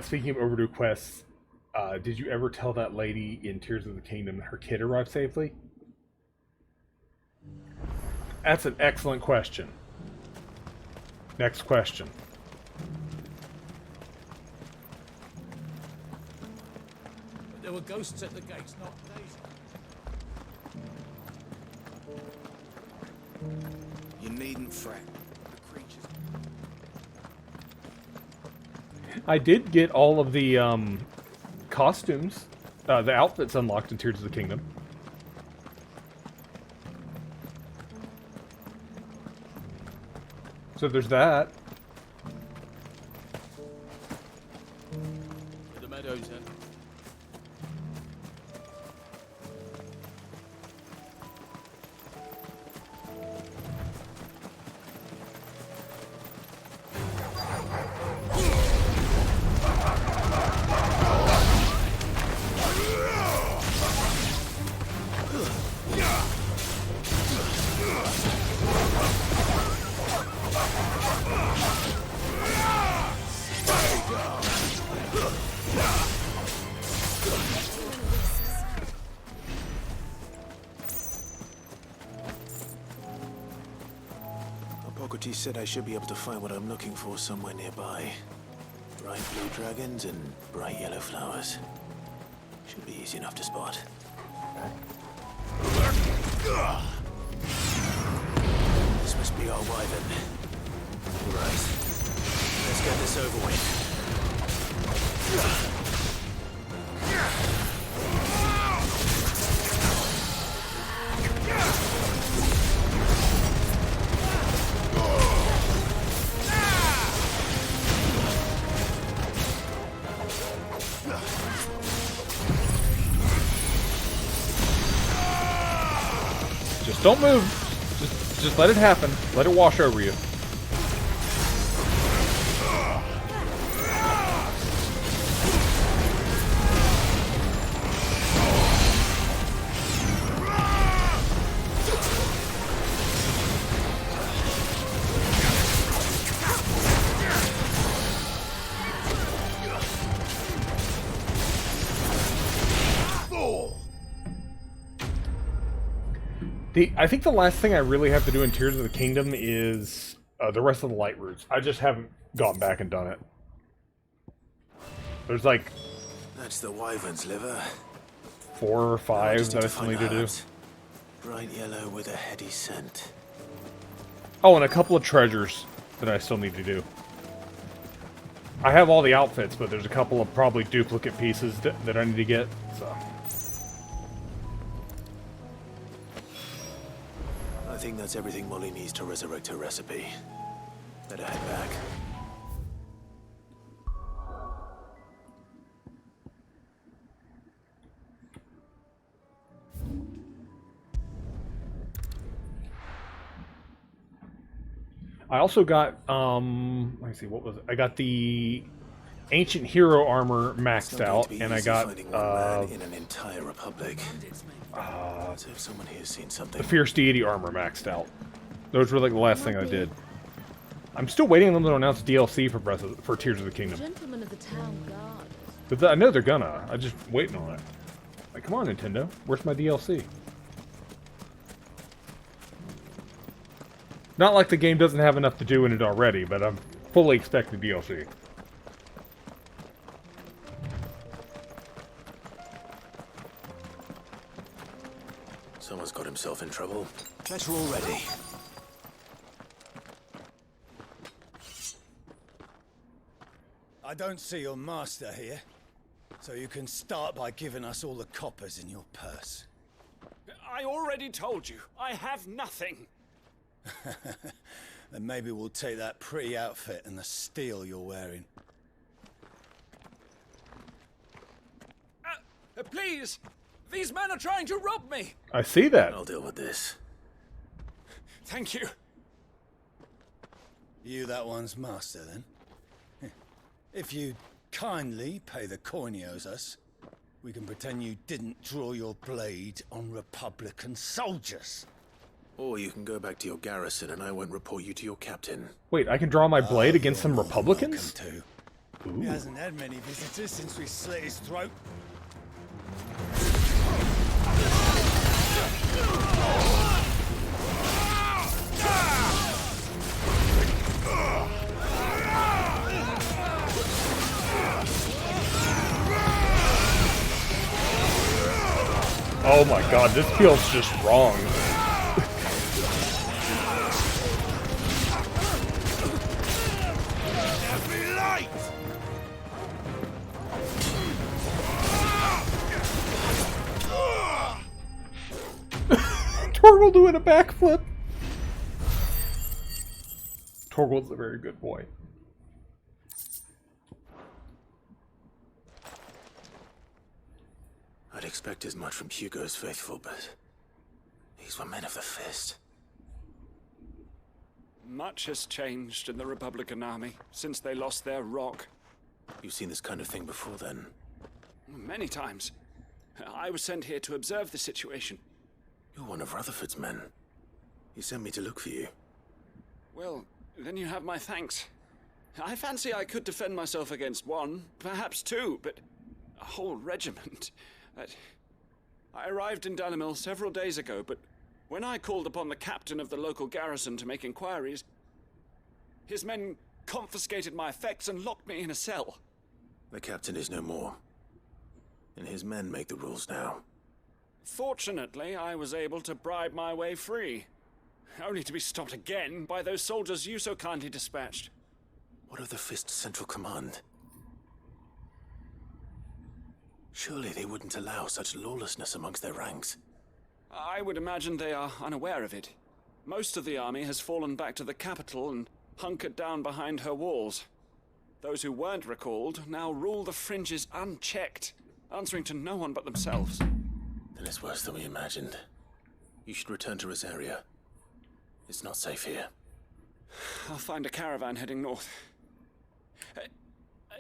Speaking of overdue quests, did you ever tell that lady in Tears of the Kingdom her kid arrived safely? That's an excellent question. Next question. There were ghosts at the gates, not Daisy. You needn't fret. The creatures... I did get all of the costumes, the outfits unlocked in Tears of the Kingdom. So there's that. The meadows then. Hippocrates said I should be able to find what I'm looking for somewhere nearby. Bright blue dragons and bright yellow flowers. Should be easy enough to spot. This must be our wyvern. Right. Let's get this over with. Just don't move. Just let it happen. Let it wash over you. I think the last thing I really have to do in Tears of the Kingdom is the rest of the light routes. I just haven't gone back and done it. There's like... That's the wyvern's liver. 4 or 5 that I still need to do. Bright yellow with a heady scent. Oh, and a couple of treasures that I still need to do. I have all the outfits, but there's a couple of probably duplicate pieces that I need to get, so... I think that's everything Molly needs to resurrect her recipe. Better head back. I also got, let me see, what was it? I got the Ancient Hero armor maxed out, and I got, in an entire republic. So if someone here's seen something. the Fierce Deity armor maxed out. Those were like the last thing I did. I'm still waiting on them to announce DLC for Tears of the Kingdom. Gentlemen of the town guard. But I know they're gonna. I'm just waiting on it. Like, come on, Nintendo. Where's my DLC? Not like the game doesn't have enough to do in it already, but I'm fully expecting DLC. Someone's got himself in trouble. Better already. I don't see your master here, so you can start by giving us all the coppers in your purse. I already told you, I have nothing. Then maybe we'll take that pretty outfit and the steel you're wearing. Please! These men are trying to rob me! I see that. I'll deal with this. Thank you. You that one's master, then? If you kindly pay the coin he owes us, we can pretend you didn't draw your blade on Republican soldiers. Or you can go back to your garrison and I won't report you to your captain. Wait, I can draw my blade against some Republicans? He hasn't had many visitors since we slit his throat. Oh my god, this feels just wrong. Torgal doing a backflip. Torgal's a very good boy. I'd expect as much from Hugo's faithful, but these were men of the fist. Much has changed in the Republican army since they lost their rock. You've seen this kind of thing before, then? Many times. I was sent here to observe the situation. You're one of Rutherford's men. He sent me to look for you. Well, then you have my thanks. I fancy I could defend myself against one, perhaps two, but a whole regiment. I arrived in Dalimil several days ago, but when I called upon the captain of the local garrison to make inquiries, his men confiscated my effects and locked me in a cell. The captain is no more, and his men make the rules now. Fortunately, I was able to bribe my way free, only to be stopped again by those soldiers you so kindly dispatched. What of the Fist's Central Command? Surely they wouldn't allow such lawlessness amongst their ranks. I would imagine they are unaware of it. Most of the army has fallen back to the capital and hunkered down behind her walls. Those who weren't recalled now rule the fringes unchecked, answering to no one but themselves. Then it's worse than we imagined. You should return to Rosaria. It's not safe here. I'll find a caravan heading north.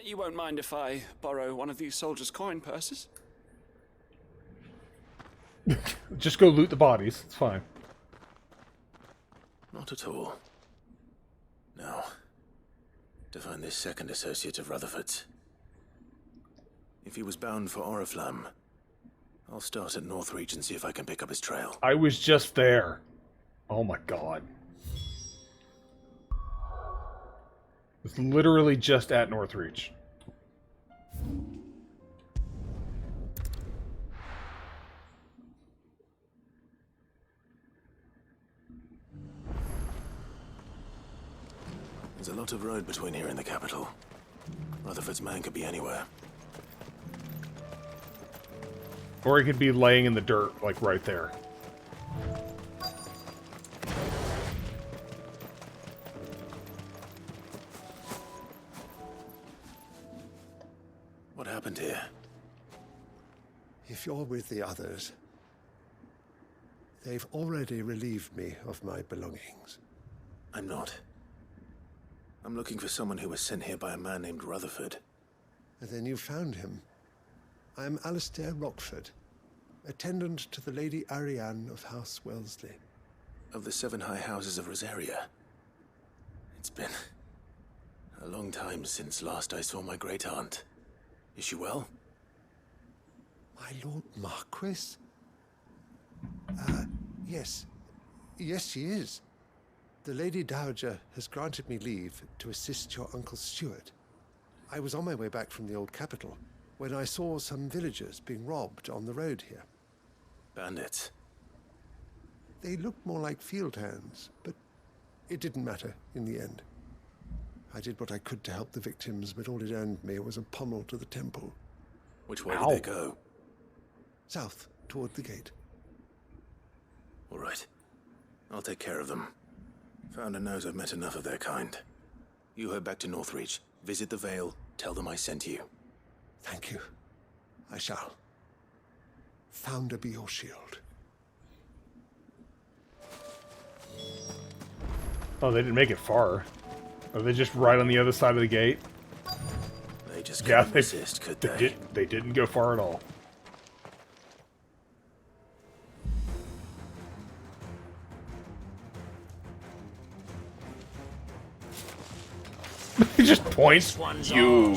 You won't mind if I borrow one of these soldiers' coin purses? Just go loot the bodies. It's fine. Not at all. Now, to find this second associate of Rutherford's. If he was bound for Oriflamme, I'll start at Northreach and see if I can pick up his trail. I was just there. Oh my god. It's literally just at Northreach. There's a lot of road between here and the capital. Rutherford's man could be anywhere. Or he could be laying in the dirt, like right there. What happened here? If you're with the others, they've already relieved me of my belongings. I'm not. I'm looking for someone who was sent here by a man named Rutherford. And then you found him. I'm Alistair Rockford, attendant to the Lady Ariane of House Wellesley. Of the 7 high houses of Rosaria. It's been a long time since last I saw my great-aunt. Is she well? My Lord Marquis? Yes. Yes, she is. The Lady Dowager has granted me leave to assist your Uncle Stuart. I was on my way back from the old capital when I saw some villagers being robbed on the road here. Bandits? They looked more like field hands, but it didn't matter in the end. I did what I could to help the victims, but all it earned me was a pommel to the temple. Which way did they go? South, toward the gate. All right. I'll take care of them. Founder knows I've met enough of their kind. You head back to Northreach, visit the Vale, tell them I sent you. Thank you. I shall. Founder be your shield. Oh, they didn't make it far. Are they just right on the other side of the gate? They just couldn't resist, could they? They didn't go far at all. He just points. You.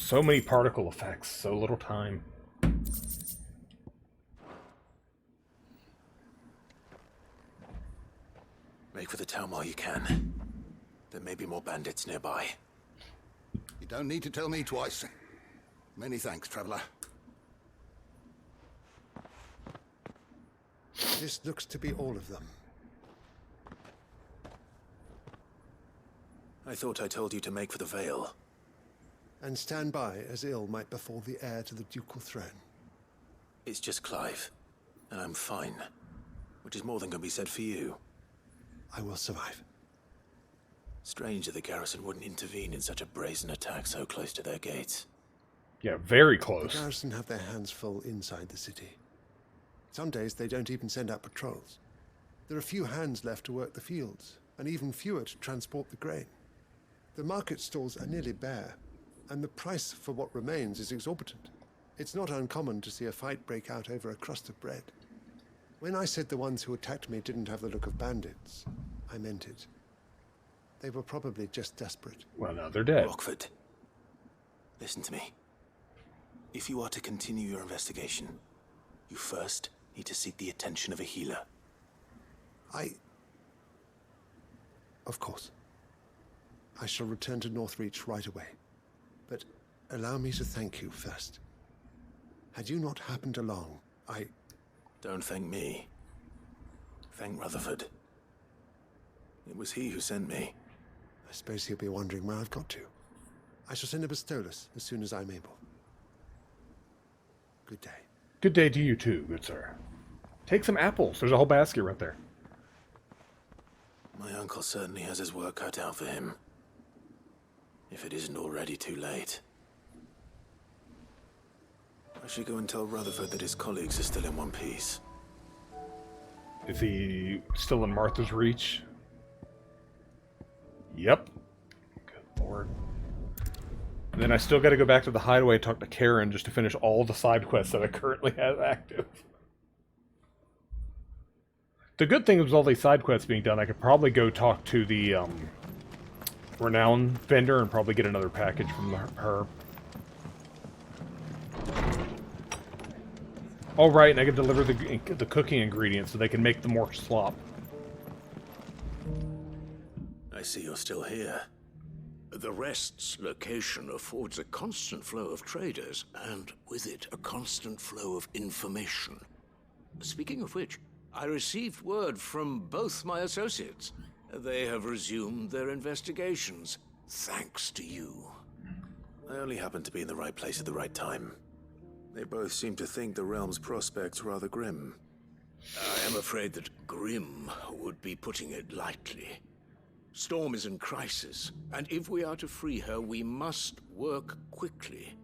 So many particle effects, so little time. Make for the town while you can. There may be more bandits nearby. You don't need to tell me twice. Many thanks, traveler. This looks to be all of them. I thought I told you to make for the Vale. And stand by as ill might befall the heir to the ducal throne. It's just Clive, and I'm fine. Which is more than can be said for you. I will survive. Strange that the garrison wouldn't intervene in such a brazen attack so close to their gates. Yeah, very close. The garrison have their hands full inside the city. Some days they don't even send out patrols. There are few hands left to work the fields, and even fewer to transport the grain. The market stalls are nearly bare, and the price for what remains is exorbitant. It's not uncommon to see a fight break out over a crust of bread. When I said the ones who attacked me didn't have the look of bandits, I meant it. They were probably just desperate. Well, now they're dead. Rockford, listen to me. If you are to continue your investigation, you first need to seek the attention of a healer. Of course. I shall return to Northreach right away. But allow me to thank you first. Had you not happened along, Don't thank me. Thank Rutherford. It was he who sent me. I suppose he'll be wondering where I've got to. I shall send a Bistolus as soon as I'm able. Good day. Good day to you too, good sir. Take some apples. There's a whole basket right there. My uncle certainly has his work cut out for him. If it isn't already too late. I should go and tell Rutherford that his colleagues are still in one piece. Is he still in Martha's reach? Yep. Good lord. And then I still got to go back to the hideaway and talk to Karen just to finish all the side quests that I currently have active. The good thing was all these side quests being done, I could probably go talk to the renown vendor and probably get another package from her. Oh, right, and I can deliver the cooking ingredients so they can make the more slop. I see you're still here. The Rest's location affords a constant flow of traders, and with it, a constant flow of information. Speaking of which, I received word from both my associates. They have resumed their investigations, thanks to you. I only happened to be in the right place at the right time. They both seem to think the realm's prospects rather grim. I am afraid that grim would be putting it lightly. Storm is in crisis, and if we are to free her, we must work quickly.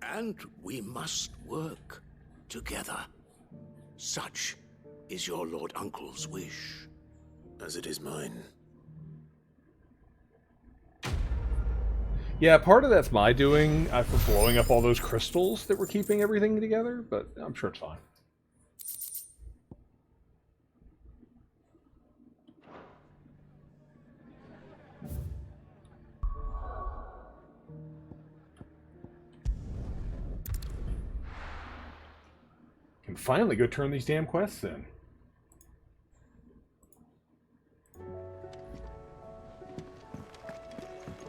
And we must work together. Such is your Lord Uncle's wish. As it is mine. Yeah, part of that's my doing for blowing up all those crystals that were keeping everything together, but I'm sure it's fine. Can finally go turn these damn quests in.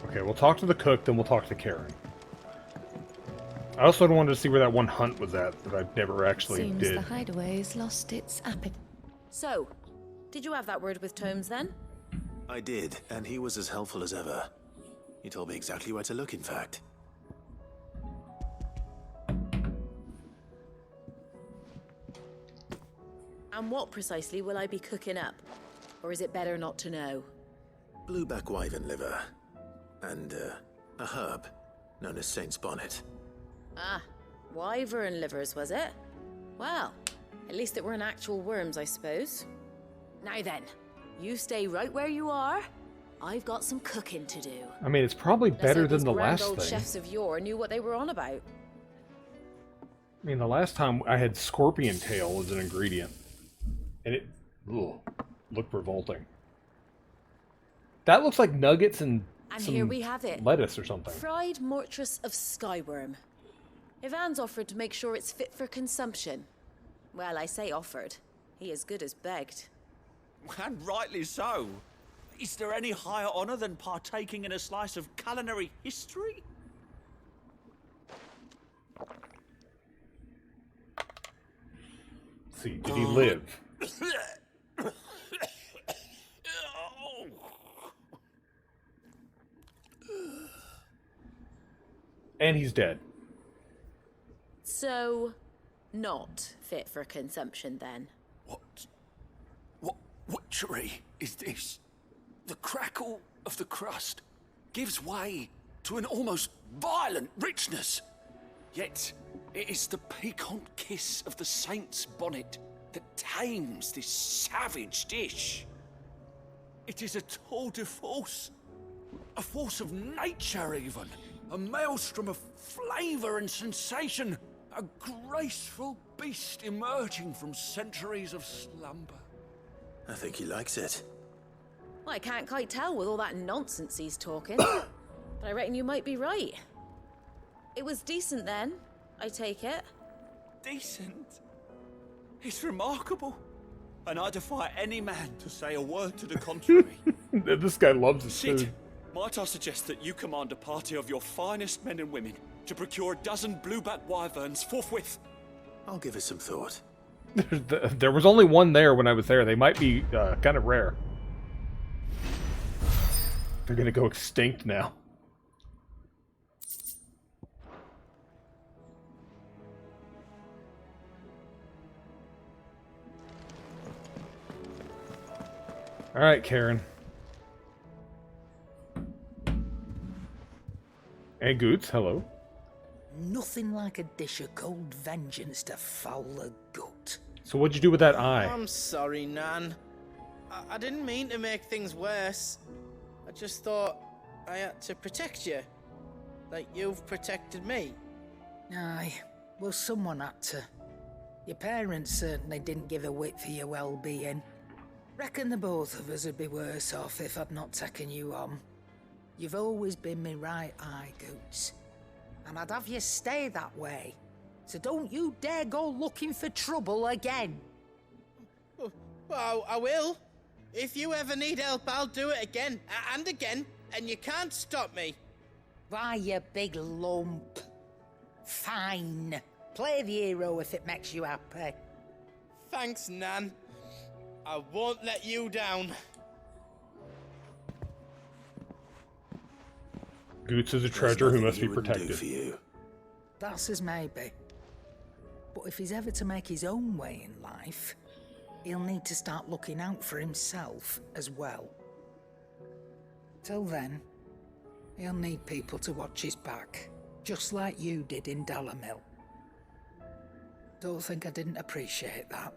Okay, we'll talk to the cook, then we'll talk to Karen. I also wanted to see where that one hunt was at that I never actually Seems did. the hideaway's lost its appetite. So, did you have that word with Tomes then? I did, and he was as helpful as ever. He told me exactly where to look, in fact. And what precisely will I be cooking up? Or is it better not to know? Blueback wyvern liver. And, a herb known as Saint's Bonnet. Ah, wyvern livers, was it? Well, at least it weren't actual worms, I suppose. Now then, you stay right where you are. I've got some cooking to do. I mean, it's probably better than the grand last old thing. chefs of yore knew what they were on about. I mean, the last time I had scorpion tail as an ingredient. And it looked revolting. That looks like nuggets and some here we have it. lettuce or something. Fried mortress of skyworm. Ivan's offered to make sure it's fit for consumption. Well, I say offered. He as good as begged. And rightly so. Is there any higher honor than partaking in a slice of culinary history? Let's see, did he live? And he's dead. So, not fit for consumption then. What witchery is this? The crackle of the crust gives way to an almost violent richness. Yet, it is the piquant kiss of the saint's bonnet that tames this savage dish. It is a tour de force. A force of nature, even. A maelstrom of flavor and sensation. A graceful beast emerging from centuries of slumber. I think he likes it. Well, I can't quite tell with all that nonsense he's talking. But I reckon you might be right. It was decent then, I take it. Decent? It's remarkable. And I defy any man to say a word to the contrary. This guy loves his Sid, food. might I suggest that you command a party of your finest men and women to procure a dozen blueback wyverns forthwith? I'll give it some thought. There was only one there when I was there. They might be kind of rare. They're gonna go extinct now. All right, Karen. Hey, Goots, hello. Nothing like a dish of cold vengeance to foul the gut. So what'd you do with that eye? I'm sorry, Nan. I didn't mean to make things worse. I just thought I had to protect you. Like you've protected me. Aye, well, someone had to. Your parents certainly didn't give a whit for your well-being. Reckon the both of us would be worse off if I'd not taken you on. You've always been me right eye, Goots. And I'd have you stay that way. So don't you dare go looking for trouble again. Well, I will. If you ever need help, I'll do it again and again, and you can't stop me. Why, you big lump. Fine. Play the hero if it makes you happy. Thanks, Nan. I won't let you down. Goots is a treasure who must be protected. For you. That's as maybe. But if he's ever to make his own way in life, he'll need to start looking out for himself as well. Till then, he'll need people to watch his back, just like you did in Dalamil. Don't think I didn't appreciate that.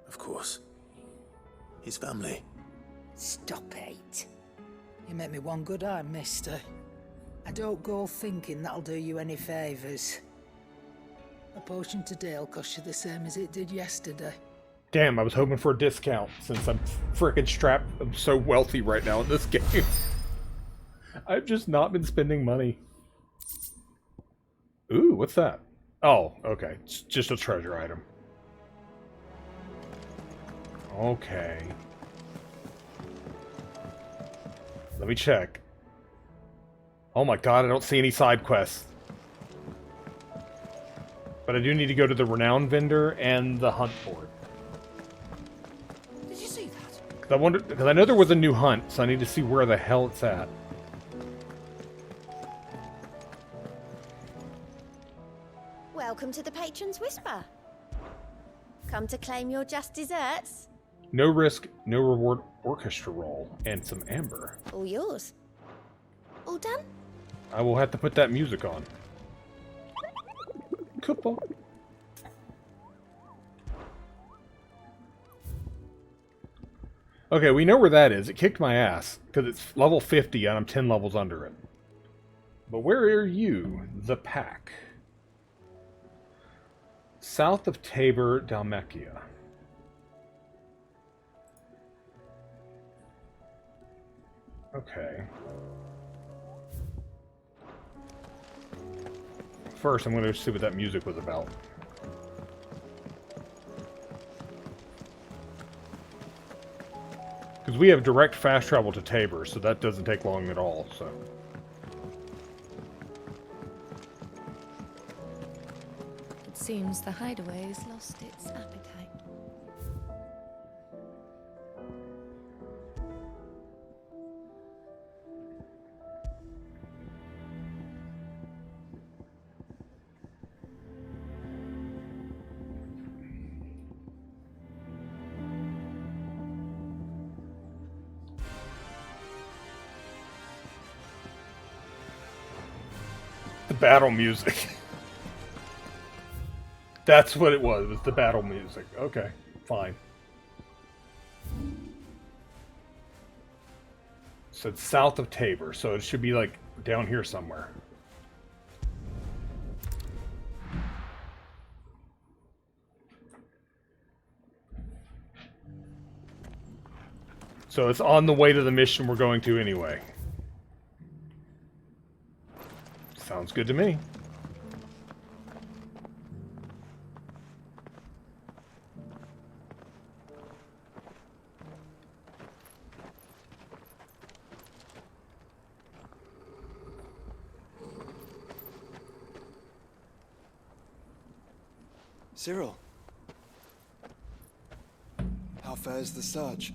Of course. His family. Stop it. You make me one good eye, mister. I don't go thinking that'll do you any favours. A potion today'll cost you the same as it did yesterday. Damn, I was hoping for a discount since I'm frickin' strapped. I'm so wealthy right now in this game. I've just not been spending money. Ooh, what's that? Oh, okay. It's just a treasure item. Okay. Let me check. Oh my god, I don't see any side quests. But I do need to go to the renown vendor and the hunt board. Did you see that? Because I know there was a new hunt, so I need to see where the hell it's at. Welcome to the Patron's Whisper. Come to claim your just desserts? No risk, no reward orchestra roll, and some amber. All yours. All done? I will have to put that music on. Couple. Okay, we know where that is. It kicked my ass, because it's level 50 and I'm 10 levels under it. But where are you? The pack. South of Tabor, Dalmacia. Okay. First, I'm going to see what that music was about. Because we have direct fast travel to Tabor, so that doesn't take long at all, so... It seems the hideaway has lost its appetite. The battle music. That's what it was the battle music. Okay, fine. So it's south of Tabor, so it should be like down here somewhere. So it's on the way to the mission we're going to anyway. Sounds good to me. Cyril. How fares the search?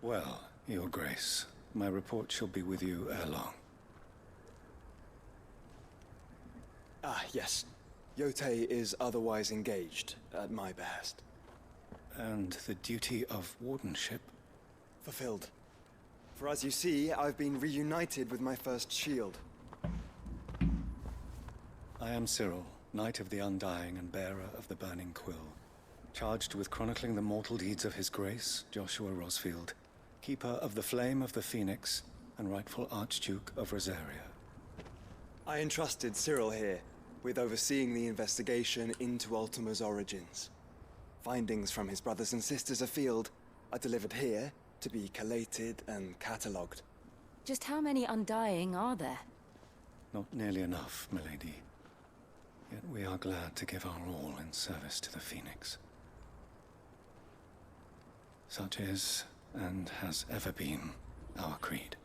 Well, Your Grace, my report shall be with you ere long. Ah, yes. Yotei is otherwise engaged, at my behest. And the duty of wardenship? Fulfilled. For as you see, I've been reunited with my first shield. I am Cyril, Knight of the Undying and bearer of the Burning Quill, charged with chronicling the mortal deeds of His Grace, Joshua Rosfield, Keeper of the Flame of the Phoenix, and rightful Archduke of Rosaria. I entrusted Cyril here with overseeing the investigation into Ultima's origins. Findings from his brothers and sisters afield are delivered here to be collated and catalogued. Just how many Undying are there? Not nearly enough, milady. Yet we are glad to give our all in service to the Phoenix. Such is, and has ever been, our creed.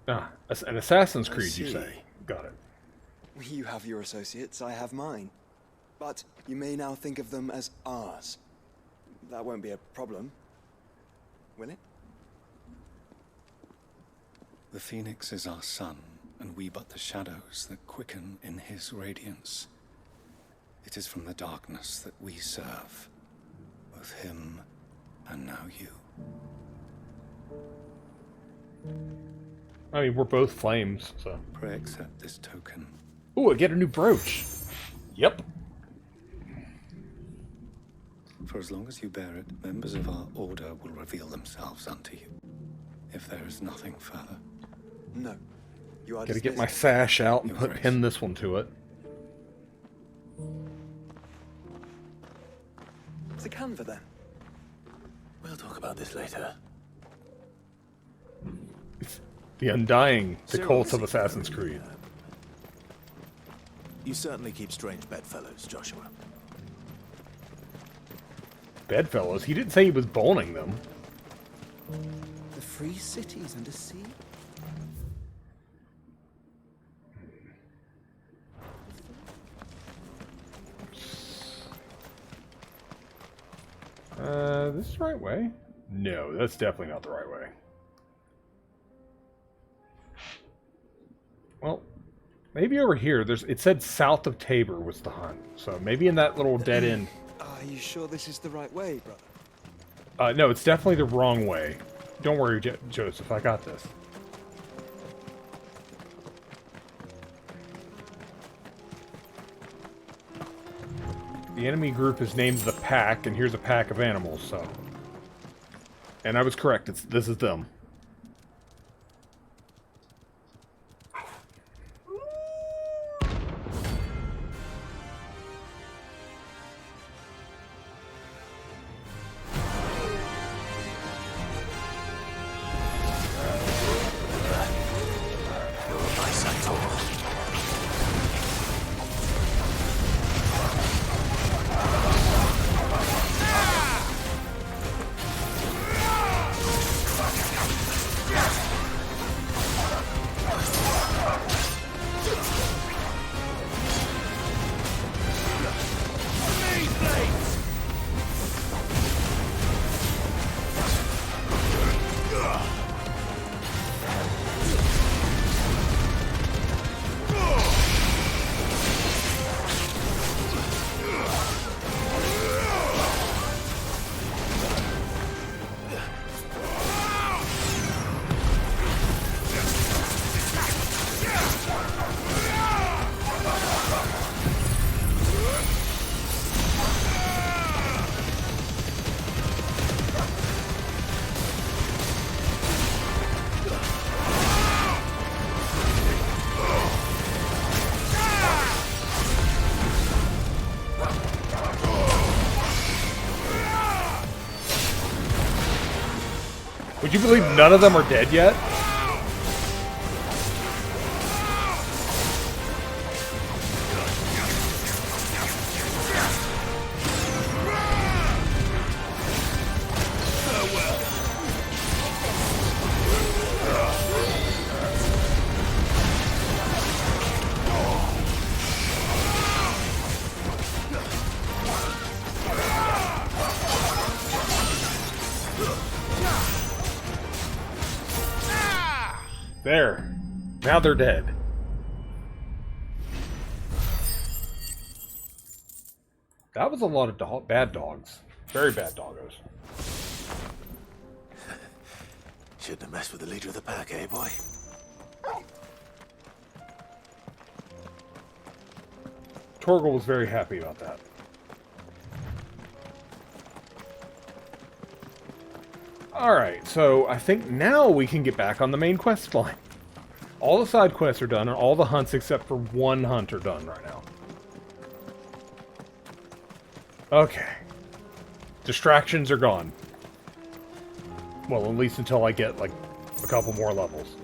Ah, an Assassin's Creed, you say? Got it. You have your associates, I have mine. But you may now think of them as ours. That won't be a problem, will it? The Phoenix is our sun, and we but the shadows that quicken in his radiance. It is from the darkness that we serve, both him and now you. I mean, we're both flames, so... Pray accept this token. Ooh, I get a new brooch! Yep. For as long as you bear it, members of our order will reveal themselves unto you. If there is nothing further. No. You are Gotta get my sash out and pin this one to it. It's a canva then. We'll talk about this later. The Undying, the cult of Assassin's Creed. You certainly keep strange bedfellows, Joshua. Bedfellows? He didn't say he was boning them. The free cities under sea? This is the right way? No, that's definitely not the right way. Well, maybe over here. It said south of Tabor was the hunt, so maybe in that little dead end. Are you sure this is the right way, brother? No, it's definitely the wrong way. Don't worry, Joseph, I got this. The enemy group is named the Pack, and here's a pack of animals, so... And I was correct, this is them. Would you believe none of them are dead yet? There. Now they're dead. That was a lot of bad dogs. Very bad doggos. Shouldn't have messed with the leader of the pack, eh, boy? Torgal was very happy about that. Alright, so I think now we can get back on the main quest line. All the side quests are done, and all the hunts except for one hunt are done right now. Okay. Distractions are gone. Well, at least until I get, like, a couple more levels.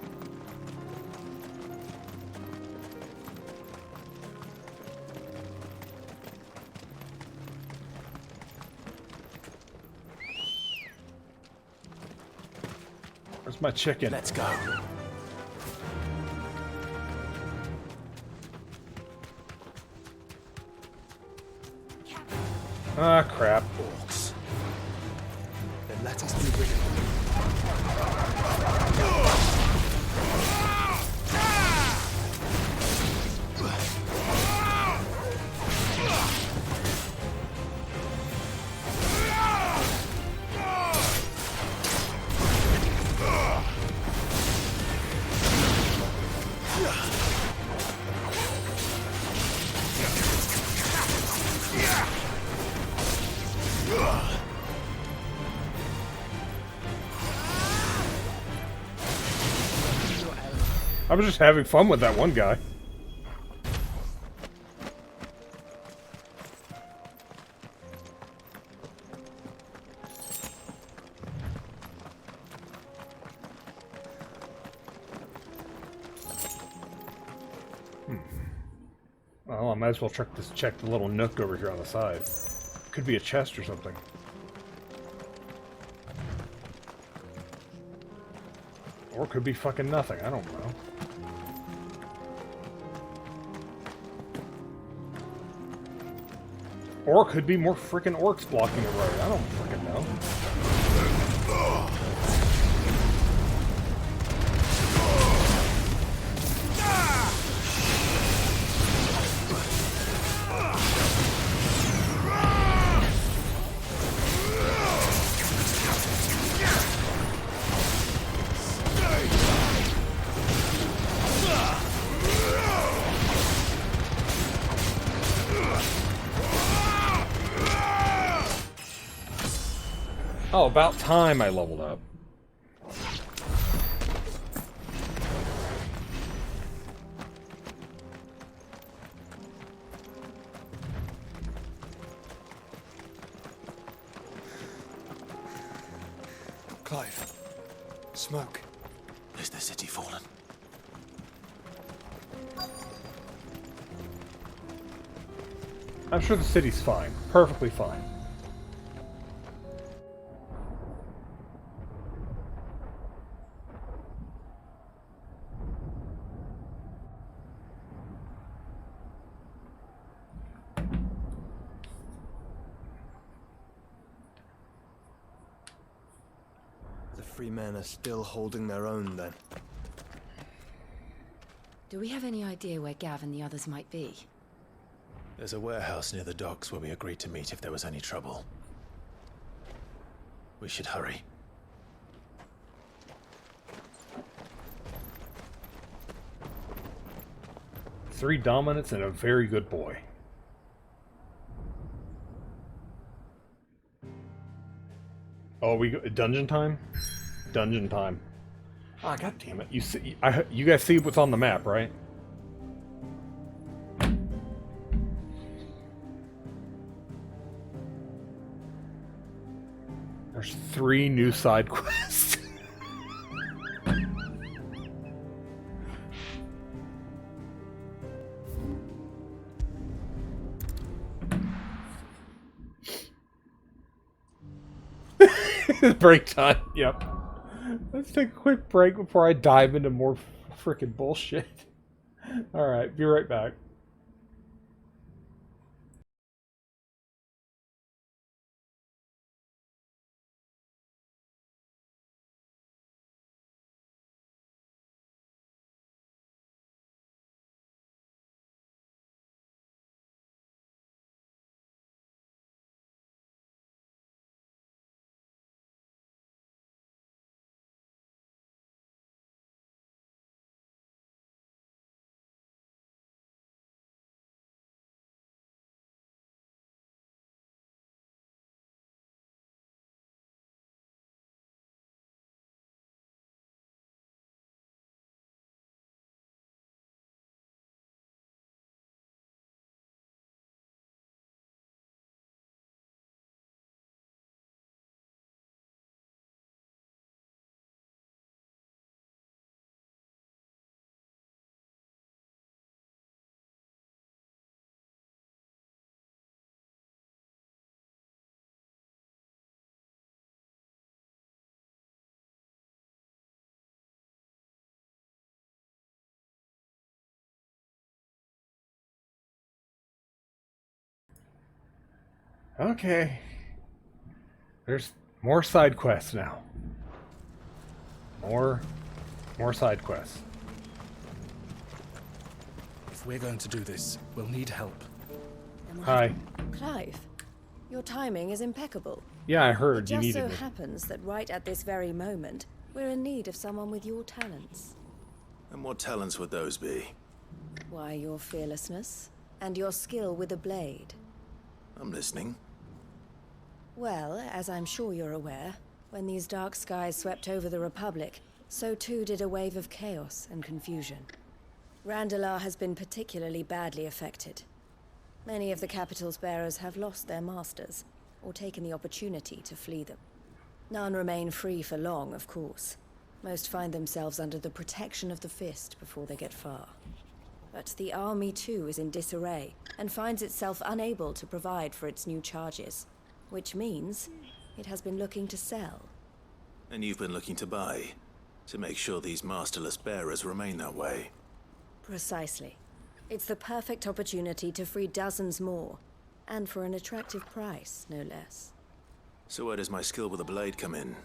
Where's my chicken? Let's go. Ah, crap. Orcs. Then let us be rid of them. I was just having fun with that one guy. Well, I might as well check the little nook over here on the side. Could be a chest or something. Or it could be fucking nothing, I don't know. Or it could be more freaking orcs blocking the road, I don't freaking know. Oh, about time I leveled up. Clive. Smoke. Is the city fallen? I'm sure the city's fine. Perfectly fine. The free men are still holding their own, then. Do we have any idea where Gav and the others might be? There's a warehouse near the docks where we agreed to meet if there was any trouble. We should hurry. Three dominants and a very good boy. Oh, we go dungeon time? Dungeon time. Ah, god damn it! You see, you guys see what's on the map, right? There's 3 new side quests. Break time. Yep. Let's take a quick break before I dive into more freaking bullshit. Alright, be right back. Okay. There's more side quests now. More side quests. If we're going to do this, we'll need help. Hi. Clive, your timing is impeccable. Yeah, I heard you It needed just me. so happens that right at this very moment, we're in need of someone with your talents. And what talents would those be? Why, your fearlessness and your skill with a blade. I'm listening. Well, as I'm sure you're aware, when these dark skies swept over the Republic, so too did a wave of chaos and confusion. Randalar has been particularly badly affected. Many of the capital's bearers have lost their masters, or taken the opportunity to flee them. None remain free for long, of course. Most find themselves under the protection of the Fist before they get far. But the army too is in disarray, and finds itself unable to provide for its new charges. Which means it has been looking to sell. And you've been looking to buy, to make sure these masterless bearers remain that way. Precisely. It's the perfect opportunity to free dozens more, and for an attractive price, no less. So where does my skill with a blade come in?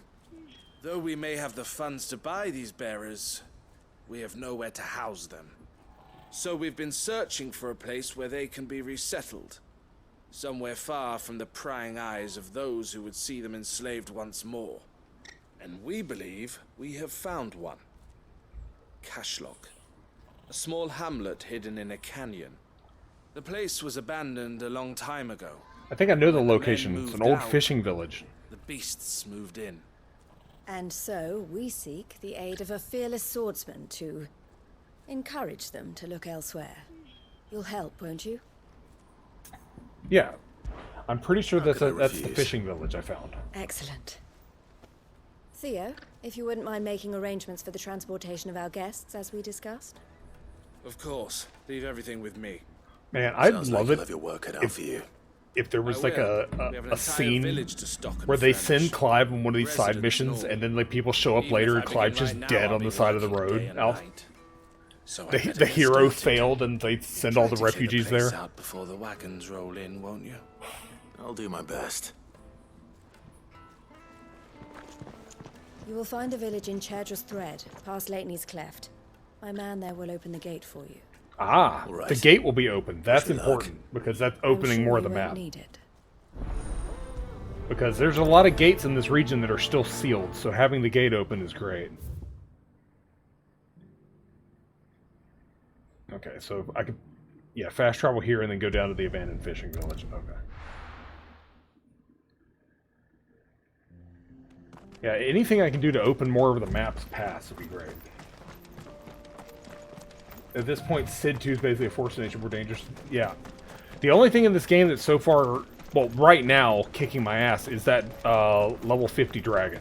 Though we may have the funds to buy these bearers, we have nowhere to house them. So we've been searching for a place where they can be resettled. Somewhere far from the prying eyes of those who would see them enslaved once more. And we believe we have found one. Cashlock. A small hamlet hidden in a canyon. The place was abandoned a long time ago. I think I know the When men location. It's an moved old out, fishing village. The beasts moved in. And so we seek the aid of a fearless swordsman to encourage them to look elsewhere. You'll help, won't you? Yeah. I'm pretty sure that's the refuse? fishing village I found. Excellent. Theo, if you wouldn't mind making arrangements for the transportation of our guests, as we discussed. Of course. Leave everything with me. Man, I'd Sounds love like it you'll have your work cut out for you. if there was I like will. a We have an a entire scene village to stock and where they furnish. send Clive on one of these side Residents missions, and all. and then like people show up Even later if and I Clive's begin just right dead now, I'll on the be side of the working road. day and Now, night. So I the better get hero started. failed, and they send all the Try to clear refugees place there. out before the wagons roll in, won't you? I'll do my best. You will find a village in Chadra's Thread, past Lateney's Cleft. My man there will open the gate for you. Ah, Alright. the gate will be open. That's me luck. important because that's I'm opening sure more of you the won't map. need it. Because there's a lot of gates in this region that are still sealed, so having the gate open is great. Okay, so I could, yeah, fast travel here and then go down to the abandoned fishing village. Okay. Yeah, anything I can do to open more of the map's paths would be great. At this point, Sid 2 is basically a force of nature more dangerous. Yeah. The only thing in this game that's so far, well, right now, kicking my ass is that level 50 dragon.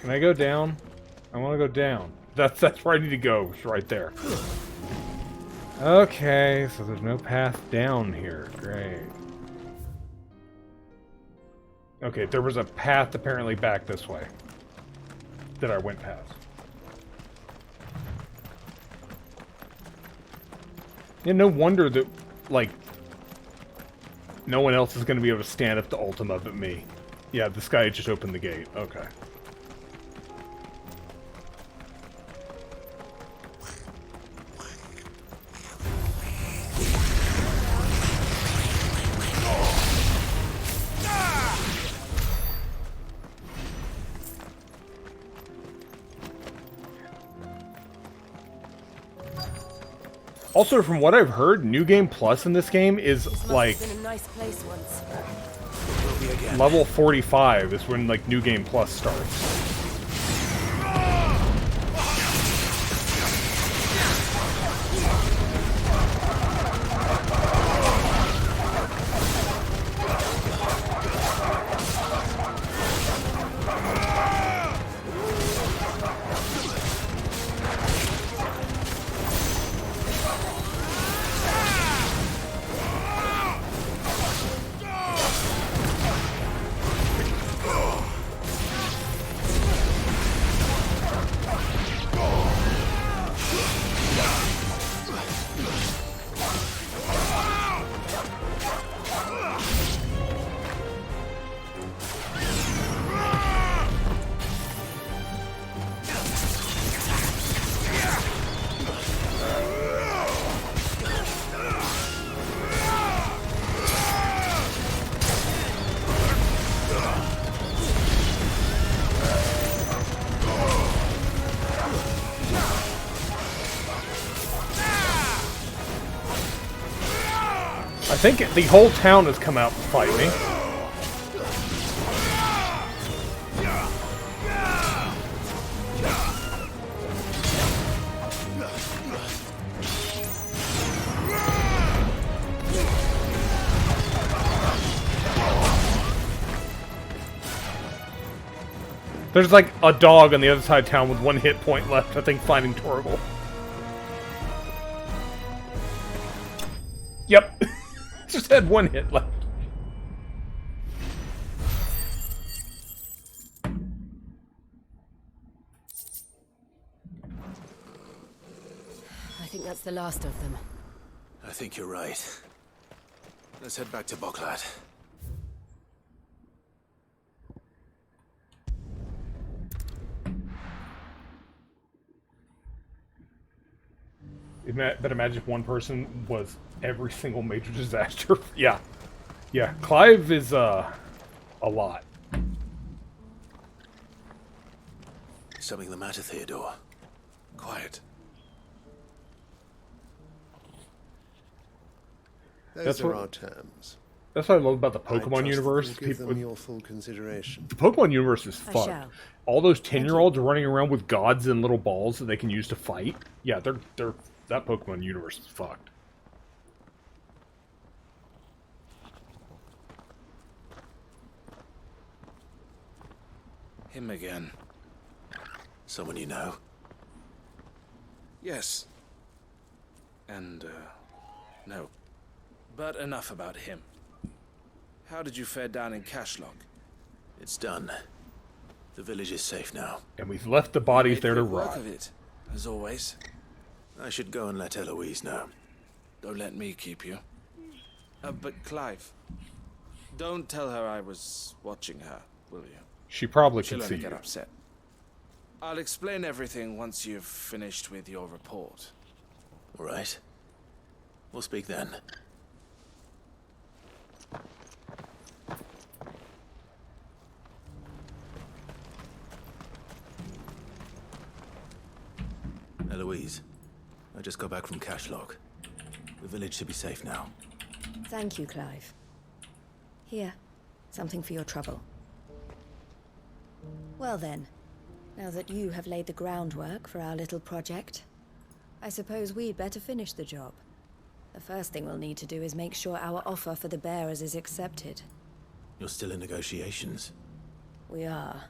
Can I go down? I want to go down. That's where I need to go. It's right there. Okay, so there's no path down here. Great. Okay, there was a path apparently back this way that I went past. Yeah, no wonder that, like, no one else is going to be able to stand up to Ultima but me. Yeah, this guy just opened the gate. Okay. Also, from what I've heard, New Game Plus in this game is like Been a nice place once. level 45 is when like New Game Plus starts. I think the whole town has come out to fight me. There's like a dog on the other side of town with 1 hit point left, I think, finding Torgal. Yep. Just had 1 hit left. I think that's the last of them. I think you're right. Let's head back to Boklad. But imagine if one person was every single major disaster. Yeah. Yeah, Clive is, a lot. Something the matter, Theodore? Quiet. Those are our terms. That's what I love about the I Pokemon trust universe. that you'll give them your full consideration. The Pokemon universe is I fucked. shall. All those 10-year-olds running around with gods and little balls that they can use to fight. Yeah, they're that Pokemon universe is fucked. Him again. Someone you know? Yes. And, no. But enough about him. How did you fare down in Cashlog? It's done. The village is safe now. And we've left the bodies Made there to quick work rot. of it, as always. I should go and let Eloise know. Don't let me keep you. But Clive, don't tell her I was watching her, will you? She probably She'll can only see get you. upset. I'll explain everything once you've finished with your report. All right. We'll speak then. Eloise, I just got back from Cashlog. The village should be safe now. Thank you, Clive. Here, something for your trouble. Well then, now that you have laid the groundwork for our little project, I suppose we'd better finish the job. The first thing we'll need to do is make sure our offer for the bearers is accepted. You're still in negotiations. We are.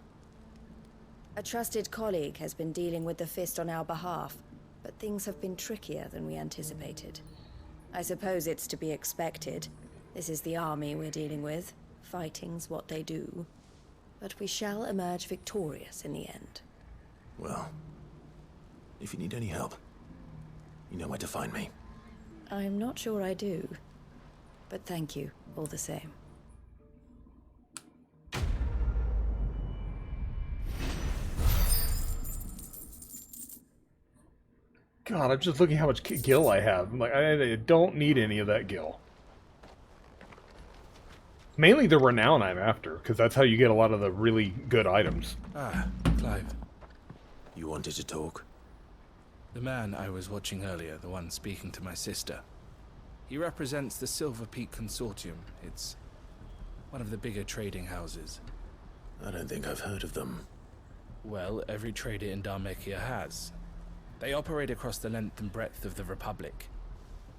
A trusted colleague has been dealing with the Fist on our behalf, but things have been trickier than we anticipated. I suppose it's to be expected. This is the army we're dealing with. Fighting's what they do. But we shall emerge victorious in the end. Well, if you need any help, you know where to find me. I'm not sure I do. But thank you, all the same. God, I'm just looking how much gil I have. I'm like, I don't need any of that gil. Mainly the renown I'm after, because that's how you get a lot of the really good items. Ah, Clive. You wanted to talk? The man I was watching earlier, the one speaking to my sister. He represents the Silver Peak Consortium. It's one of the bigger trading houses. I don't think I've heard of them. Well, every trader in Dharmekia has. They operate across the length and breadth of the Republic,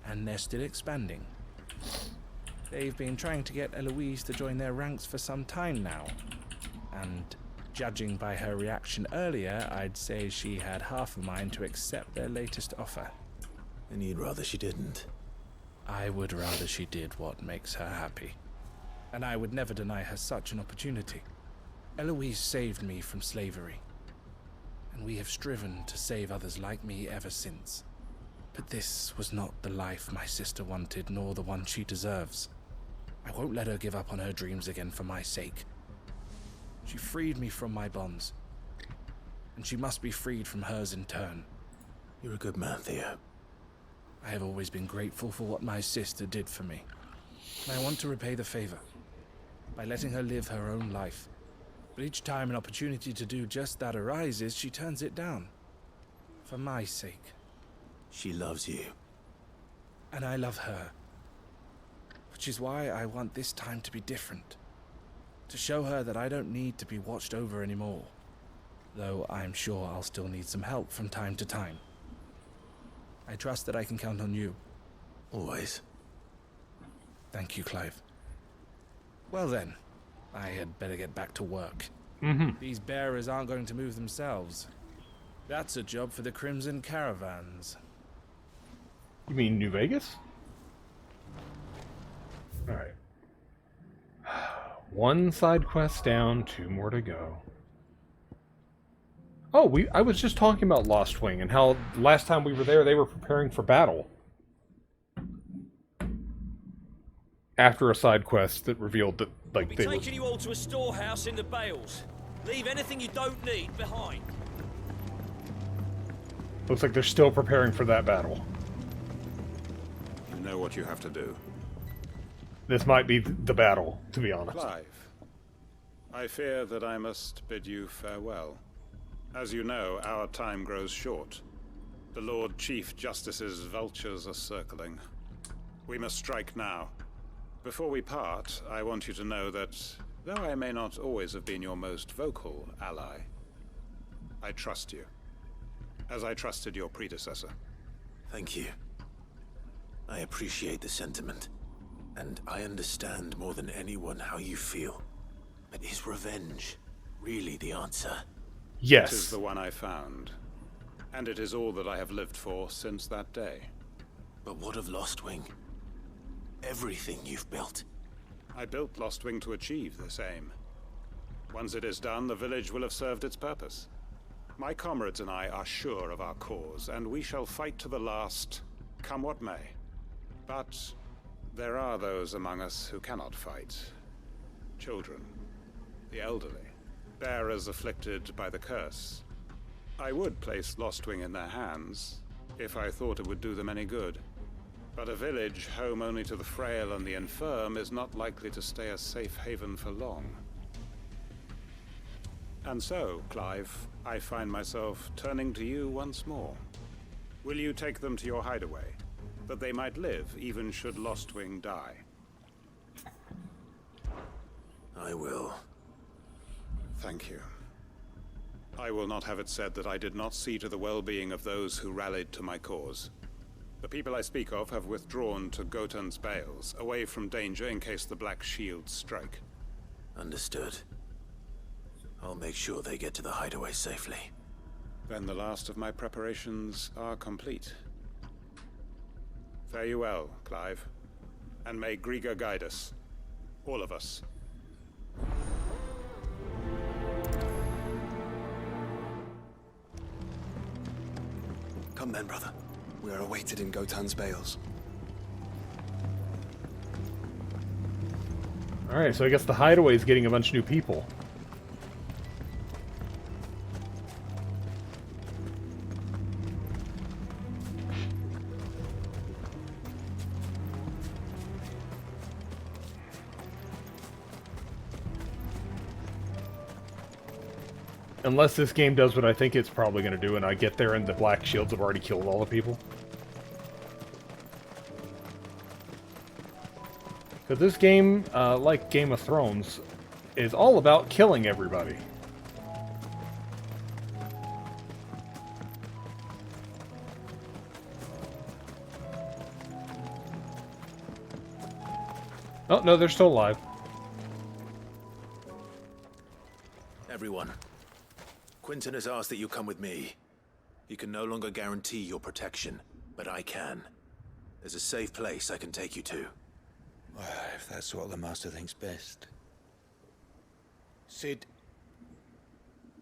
and they're still expanding. They've been trying to get Eloise to join their ranks for some time now, and judging by her reaction earlier, I'd say she had half a mind to accept their latest offer. And you'd rather she didn't? I would rather she did what makes her happy, and I would never deny her such an opportunity. Eloise saved me from slavery, and we have striven to save others like me ever since. But this was not the life my sister wanted, nor the one she deserves. I won't let her give up on her dreams again for my sake. She freed me from my bonds, and she must be freed from hers in turn. You're a good man, Theo. I have always been grateful for what my sister did for me, and I want to repay the favor by letting her live her own life. But each time an opportunity to do just that arises, she turns it down. For my sake. She loves you. And I love her. Which is why I want this time to be different. To show her that I don't need to be watched over anymore. Though I'm sure I'll still need some help from time to time. I trust that I can count on you. Always. Thank you, Clive. Well then. I had better get back to work. These bearers aren't going to move themselves. That's a job for the Crimson Caravans. You mean New Vegas? Alright. One side quest down, 2 more to go. Oh, I was just talking about Lost Wing and how last time we were there they were preparing for battle. After a side quest that revealed that, like, We'll be taking you all to a storehouse in the Bales. Leave anything you don't need behind. Looks like they're still preparing for that battle. You know what you have to do. This might be the battle, to be honest. Clive, I fear that I must bid you farewell. As you know, our time grows short. The Lord Chief Justice's vultures are circling. We must strike now. Before we part, I want you to know that, though I may not always have been your most vocal ally, I trust you, as I trusted your predecessor. Thank you. I appreciate the sentiment, and I understand more than anyone how you feel. But is revenge really the answer? Yes. It is the one I found, and it is all that I have lived for since that day. But what of Lost Wing? Everything you've built. I built Lostwing to achieve this aim. Once it is done, the village will have served its purpose. My comrades and I are sure of our cause, and we shall fight to the last, come what may. But there are those among us who cannot fight. Children, the elderly, bearers afflicted by the curse. I would place Lostwing in their hands, if I thought it would do them any good. But a village home only to the frail and the infirm is not likely to stay a safe haven for long. And so, Clive, I find myself turning to you once more. Will you take them to your hideaway, that they might live even should Lostwing die? I will. Thank you. I will not have it said that I did not see to the well-being of those who rallied to my cause. The people I speak of have withdrawn to Gotan's Bales, away from danger in case the Black Shields strike. Understood. I'll make sure they get to the hideaway safely. Then the last of my preparations are complete. Fare you well, Clive. And may Grieger guide us. All of us. Come then, brother. We are awaited in Gotan's bales. Alright, so I guess the hideaway is getting a bunch of new people. Unless this game does what I think it's probably going to do, and I get there and the Black Shields have already killed all the people. Because this game, like Game of Thrones, is all about killing everybody. Oh, no, they're still alive. Everyone, Quinton has asked that you come with me. He can no longer guarantee your protection, but I can. There's a safe place I can take you to. Well, if that's what the Master thinks best. Sid,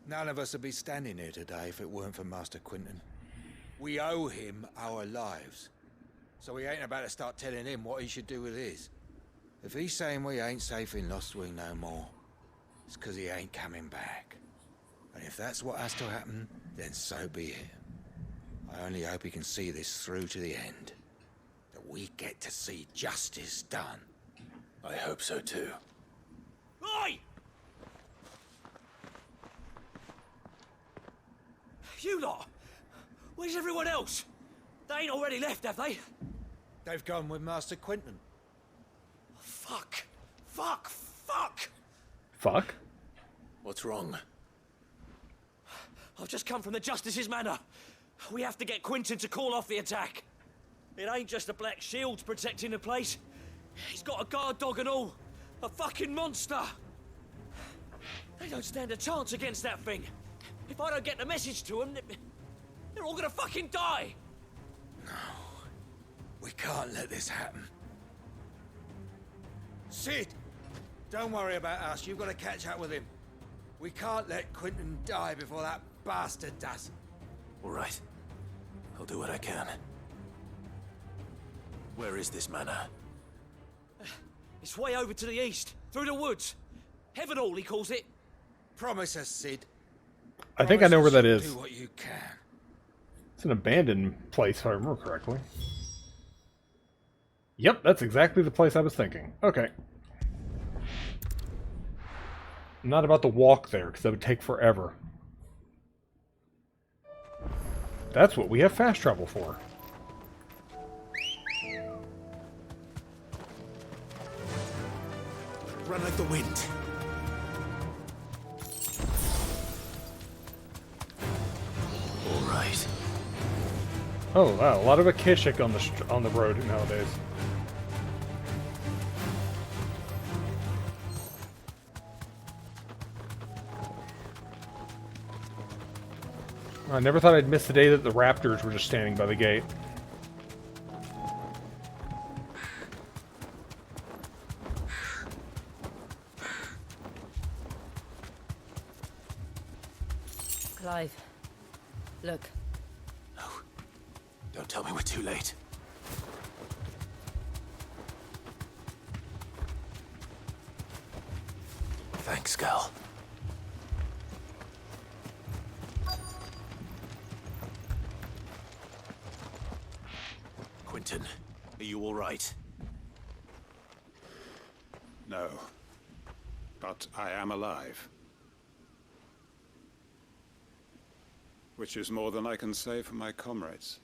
none of us would be standing here today if it weren't for Master Quinton. We owe him our lives. So we ain't about to start telling him what he should do with his. If he's saying we ain't safe in Lostwing no more, it's because he ain't coming back. And if that's what has to happen, then so be it. I only hope he can see this through to the end. That we get to see justice done. I hope so too. Oi! You lot! Where's everyone else? They ain't already left, have they? They've gone with Master Quinton. Fuck! Fuck! Fuck! Fuck? What's wrong? I've just come from the Justice's manor. We have to get Quinton to call off the attack. It ain't just the Black Shields protecting the place. He's got a guard dog and all. A fucking monster. They don't stand a chance against that thing. If I don't get the message to them, they're all gonna fucking die. No. We can't let this happen. Sid! Don't worry about us. You've got to catch up with him. We can't let Quinton die before that bastard does. All right. I'll do what I can. Where is this manor? It's way over to the east, through the woods. Heaven Hall, he calls it. Promise us, Sid. I think I know where that is. Do what you can. It's an abandoned place, if I remember correctly. Yep, that's exactly the place I was thinking. Okay. I'm not about to walk there, because that would take forever. That's what we have fast travel for. Run like the wind. All right. Oh wow, a lot of Akashic on the road nowadays. I never thought I'd miss the day that the raptors were just standing by the gate. Clive, look. No. Don't tell me we're too late. Thanks, Gal. Quinton, are you all right? No. But I am alive. Which is more than I can say for my comrades.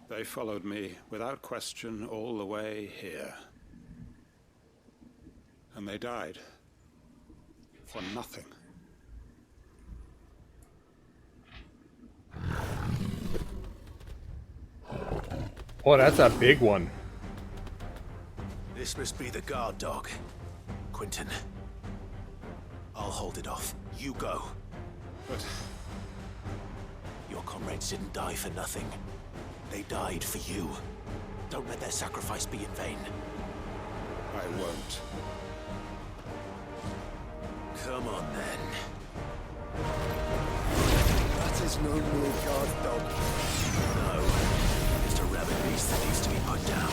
They followed me without question all the way here. And they died. For nothing. Oh, that's a big one. This must be the guard dog. Quinton, I'll hold it off. You go. But your comrades didn't die for nothing. They died for you. Don't let their sacrifice be in vain. I won't. Come on, then. That is no more guard dog. No. Just a rabid beast that needs to be put down.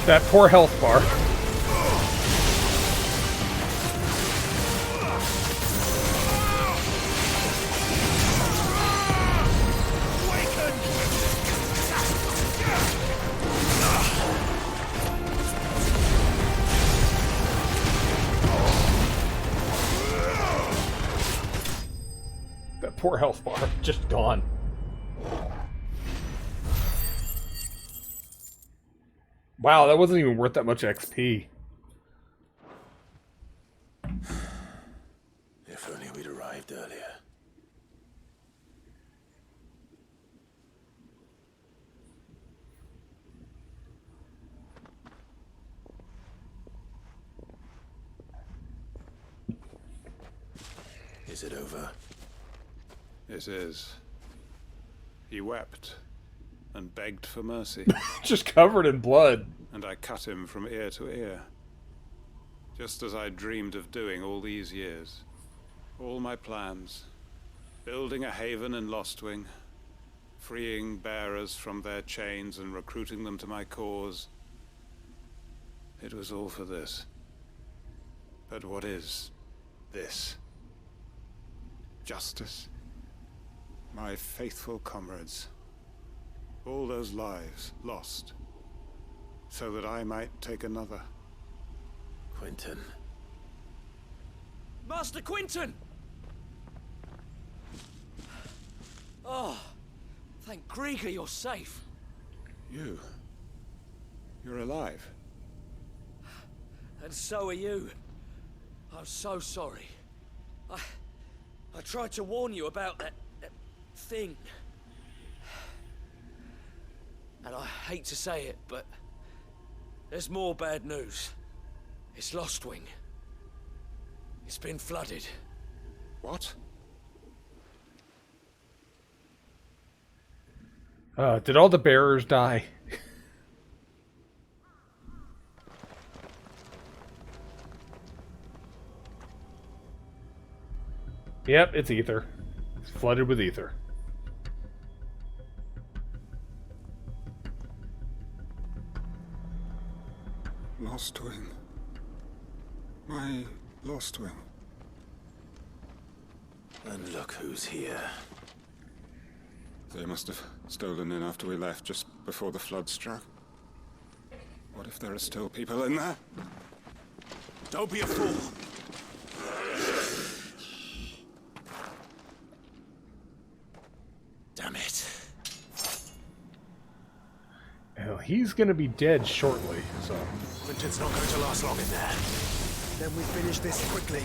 That poor health bar. That poor health bar, just gone. Wow, that wasn't even worth that much XP. If only we'd arrived earlier. Is it over? It is. He wept and begged for mercy. Just covered in blood. And I cut him from ear to ear. Just as I dreamed of doing all these years. All my plans. Building a haven in Lostwing. Freeing bearers from their chains and recruiting them to my cause. It was all for this. But what is this? Justice? My faithful comrades. All those lives lost, so that I might take another. Quentin. Master Quentin! Oh, thank Grieger you're safe. You're alive. And so are you. I'm so sorry. I tried to warn you about that thing. And I hate to say it, but there's more bad news. It's Lostwing. It's been flooded. What? Did all the bearers die? Yep, it's ether. It's flooded with ether. Lostwing. My Lostwing. And look who's here. They must have stolen in after we left, just before the flood struck. What if there are still people in there? Don't be a fool. Damn it. Well, he's gonna be dead shortly, so... Quentin's not going to last long in there. Then we finish this quickly.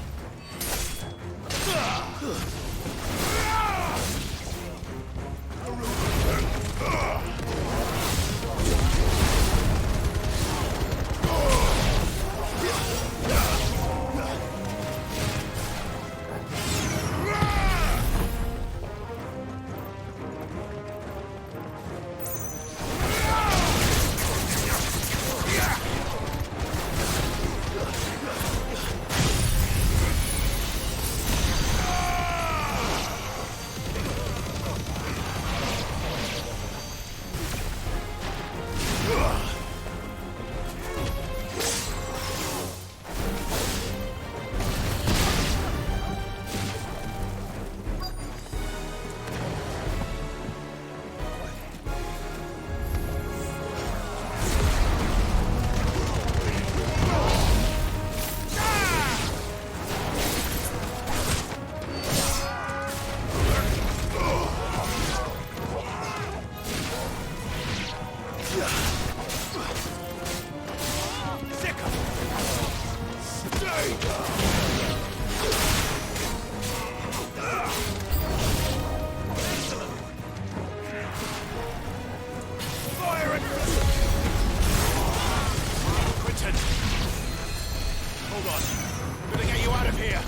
Hold on. Gonna get you out of here.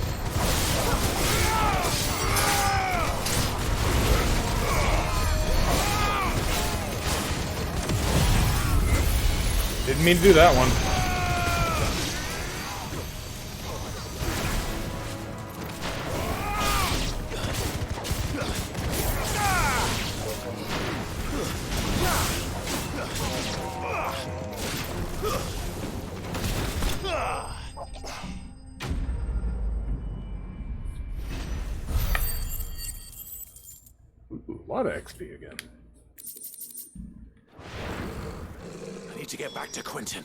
Didn't mean to do that one. Ooh, a lot of XP again. I need to get back to Quentin.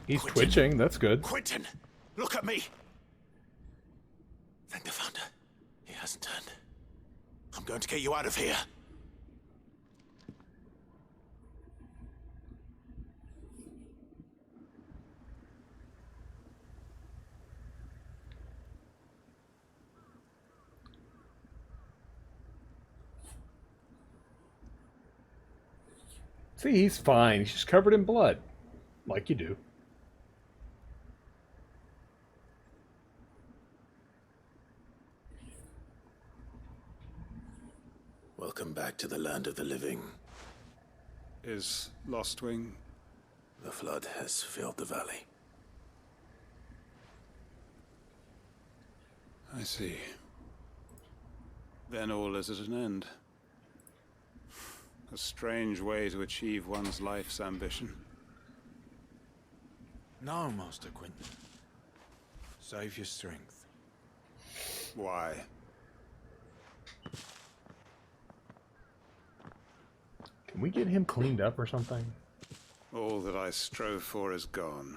He's twitching, that's good. Quentin, look at me. Thank the Founder. He hasn't turned. I'm going to get you out of here. See, he's fine. He's just covered in blood. Like you do. Welcome back to the land of the living. Is Lostwing? The flood has filled the valley. I see. Then all is at an end. A strange way to achieve one's life's ambition. No, Master Quentin. Save your strength. Why? Can we get him cleaned up or something? All that I strove for is gone.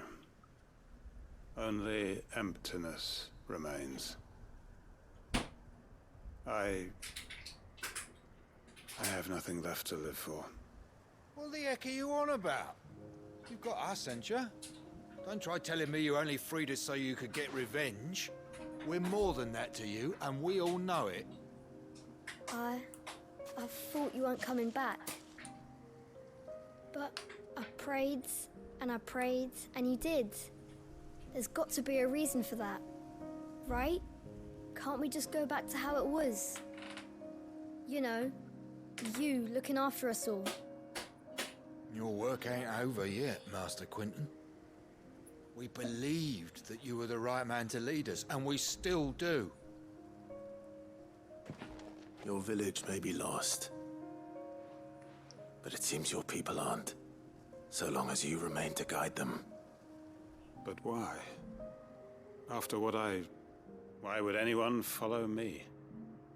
Only emptiness remains. I have nothing left to live for. What the heck are you on about? You've got us, ain't you? Don't try telling me you only freed us so you could get revenge. We're more than that to you, and we all know it. I thought you weren't coming back. But I prayed, and you did. There's got to be a reason for that, right? Can't we just go back to how it was? You know, you looking after us all. Your work ain't over yet, Master Quentin. We believed that you were the right man to lead us, and we still do. Your village may be lost, but it seems your people aren't, so long as you remain to guide them. But why? After what why would anyone follow me?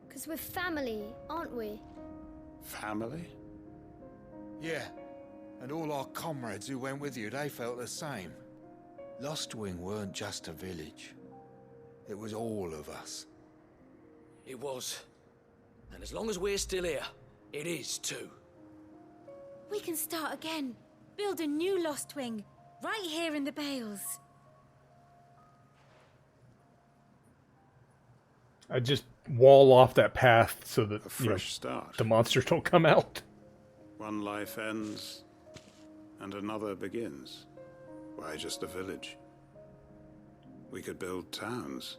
'Cause we're family, aren't we? Family? Yeah, and all our comrades who went with you, they felt the same. Lostwing weren't just a village. It was all of us. It was. And as long as we're still here, it is too. We can start again. Build a new Lostwing, right here in the Bales. I just wall off that path so that A fresh start. the monsters don't come out. One life ends, and another begins. Why just a village? We could build towns.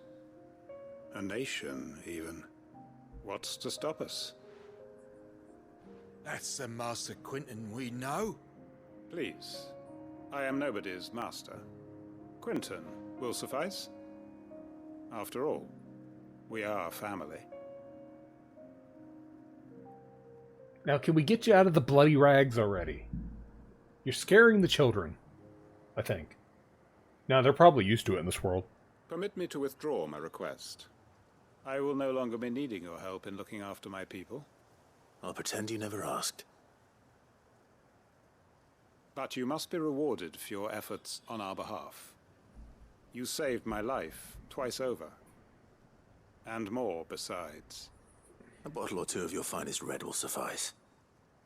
A nation, even. What's to stop us? That's the Master Quentin we know. Please. I am nobody's master. Quentin will suffice. After all, we are family. Now, can we get you out of the bloody rags already? You're scaring the children, I think. Now, they're probably used to it in this world. Permit me to withdraw my request. I will no longer be needing your help in looking after my people. I'll pretend you never asked. But you must be rewarded for your efforts on our behalf. You saved my life twice over. And more besides. A bottle or two of your finest red will suffice.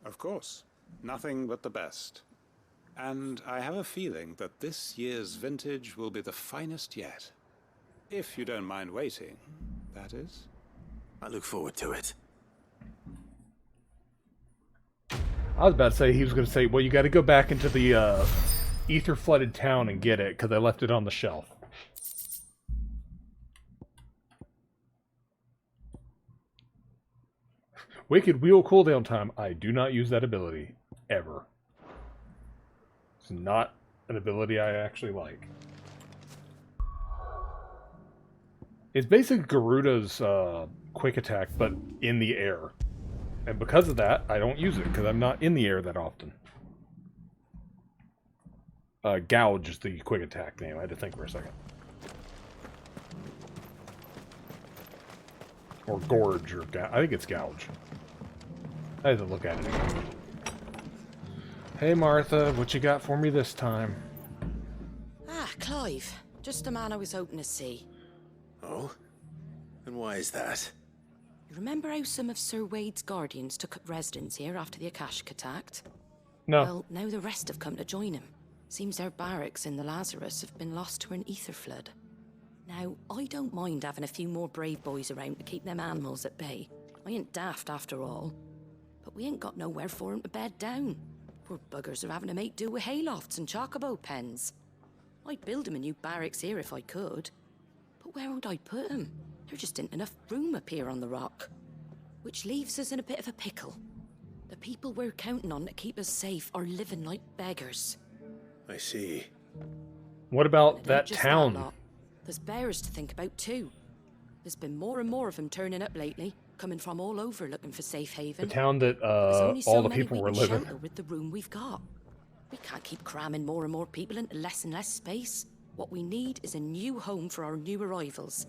Of course. Nothing but the best. And I have a feeling that this year's vintage will be the finest yet. If you don't mind waiting, that is. I look forward to it. I was about to say, he was going to say, well, you got to go back into the ether-flooded town and get it, because I left it on the shelf. Wicked Wheel cooldown time. I do not use that ability. Ever. It's not an ability I actually like. It's basically Garuda's quick attack, but in the air. And because of that, I don't use it, because I'm not in the air that often. Gouge is the quick attack name. I had to think for a second. Or Gorge, or I think it's Gouge. I had to look at it again. Hey Martha, what you got for me this time? Ah, Clive. Just the man I was hoping to see. Oh? And why is that? You remember how some of Sir Wade's guardians took up residence here after the Akashic attacked? No. Well, now the rest have come to join him. Seems their barracks in the Lazarus have been lost to an ether flood. Now, I don't mind having a few more brave boys around to keep them animals at bay. I ain't daft after all. But we ain't got nowhere for 'em to bed down. Poor buggers are having to make do with haylofts and chocobo pens. I'd build 'em a new barracks here if I could. But where would I put 'em? There just ain't enough room up here on the rock. Which leaves us in a bit of a pickle. The people we're counting on to keep us safe are living like beggars. I see. What about that Just town? lot. There's bears to think about too. There's been more and more of them turning up lately, coming from all over looking for safe haven. The town that There's only all so the many people we were can living. shelter with the room we've got. We can't keep cramming more and more people into less and less space. What we need is a new home for our new arrivals.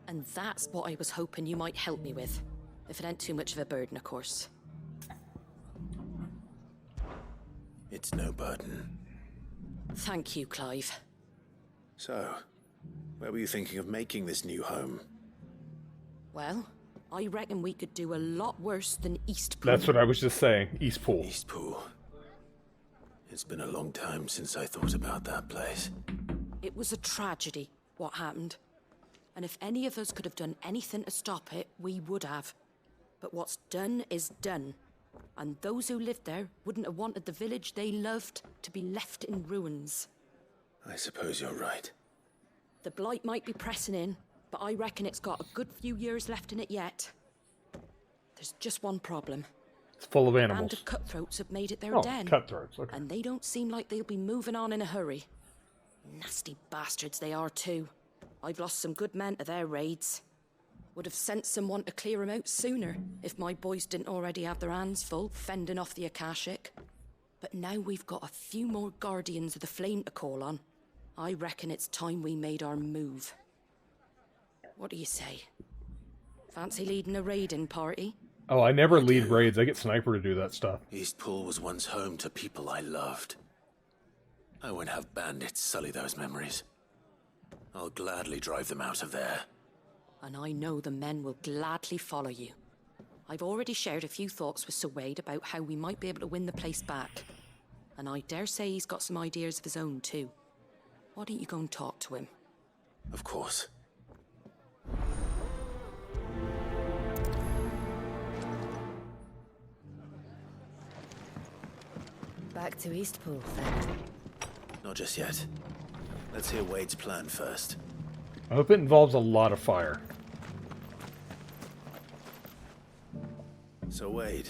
And that's what I was hoping you might help me with. If it ain't too much of a burden, of course. It's no burden. Thank you, Clive. So, where were you thinking of making this new home? Well, I reckon we could do a lot worse than Eastpool. That's what I was just saying. Eastpool. Eastpool. It's been a long time since I thought about that place. It was a tragedy, what happened. And if any of us could have done anything to stop it, we would have. But what's done is done. And those who lived there wouldn't have wanted the village they loved to be left in ruins. I suppose you're right. The blight might be pressing in, but I reckon it's got a good few years left in it yet. There's just one problem. It's full of A band animals. of cutthroats have made it their Oh, den. cutthroats, okay. And they don't seem like they'll be moving on in a hurry. Nasty bastards they are too. I've lost some good men to their raids. Would have sent someone to clear 'em out sooner if my boys didn't already have their hands full fending off the Akashic. But now we've got a few more guardians of the flame to call on. I reckon it's time we made our move. What do you say? Fancy leading a raiding party? Oh, I never lead raids. I get Sniper to do that stuff. Eastpool was once home to people I loved. I won't have bandits sully those memories. I'll gladly drive them out of there. And I know the men will gladly follow you. I've already shared a few thoughts with Sir Wade about how we might be able to win the place back. And I dare say he's got some ideas of his own too. Why don't you go and talk to him? Of course. Back to Eastpool, then. Not just yet. Let's hear Wade's plan first. I hope it involves a lot of fire. So Wade,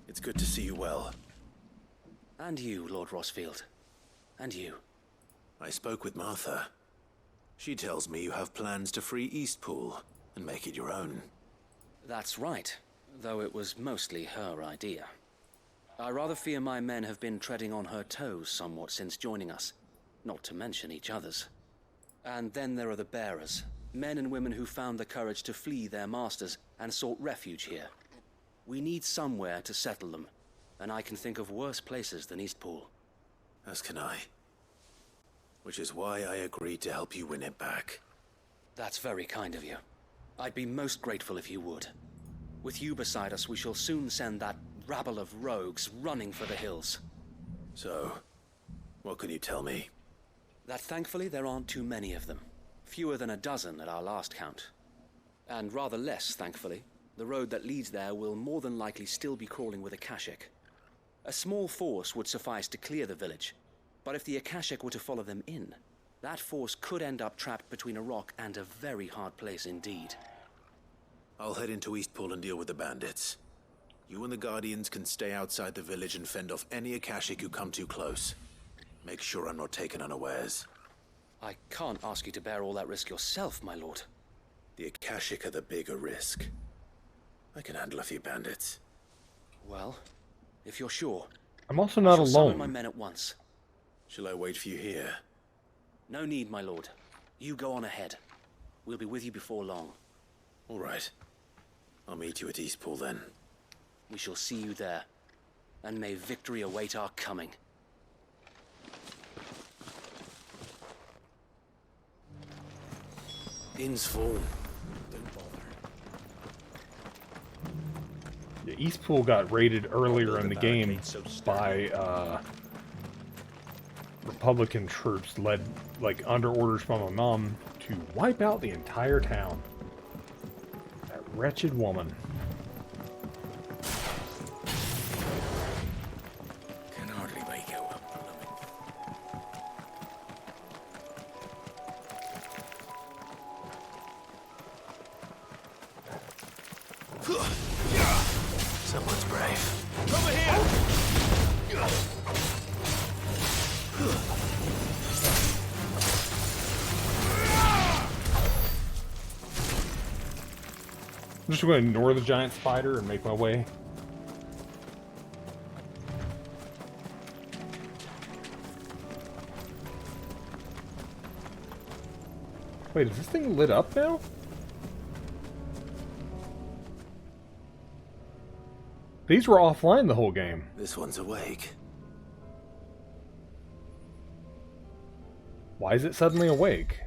it's good to see you well. And you, Lord Rosfield. And you. I spoke with Martha. She tells me you have plans to free Eastpool and make it your own. That's right, though it was mostly her idea. I rather fear my men have been treading on her toes somewhat since joining us, not to mention each other's. And then there are the bearers, men and women who found the courage to flee their masters and sought refuge here. We need somewhere to settle them, and I can think of worse places than Eastpool. As can I. Which is why I agreed to help you win it back. That's very kind of you. I'd be most grateful if you would. With you beside us, we shall soon send that rabble of rogues running for the hills. So, what can you tell me? That thankfully there aren't too many of them. Fewer than a dozen at our last count. And rather less, thankfully. The road that leads there will more than likely still be crawling with Akashic. A small force would suffice to clear the village, but if the Akashic were to follow them in, that force could end up trapped between a rock and a very hard place indeed. I'll head into Eastpool and deal with the bandits. You and the Guardians can stay outside the village and fend off any Akashic who come too close. Make sure I'm not taken unawares. I can't ask you to bear all that risk yourself, my lord. The Akashic are the bigger risk. I can handle a few bandits. Well, if you're sure. I'm also not I shall summon alone. my men at once. Shall I wait for you here? No need, my lord. You go on ahead. We'll be with you before long. All right. I'll meet you at Eastpool then. We shall see you there. And may victory await our coming. Inn's full. Don't bother. Yeah, Eastpool got raided earlier in the game by Republican troops led, like, under orders from my mom to wipe out the entire town. That wretched woman. Can hardly make out what Someone's brave. Over here! I'm just going to ignore the giant spider and make my way. Wait, is this thing lit up now? These were offline the whole game. This one's awake. Why is it suddenly awake?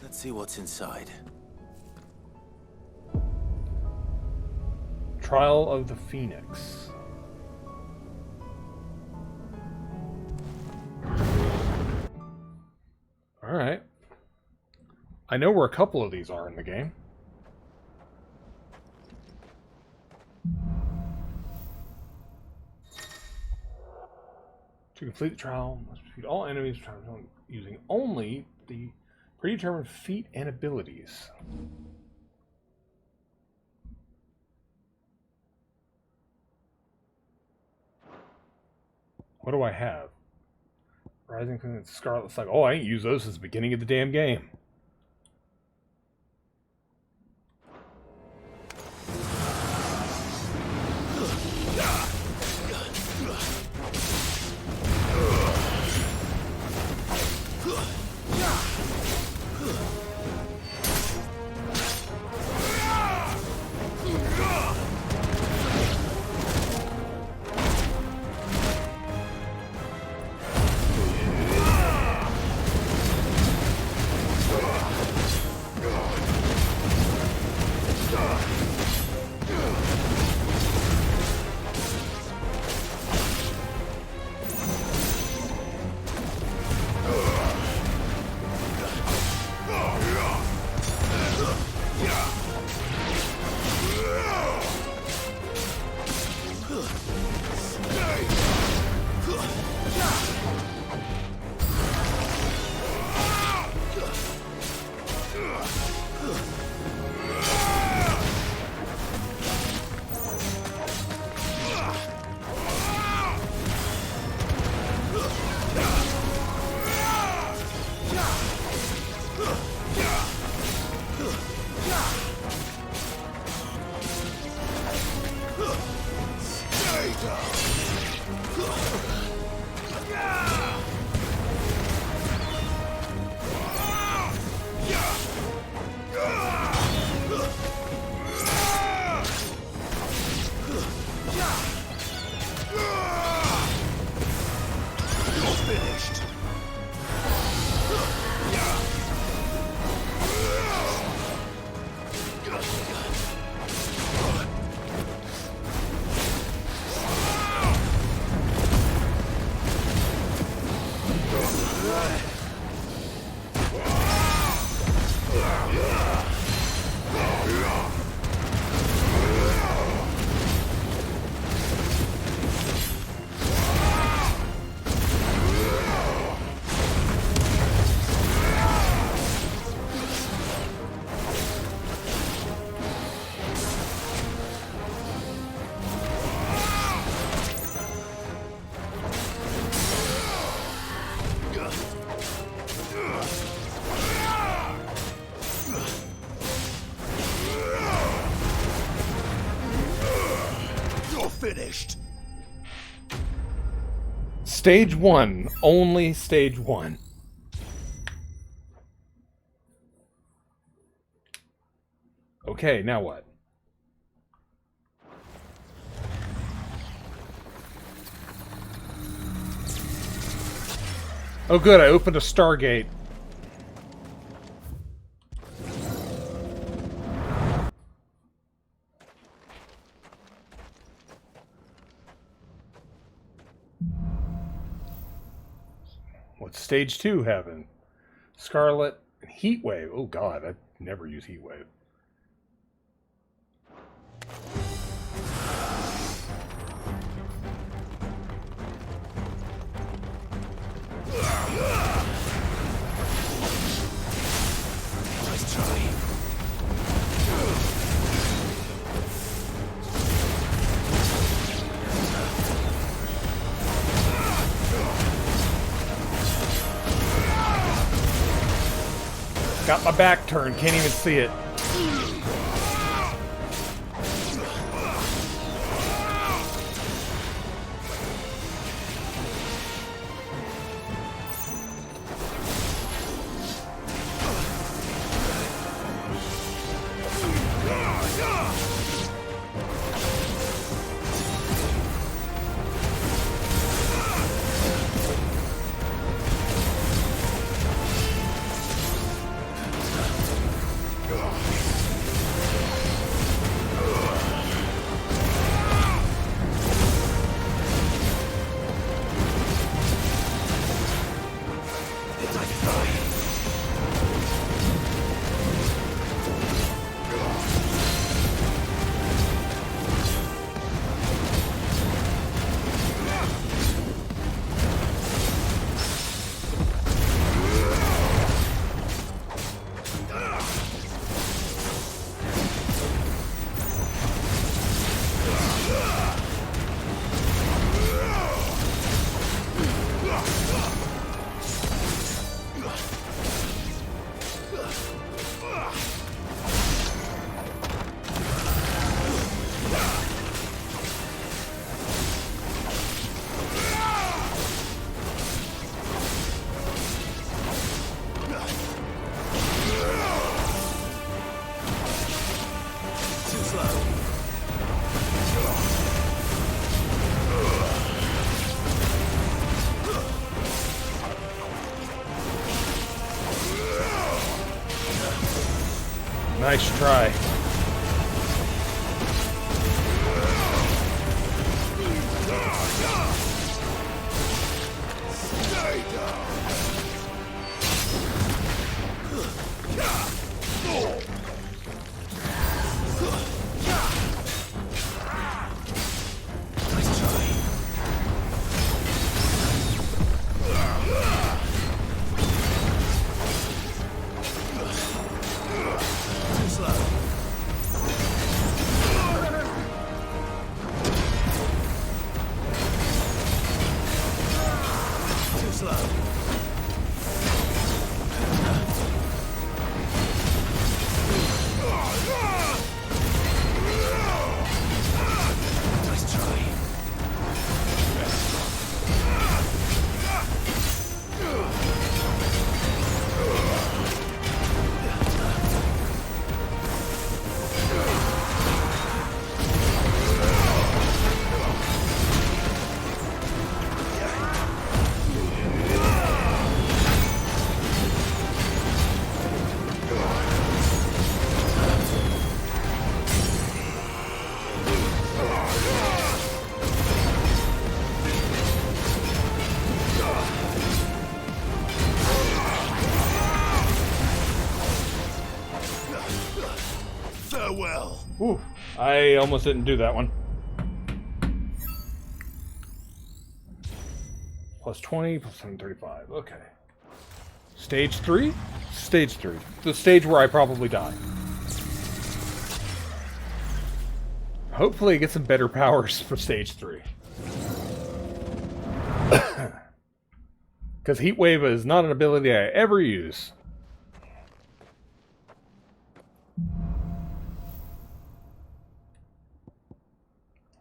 Let's see what's inside. Trial of the Phoenix. Alright. I know where a couple of these are in the game. To complete the trial, must defeat all enemies using only the predetermined feat and abilities. What do I have? Rising from the Scarlet Cycle. Oh, I ain't used those since the beginning of the damn game. finished? Stage 1. Only stage 1. Okay, now what? Oh good, I opened a Stargate. What's stage 2 having? Scarlet and Heatwave. Oh god, I never use Heatwave. Nice try. Got my back turned, can't even see it. Nice try. Farewell. Ooh, I almost didn't do that one. Plus 20, plus 735. Okay. Stage 3? Stage 3. The stage where I probably die. Hopefully I get some better powers for stage 3. Because Heatwave is not an ability I ever use.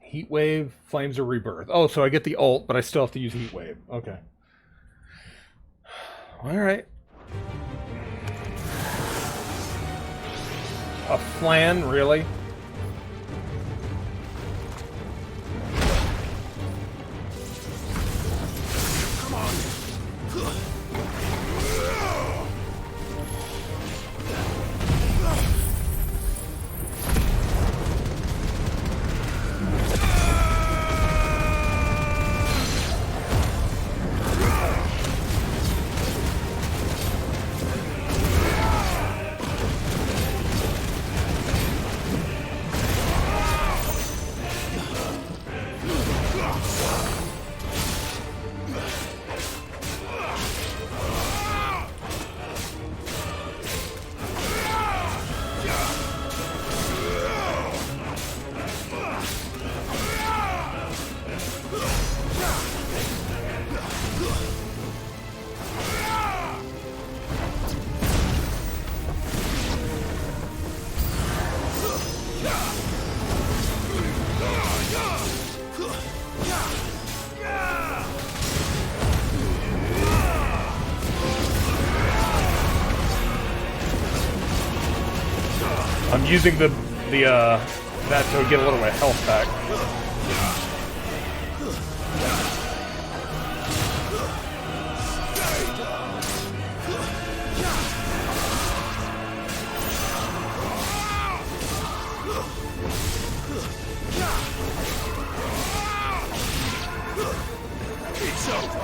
Heat Wave, Flames, or Rebirth. Oh, so I get the ult, but I still have to use Heat Wave. Okay. Alright. A flan, really? Come on. I'm using that to get a little bit of health back. It's over.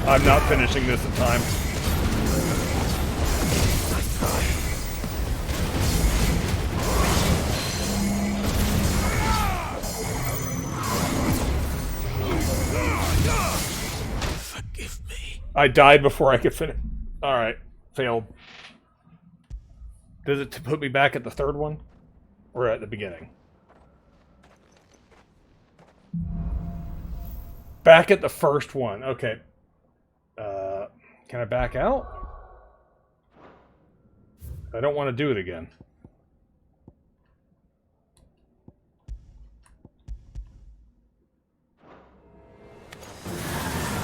I'm not finishing this in time. Forgive me. I died before I could finish. Alright, failed. Does it put me back at the third one? Or at the beginning? Back at the first one, okay. Can I back out? I don't want to do it again.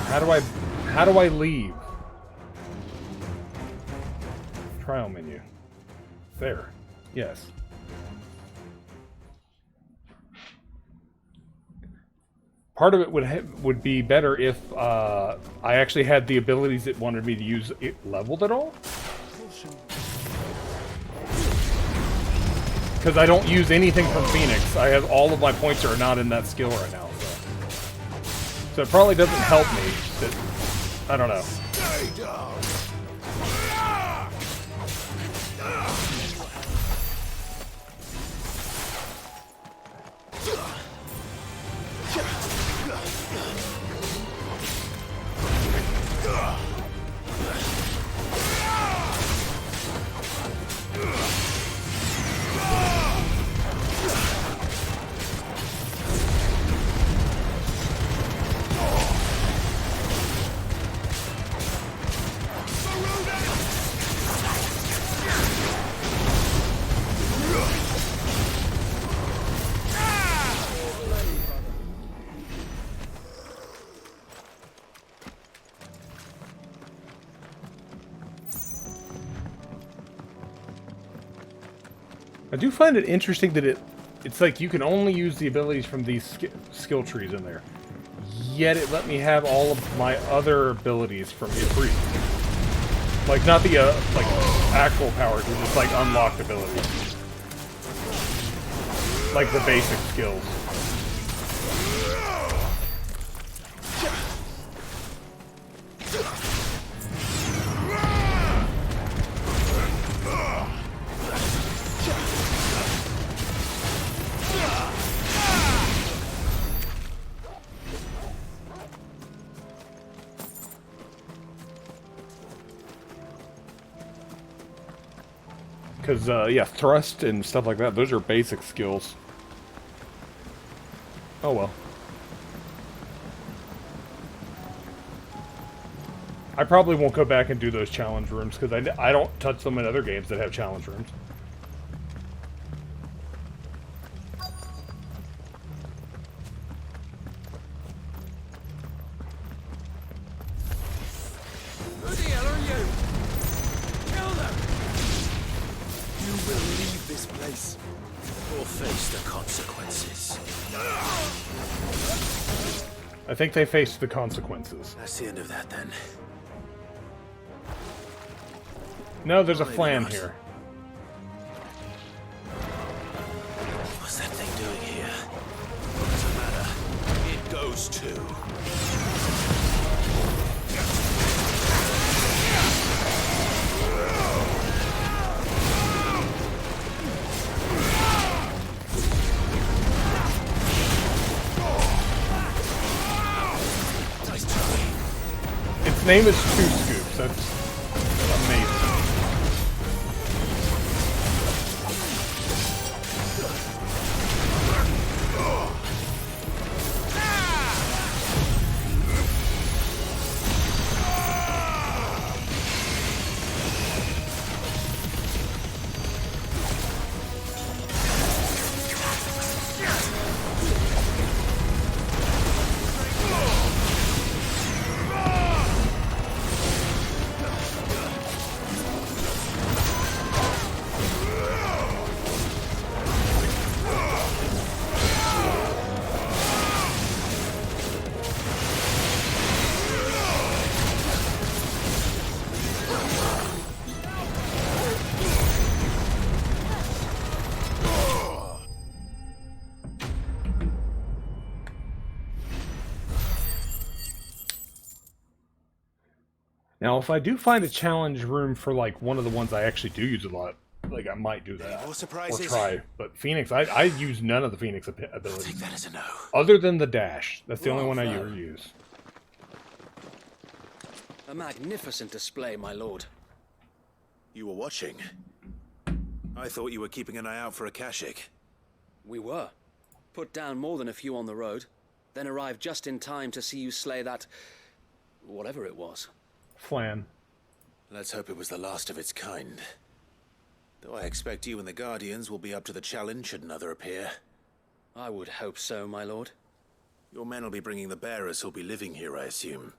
How do I leave? Trial menu. There. Yes. Part of it would be better if I actually had the abilities it wanted me to use it leveled at all. Because I don't use anything from Phoenix. I have all of my points are not in that skill right now. So it probably doesn't help me. That, I don't know. I do find it interesting that it's like you can only use the abilities from these skill trees in there. Yet it let me have all of my other abilities from it free. Like not the like actual powers, but just like unlocked abilities. Like the basic skills. Because, yeah, thrust and stuff like that, those are basic skills. Oh well. I probably won't go back and do those challenge rooms, because I don't touch them in other games that have challenge rooms. Who the hell are you? Kill them! You will leave this place or face the consequences. I think they faced the consequences. That's the end of that, then. No, there's a Maybe flan not. here. What's that thing doing here? Doesn't matter. It goes too. Nice try. Its name is Two Scoops. That's amazing. Now, if I do find a challenge room for, like, one of the ones I actually do use a lot, like, I might do that. more Or surprises? try. But Phoenix, I use none of the Phoenix abilities. Take that as a no. Other than the dash. That's the only Well, one I fair. ever use. A magnificent display, my lord. You were watching. I thought you were keeping an eye out for a Kashik. We were. Put down more than a few on the road, then arrived just in time to see you slay that... whatever it was. Flan. Let's hope it was the last of its kind. Though I expect you and the Guardians will be up to the challenge should another appear. I would hope so, my lord. Your men will be bringing the bearers who'll be living here, I assume.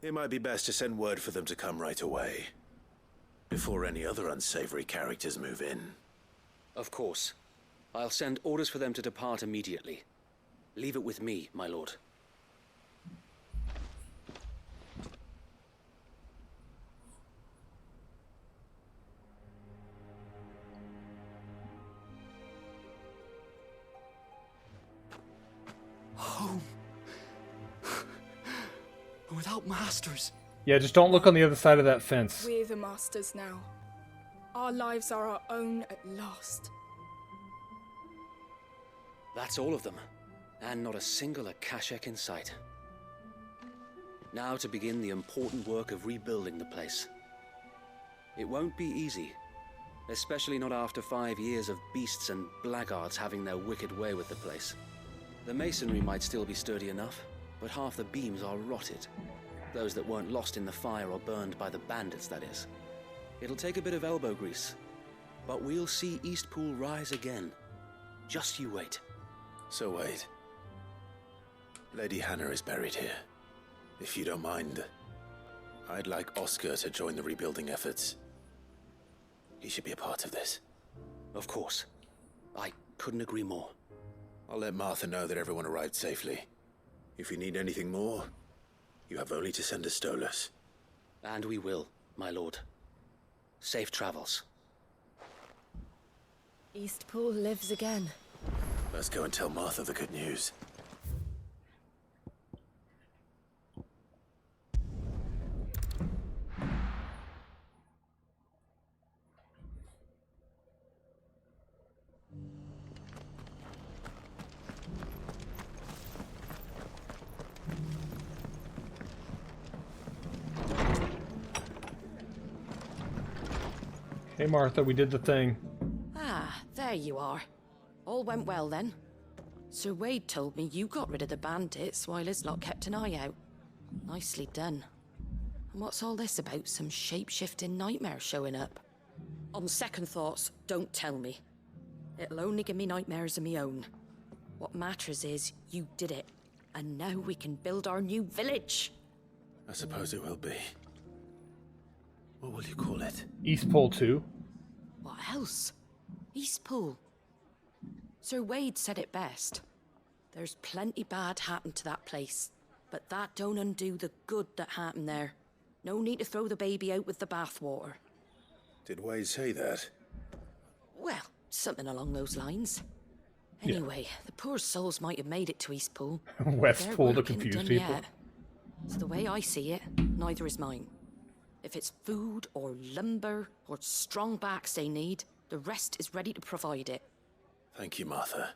It might be best to send word for them to come right away, before any other unsavory characters move in. Of course. I'll send orders for them to depart immediately. Leave it with me, my lord. Home. Without masters. Yeah, just don't look on the other side of that fence. We're the masters now. Our lives are our own at last. That's all of them. And not a single Akashek in sight. Now to begin the important work of rebuilding the place. It won't be easy. Especially not after 5 years of beasts and blackguards having their wicked way with the place. The masonry might still be sturdy enough, but half the beams are rotted. Those that weren't lost in the fire or burned by the bandits, that is. It'll take a bit of elbow grease, but we'll see Eastpool rise again. Just you wait. So wait. Lady Hannah is buried here. If you don't mind, I'd like Oscar to join the rebuilding efforts. He should be a part of this. Of course. I couldn't agree more. I'll let Martha know that everyone arrived safely. If you need anything more, you have only to send a Stolas. And we will, my lord. Safe travels. Eastpool lives again. Let's go and tell Martha the good news. Hey, Martha, we did the thing. Ah, there you are. All went well then. Sir Wade told me you got rid of the bandits while his lot kept an eye out. Nicely done. And what's all this about some shape-shifting nightmare showing up? On second thoughts, don't tell me. It'll only give me nightmares of me own. What matters is you did it. And now we can build our new village. I suppose it will be. What will you call it? East Pole 2. What else? Eastpool. Sir Wade said it best. There's plenty bad happened to that place, but that don't undo the good that happened there. No need to throw the baby out with the bathwater. Did Wade say that? Well, something along those lines. Anyway, the poor souls might have made it to Eastpool. Westpool to confuse people. So the way I see it, neither is mine. If it's food or lumber or strong backs they need, the rest is ready to provide it. Thank you, Martha.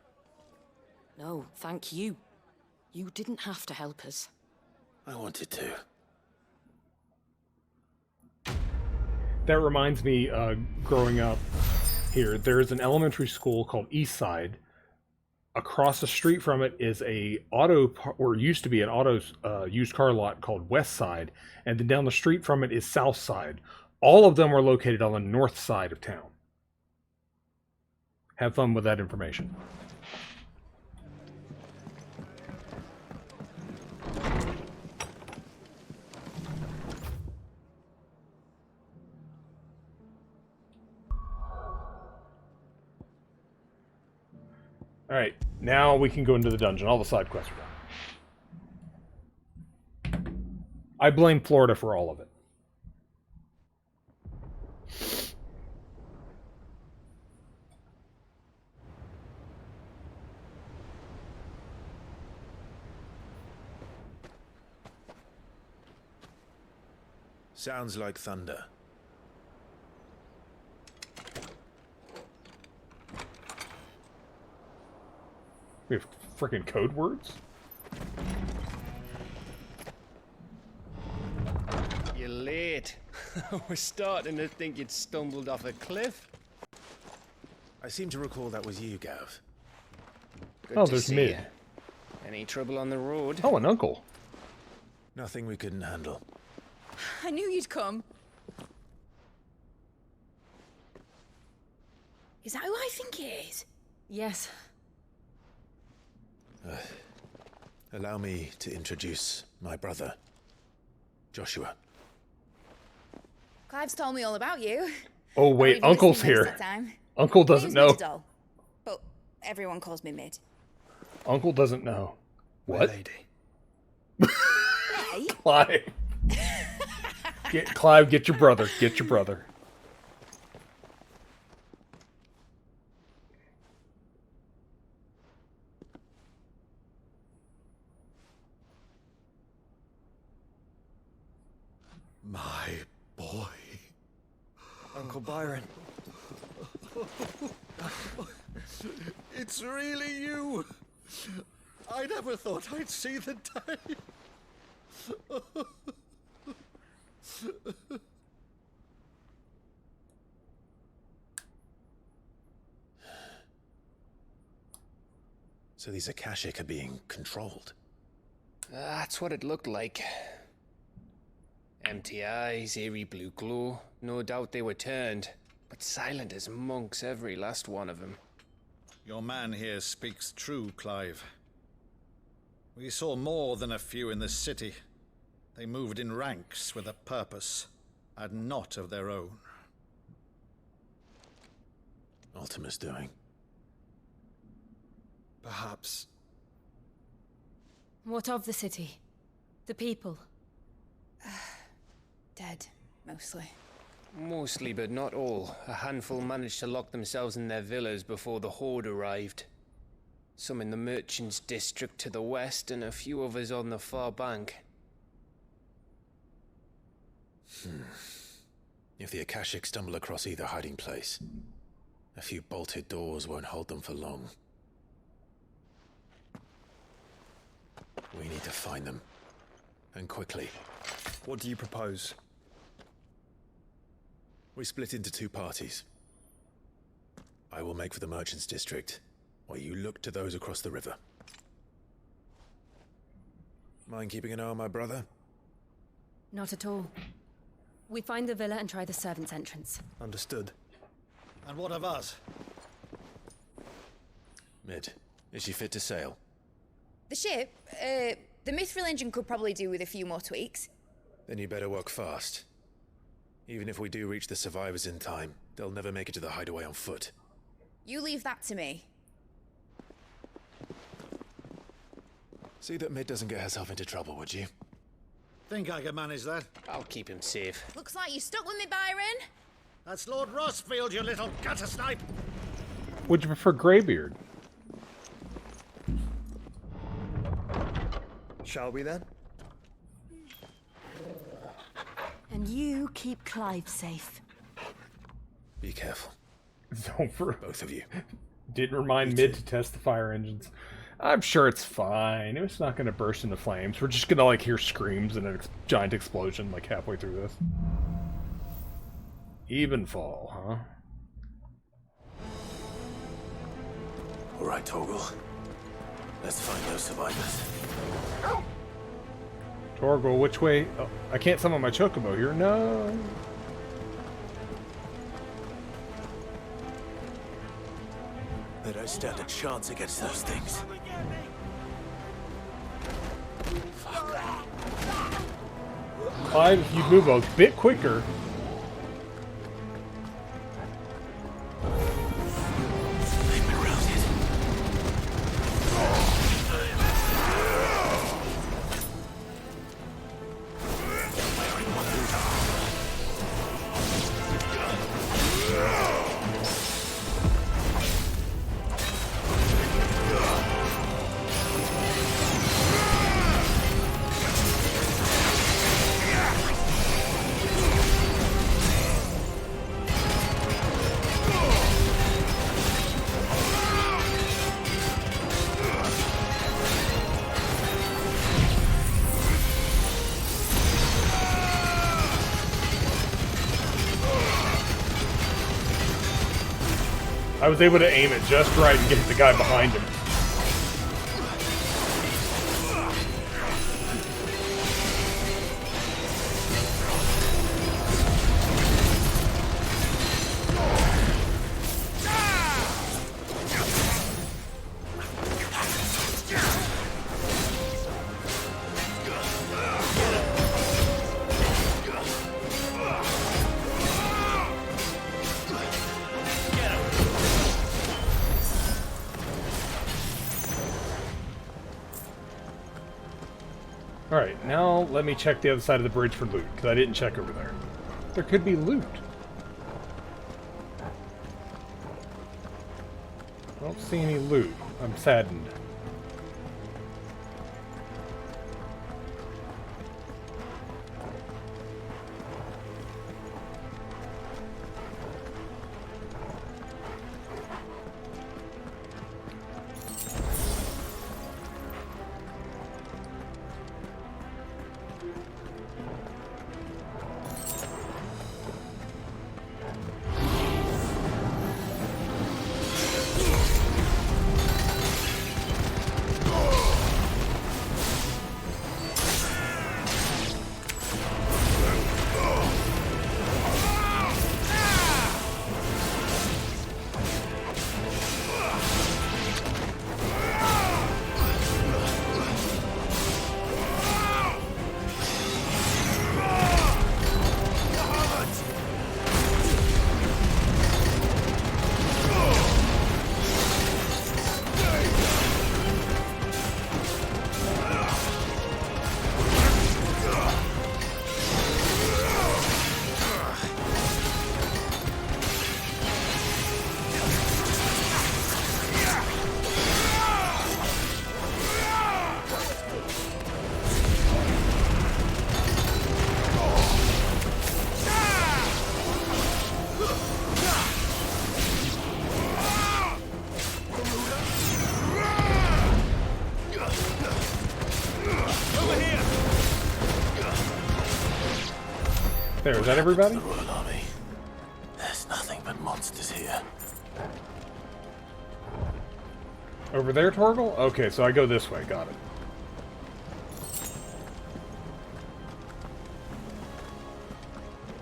No, thank you. You didn't have to help us. I wanted to. That reminds me, growing up here, there's an elementary school called Eastside. Across the street from it is used to be an used car lot called Westside, and then down the street from it is Southside. All of them are located on the north side of town. Have fun with that information. Alright, now we can go into the dungeon. All the side quests are done. I blame Florida for all of it. Sounds like thunder. We have freaking code words? You're late. We're starting to think you'd stumbled off a cliff. I seem to recall that was you, Gav. Good to there's see Mid. ya. Any trouble on the road? Oh, an uncle. Nothing we couldn't handle. I knew you'd come. Is that who I think it is? Yes. Allow me to introduce my brother, Joshua. Clive's told me all about you. Oh, wait, I've Uncle's listened most here. of the time. Uncle My doesn't name's know. Midadol, but everyone calls me Mid. Uncle doesn't know. What? Hey? Clive. Clive, get your brother. Get your brother. My boy. Uncle Byron. It's really you. I never thought I'd see the day. So these Akashic are being controlled. That's what it looked like. Empty eyes, eerie blue glow. No doubt they were turned, but silent as monks, every last one of them. Your man here speaks true, Clive. We saw more than a few in the city. They moved in ranks with a purpose, and not of their own. Ultima's doing. Perhaps. What of the city? The people? Dead, mostly. Mostly, but not all. A handful managed to lock themselves in their villas before the Horde arrived. Some in the Merchants' District to the west, and a few others on the far bank. If the Akashic stumble across either hiding place, a few bolted doors won't hold them for long. We need to find them. And quickly. What do you propose? We split into two parties. I will make for the Merchants District, while you look to those across the river. Mind keeping an eye on my brother? Not at all. We find the villa and try the servants' entrance. Understood. And what of us? Mid, is she fit to sail? The ship, the mithril engine could probably do with a few more tweaks. Then you better work fast. Even if we do reach the survivors in time, they'll never make it to the hideaway on foot. You leave that to me. See that Mid doesn't get herself into trouble, would you? Think I can manage that? I'll keep him safe. Looks like you stuck with me, Byron. That's Lord Rossfield, you little gutter snipe! Would you prefer Greybeard? Shall we then? And you keep Clive safe. Be careful. Don't for both of you. Didn't remind Mid to test the fire engines. I'm sure it's fine. It's not going to burst into flames. We're just going to like hear screams and a giant explosion like halfway through this. Evenfall, huh? All right, Torgal. Let's find those survivors. Torgal, which way? Oh, I can't summon my chocobo here. No. They don't stand a chance against those things. Clive, if you move a bit quicker. I was able to aim it just right and get the guy behind him. Alright, now let me check the other side of the bridge for loot, because I didn't check over there. There could be loot. I don't see any loot. I'm saddened. There, is that everybody? The Royal Army. monsters here. Over there, Torgal? Okay, so I go this way. Got it.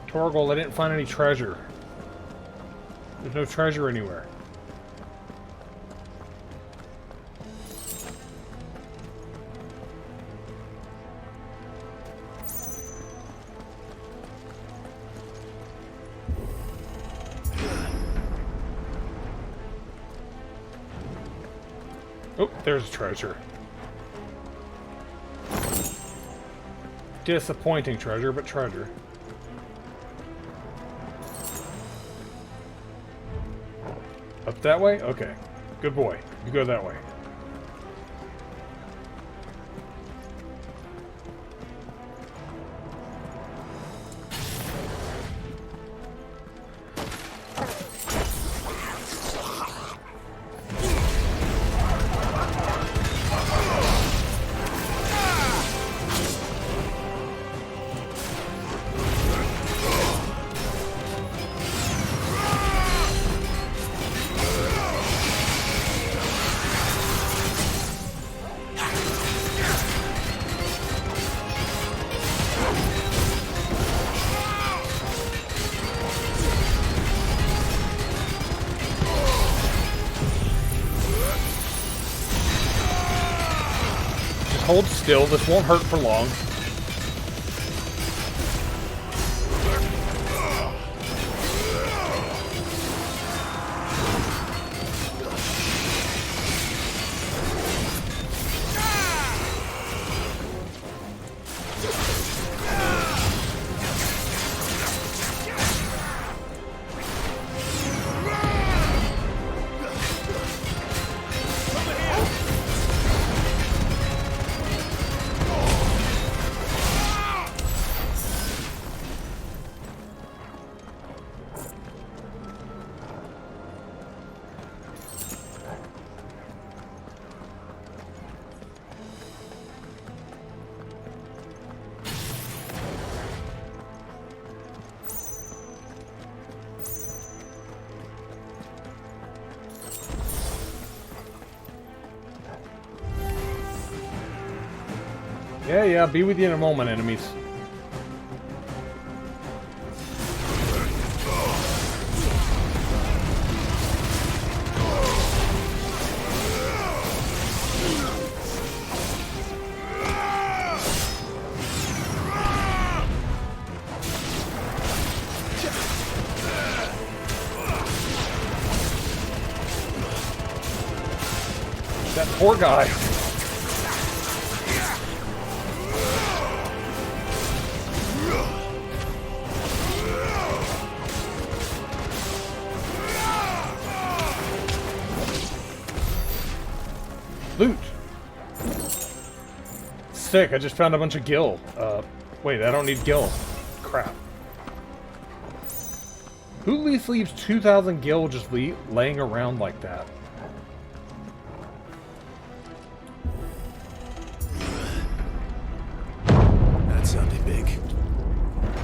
Torgal, I didn't find any treasure. There's no treasure anywhere. Oh, there's treasure. Disappointing treasure, but treasure. Up that way? Okay. Good boy. You go that way. Hold still, this won't hurt for long. Yeah, be with you in a moment, enemies. That poor guy. Loot! Sick, I just found a bunch of gil. Wait, I don't need gil. Crap. Who at least leaves 2,000 gil just laying around like that? That sounded big.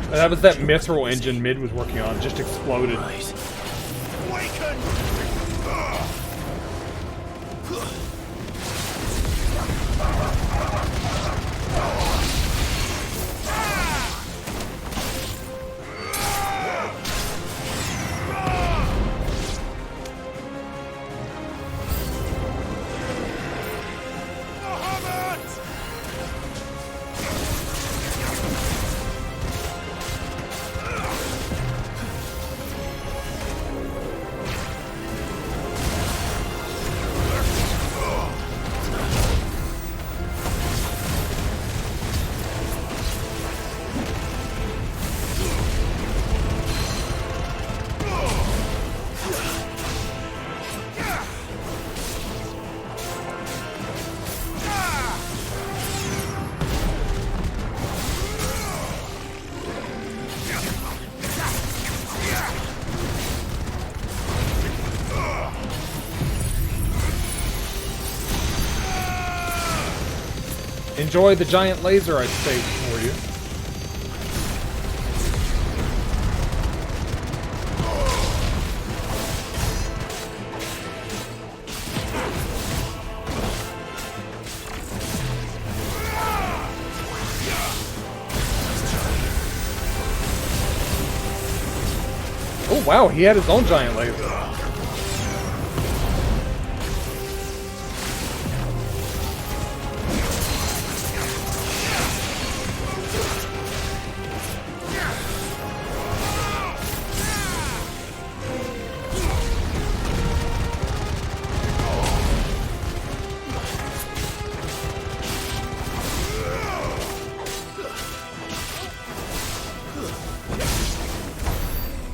That was that mithril engine Mid was working on, just exploded. Right. Awaken! Enjoy the giant laser I saved for you. Oh wow, he had his own giant laser.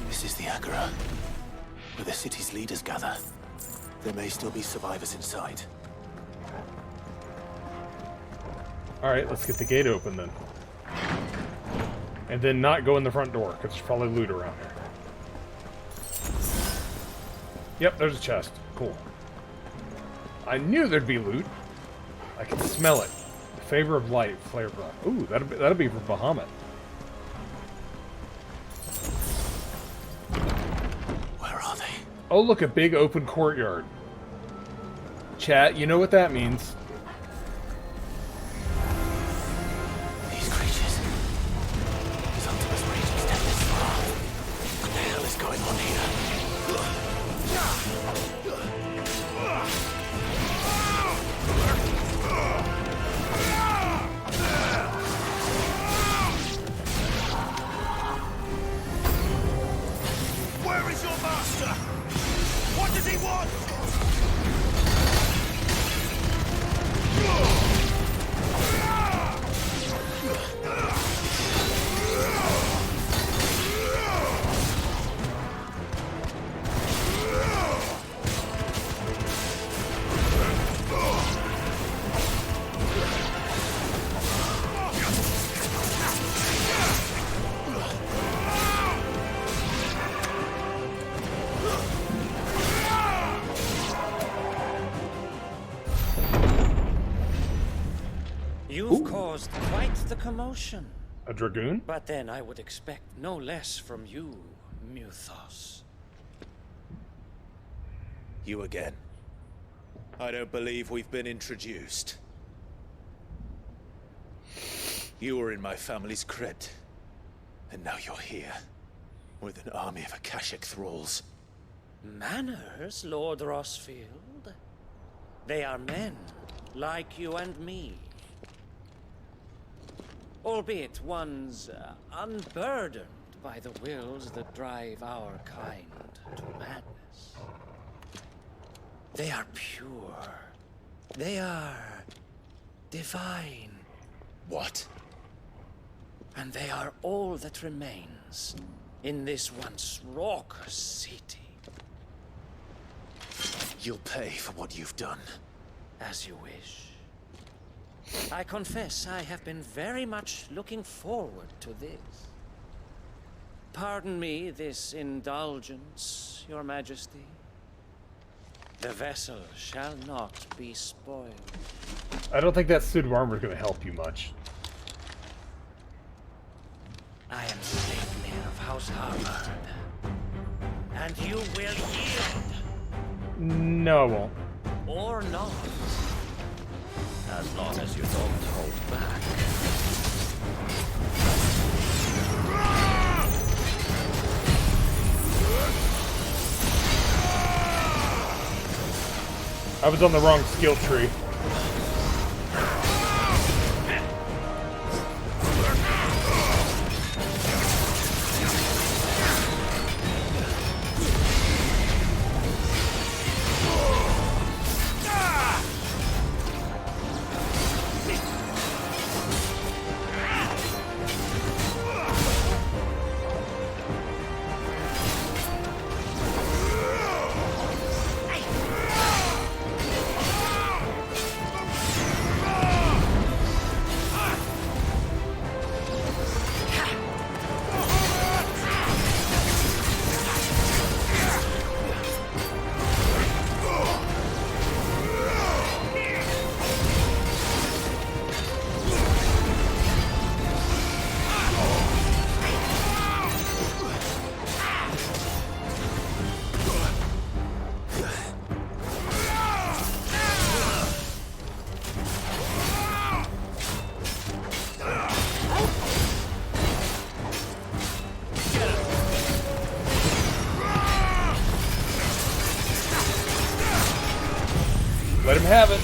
This is the Agora, where the city's leaders gather. There may still be survivors inside. Alright, let's get the gate open then. And then not go in the front door, because there's probably loot around here. Yep, there's a chest. Cool. I knew there'd be loot. I can smell it. Favor of light, flare breath. Ooh, that'll be for Bahamut. Where are they? Oh, look, a big open courtyard. Chat, you know what that means. These creatures. These Ultimus regions take this far. What the hell is going on here? Where is your master? What does he want? You've caused quite the commotion. A dragoon? But then I would expect no less from you, Muthos. You again. I don't believe we've been introduced. You were in my family's crypt. And now you're here. With an army of Akashic thralls. Manners, Lord Rosfield? They are men, like you and me. Albeit ones unburdened by the wills that drive our kind to madness. They are pure. They are divine. What? And they are all that remains in this once raucous city. You'll pay for what you've done. As you wish. I confess I have been very much looking forward to this. Pardon me this indulgence, Your Majesty. The vessel shall not be spoiled. I don't think that suit of armor is going to help you much. I am Sleipnir of House Harvard. And you will yield. No, I won't. Or not. As long as you don't hold back. I was on the wrong skill tree. Let him have it.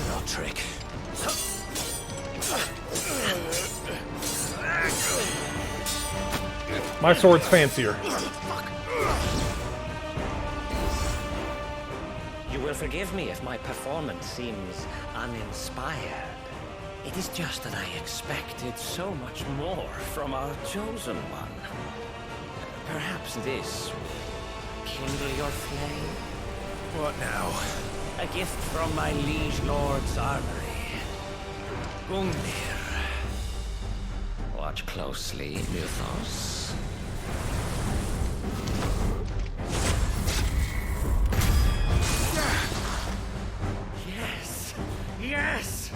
Little trick. My sword's fancier. You will forgive me if my performance seems uninspired. It is just that I expected so much more from our chosen one. Perhaps this will kindle your flame? What now? A gift from my liege lord's armory. Gungnir. Watch closely, Mythos. Yes! Yes!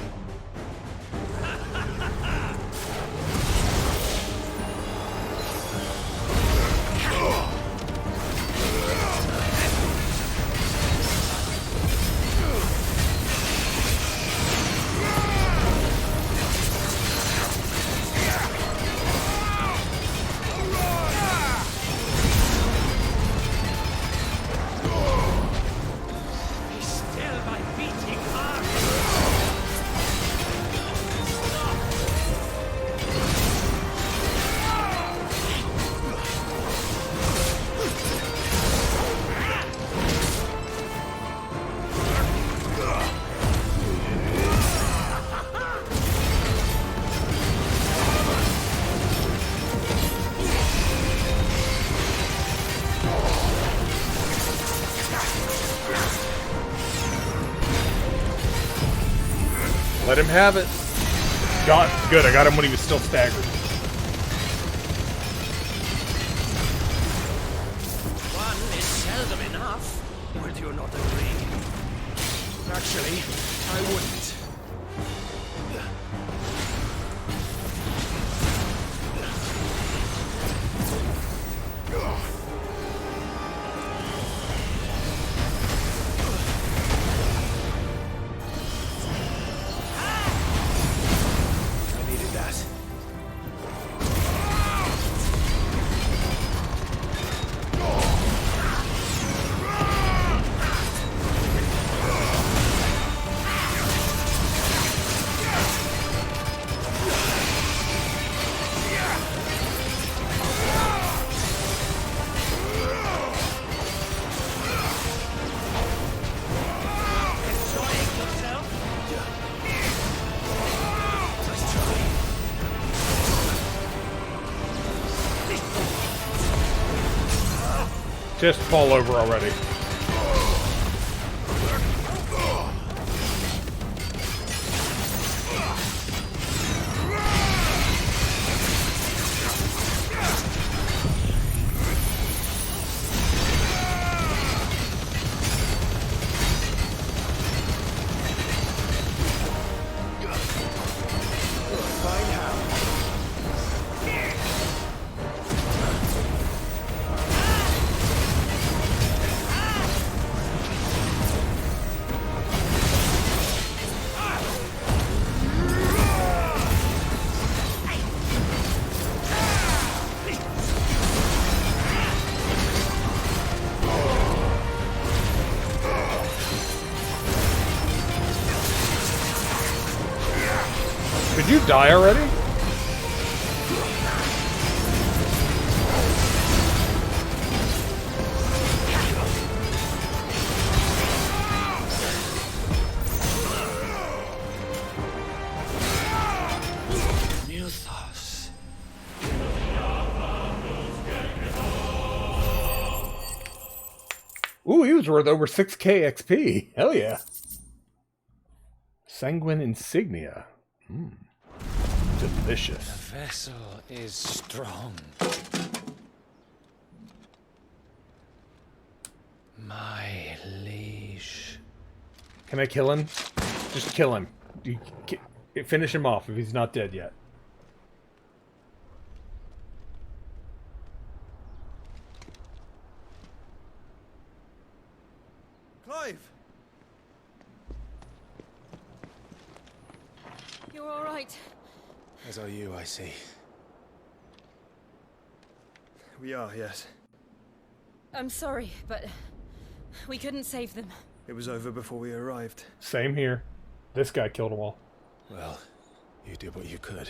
Let him have it. Good, I got him when he was still staggered. One is seldom enough. Would you not agree? Actually, I wouldn't. I needed that. Just fall over already. Did you die already? Mythos. Ooh, he was worth over 6k XP. Hell yeah. Sanguine insignia. Delicious. The vessel is strong. My liege. Can I kill him? Just kill him. Finish him off if he's not dead yet. Clive! You're all right. As are you, I see. We are, yes. I'm sorry, but we couldn't save them. It was over before we arrived. Same here. This guy killed them all. Well, you did what you could.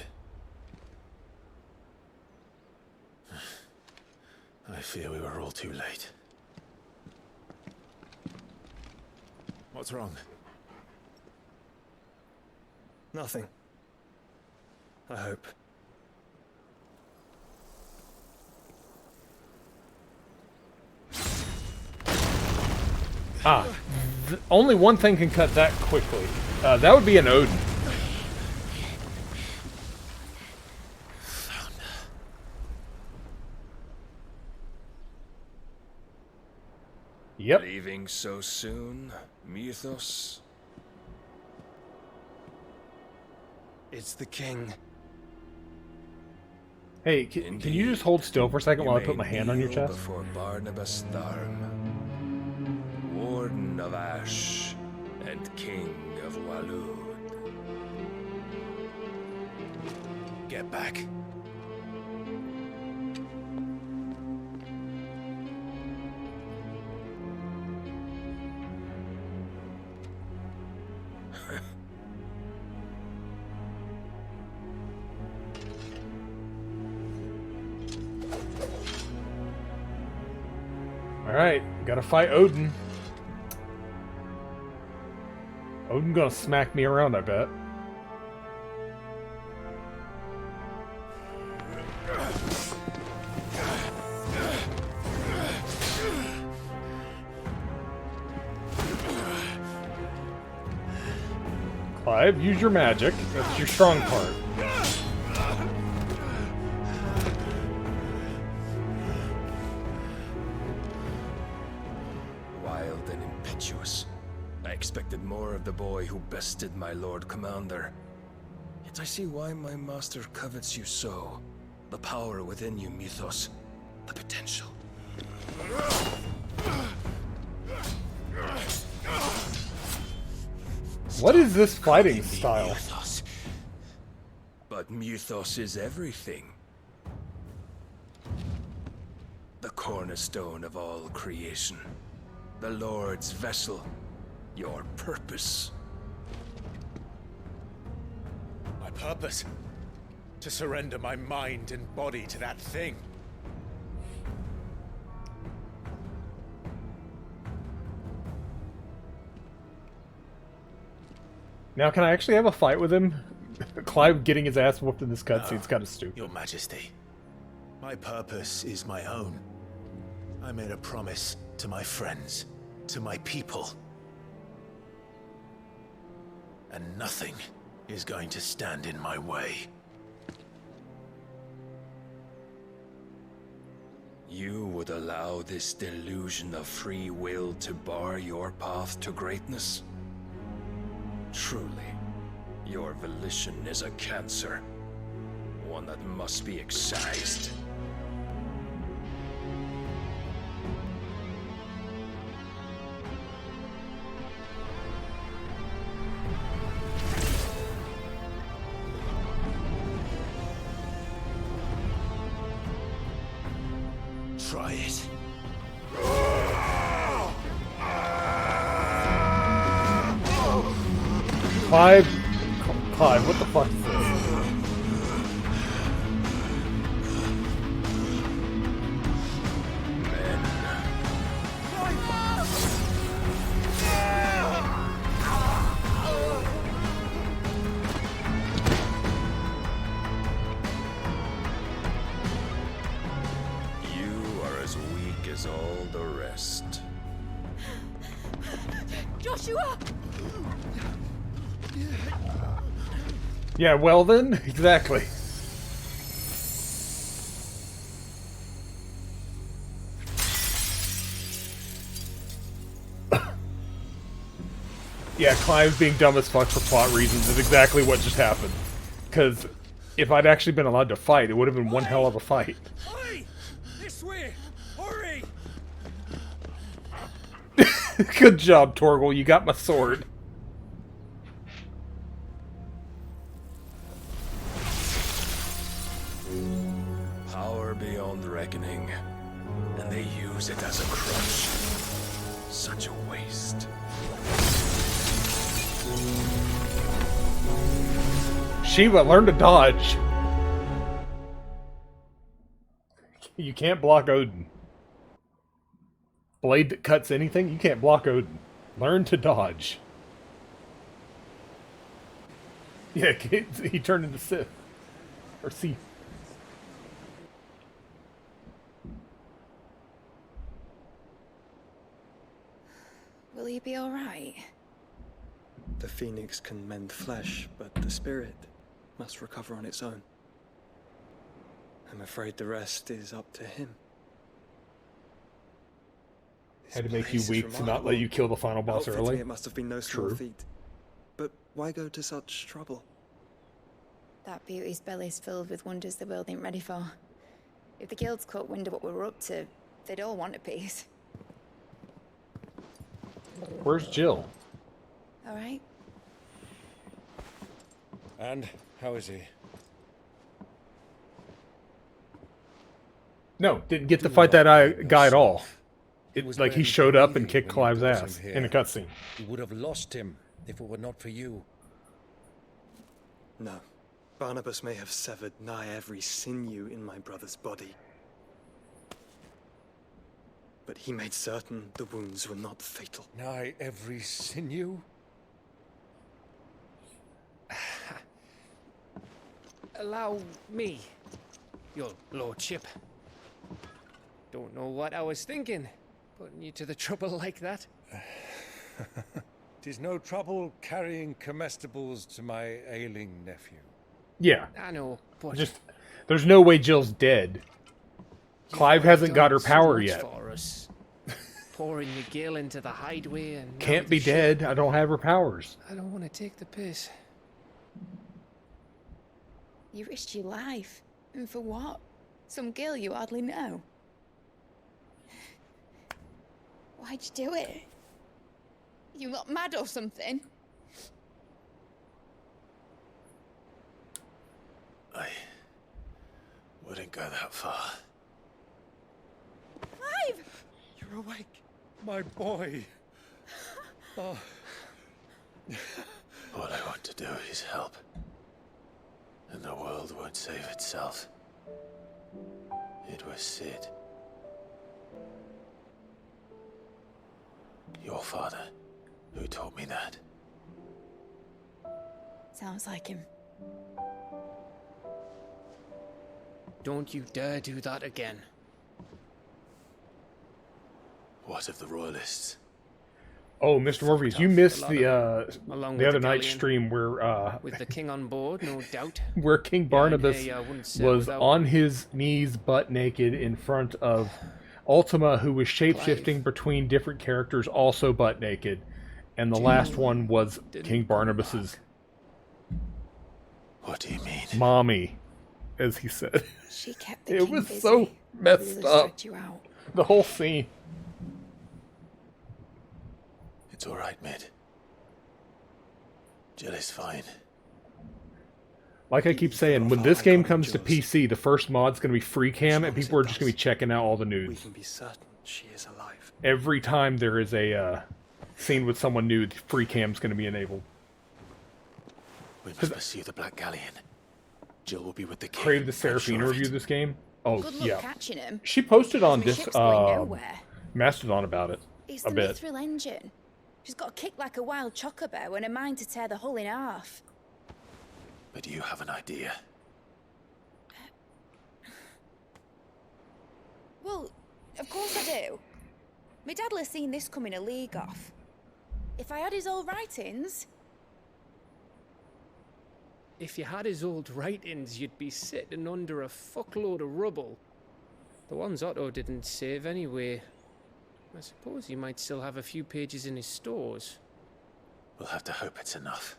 I fear we were all too late. What's wrong? Nothing. I hope. Only one thing can cut that quickly. That would be an Odin. Yep. Leaving so soon, Mythos? It's the king. Hey, can you just hold still for a second while I put my hand on your chest? Before Barnabas Tharm, Warden of Ash and King of Walud. Get back. Alright, gotta fight Odin. Odin gonna smack me around, I bet. Clive, use your magic. That's your strong part. Wild and impetuous. I expected more of the boy who bested my Lord Commander. Yet I see why my master covets you so. The power within you, Mythos. The potential. What is this fighting style? Mythos. But Mythos is everything. The cornerstone of all creation. The Lord's vessel. Your purpose. My purpose? To surrender my mind and body to that thing. Now, can I actually have a fight with him? Clive getting his ass whooped in this cutscene's kind of stupid. Your Majesty, my purpose is my own. I made a promise to my friends, to my people. And nothing is going to stand in my way. You would allow this delusion of free will to bar your path to greatness? Truly, your volition is a cancer. One that must be excised. Try it. Clive, what the fuck is this? You are as weak as all the rest. Joshua! Yeah, well then, exactly. Yeah, Clive being dumb as fuck for plot reasons is exactly what just happened. Because if I'd actually been allowed to fight, it would have been one hell of a fight. Oi! This way! Hurry! Good job, Torgal. You got my sword. crush. Such a waste. Shiva, learn to dodge. You can't block Odin. Blade that cuts anything, you can't block Odin. Learn to dodge. Yeah, he turned into Sith. Or Sith. Will he be alright? The phoenix can mend flesh, but the spirit must recover on its own. I'm afraid the rest is up to him. Had to make you weak to not let you kill the final boss Outfitting early. It must have been no small True. feat. But why go to such trouble? That beauty's belly's filled with wonders the world ain't ready for. If the guilds caught wind of what we were up to, they'd all want a piece. Where's Jill? Alright. And how is he? No, didn't get to fight that guy at all. It was like he showed up and kicked Clive's ass in a cutscene. You would have lost him if it were not for you. No. Barnabas may have severed nigh every sinew in my brother's body. But he made certain the wounds were not fatal. Nigh every sinew? Allow me, your lordship. Don't know what I was thinking, putting you to the trouble like that. 'Tis no trouble carrying comestibles to my ailing nephew. Yeah. I know, but Just, there's no way Jill's dead. Clive hasn't got her so power much yet. For us. Pouring the gale into the hideaway and now Can't the be ship. dead. I don't have her powers. I don't want to take the piss. You risked your life. And for what? Some girl you hardly know. Why'd you do it? You not mad or something? I wouldn't go that far. Clive! You're awake, my boy. Oh. All I want to do is help. And the world won't save itself. It was Sid. Your father, who taught me that. Sounds like him. Don't you dare do that again. What of the Royalists? Oh, Mr. Morpheus, you missed Along the with other the night's galleon. stream where With the king on board, no doubt. where King Barnabas I wouldn't say was without on his knees, butt naked, in front of Ultima, who was shapeshifting between different characters, also butt naked, and the last one was King Barnabas's What do you mean? mommy, as he said. She kept the It king was busy. so messed Really up. stretched you out. The whole scene. It's all right, Mid. Jill is fine. Like I keep saying, when this game comes to PC, the first mod's going to be free cam, and people are just going to be checking out all the We nudes. can be certain she is alive. Every time there is a scene with someone nude, free cam's going to be enabled. We must pursue the Black Galleon. Jill will be with the king. Crave the I'm sure Seraphina of review it. this game. Oh, Good luck yeah. catching him. She posted on My this ship's going nowhere. Mastodon about it It's a the bit. mithril engine. She's got a kick like a wild chocobo and a mind to tear the hull in half. But do you have an idea? Well, of course I do. My dad'll have seen this coming a league off. If I had his old writings... If you had his old writings, you'd be sitting under a fuckload of rubble. The ones Otto didn't save anyway. I suppose he might still have a few pages in his stores. We'll have to hope it's enough.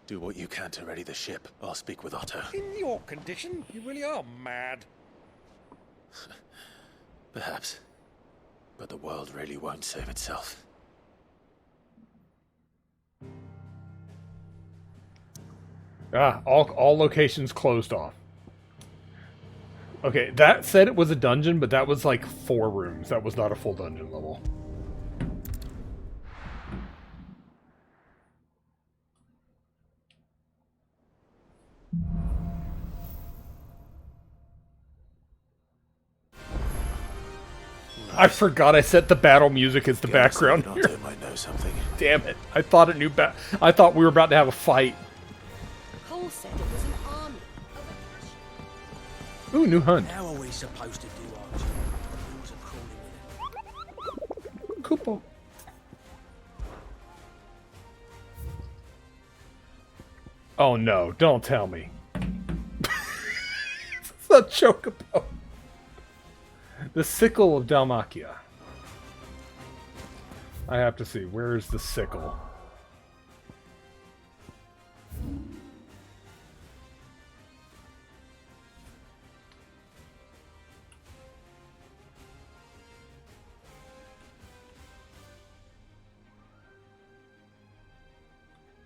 Do what you can to ready the ship. I'll speak with Otto. In your condition, you really are mad. Perhaps. But the world really won't save itself. All locations closed off. Okay, that said it was a dungeon, but that was like 4 rooms. That was not a full dungeon level. I forgot I set the battle music as the background here. Might know something. Damn it! I thought it knew. I thought we were about to have a fight. Cole said it was an army. Ooh, new hunt. How are we supposed to do our job? Who's a crawling with it? Koopa. Oh no! Don't tell me. It's a chocobo. The sickle of Dalmacia. I have to see. Where is the sickle?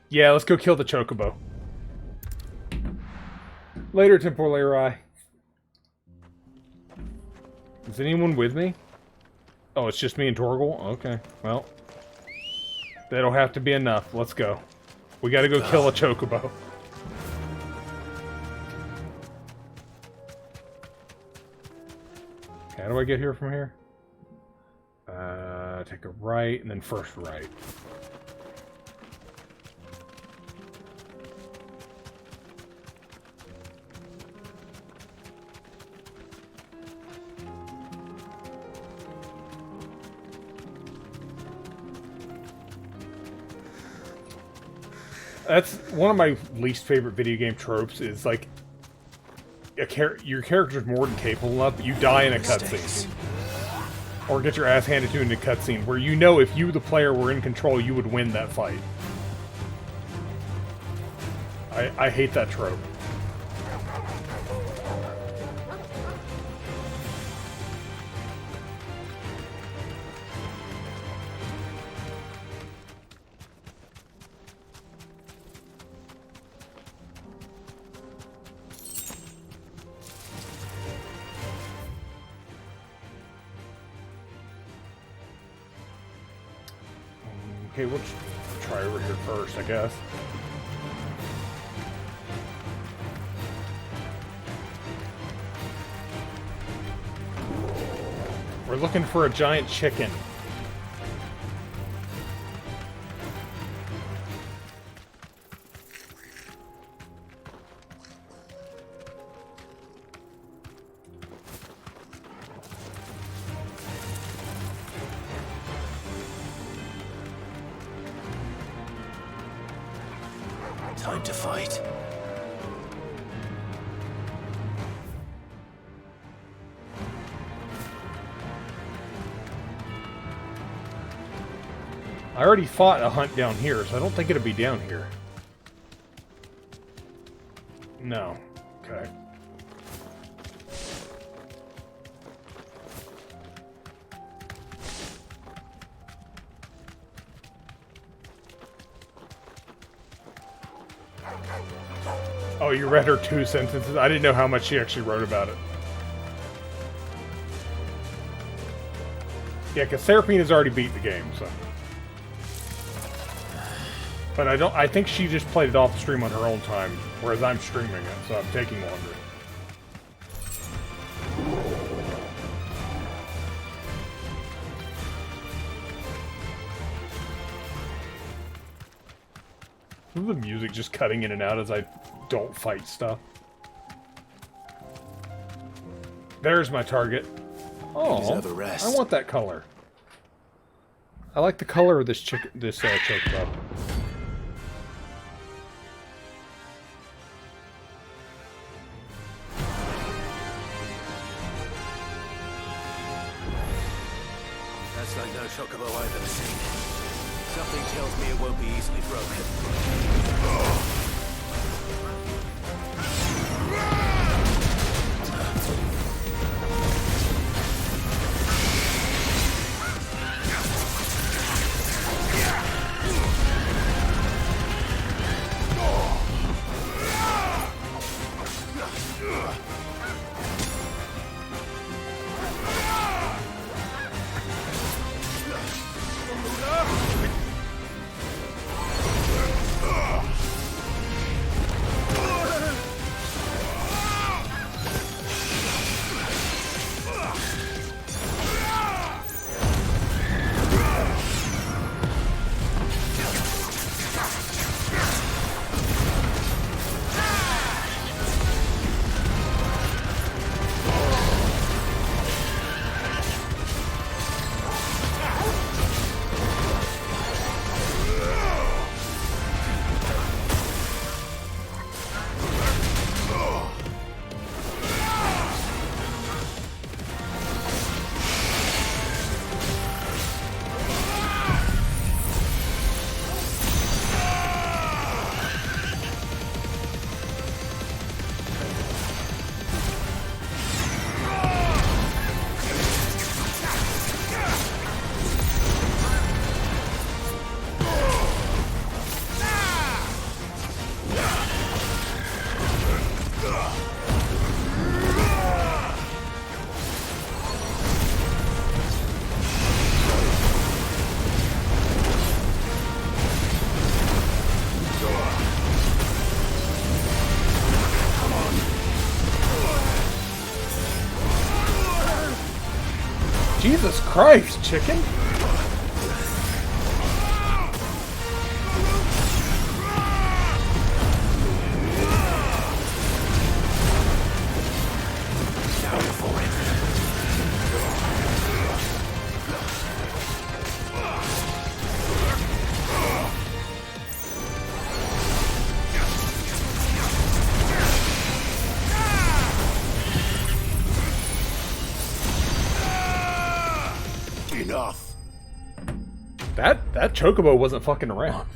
Yeah, let's go kill the chocobo. Later, Temporary. Is anyone with me? Oh, it's just me and Torgal? Okay, well. That'll have to be enough. Let's go. We gotta go kill a chocobo. Okay, how do I get here from here? Take a right, and then first right. That's one of my least favorite video game tropes is like your character's more than capable of, but you die in a cutscene. Or get your ass handed to you in a cutscene where you know if you, the player, were in control, you would win that fight. I hate that trope. Okay, we'll try over here first, I guess. We're looking for a giant chicken. Time to fight. I already fought a hunt down here, so I don't think it'll be down here. No. Okay. Oh, you read her 2 sentences? I didn't know how much she actually wrote about it. Yeah, because Seraphine has already beat the game, so. But I think she just played it off the stream on her own time, whereas I'm streaming it, so I'm taking longer. Is the music just cutting in and out as I don't fight stuff? There's my target. Oh, I want that color. I like the color of this chocobo. That's like no chocobo I've ever seen. Something tells me it won't be easily broken. Jesus Christ, chicken! Enough. That chocobo wasn't fucking around.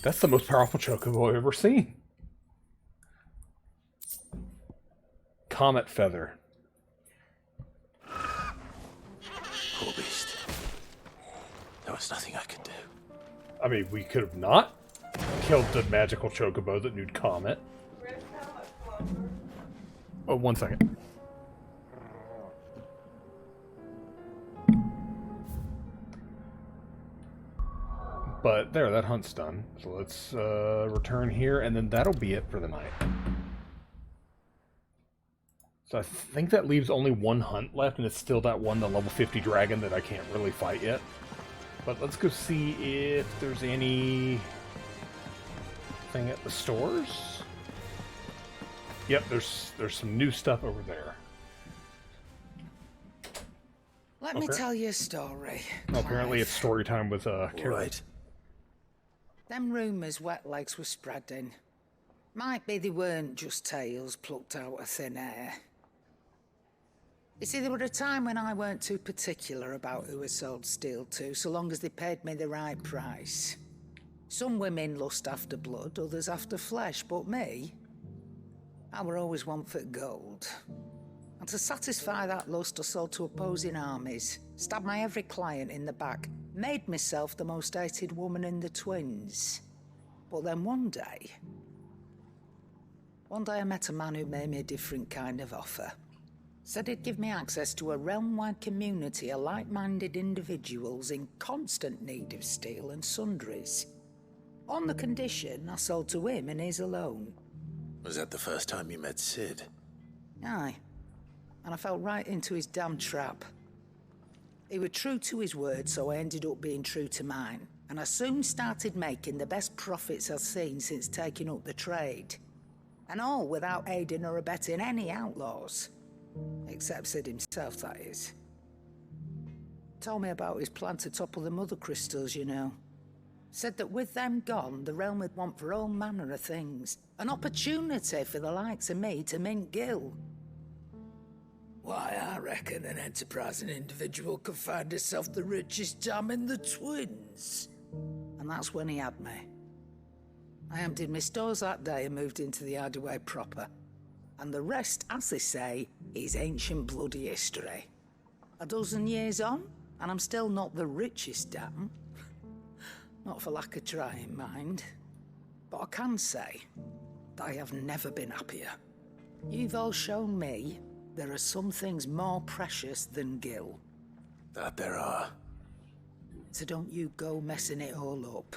That's the most powerful chocobo I've ever seen. Comet feather. Poor beast. There was nothing I could do. I mean, we could have not killed the magical chocobo that knew Comet. Oh, 1 second. But there, that hunt's done. So let's return here, and then that'll be it for the night. So I think that leaves only one hunt left, and it's still that one, the level 50 dragon that I can't really fight yet. But let's go see if there's anything at the stores. Yep, there's some new stuff over there. Let me tell you a story. Oh, apparently it's story time with Carol. Right. Them rumours Wetlegs were spreading. Might be they weren't just tales plucked out of thin air. You see, there were a time when I weren't too particular about who I sold steel to, so long as they paid me the right price. Some women lust after blood, others after flesh, but me, I were always one for gold. And to satisfy that lust, I sold to opposing armies, stabbed my every client in the back, made myself the most hated woman in the twins. But then one day I met a man who made me a different kind of offer. Said he'd give me access to a realm-wide community of like-minded individuals in constant need of steel and sundries. On the condition I sold to him and his alone. Was that the first time you met Sid? Aye. And I fell right into his damn trap. He was true to his word, so I ended up being true to mine. And I soon started making the best profits I've seen since taking up the trade. And all without aiding or abetting any outlaws. Except Sid himself, that is. Told me about his plan to topple the mother crystals, you know. Said that with them gone, the realm would want for all manner of things. An opportunity for the likes of me to mint gil. Why, I reckon an enterprising individual could find himself the richest dam in the twins. And that's when he had me. I emptied my stores that day and moved into the hideaway proper. And the rest, as they say, is ancient bloody history. A dozen years on, and I'm still not the richest dam. Not for lack of trying, mind. But I can say that I have never been happier. You've all shown me there are some things more precious than gil. That there are. So don't you go messing it all up.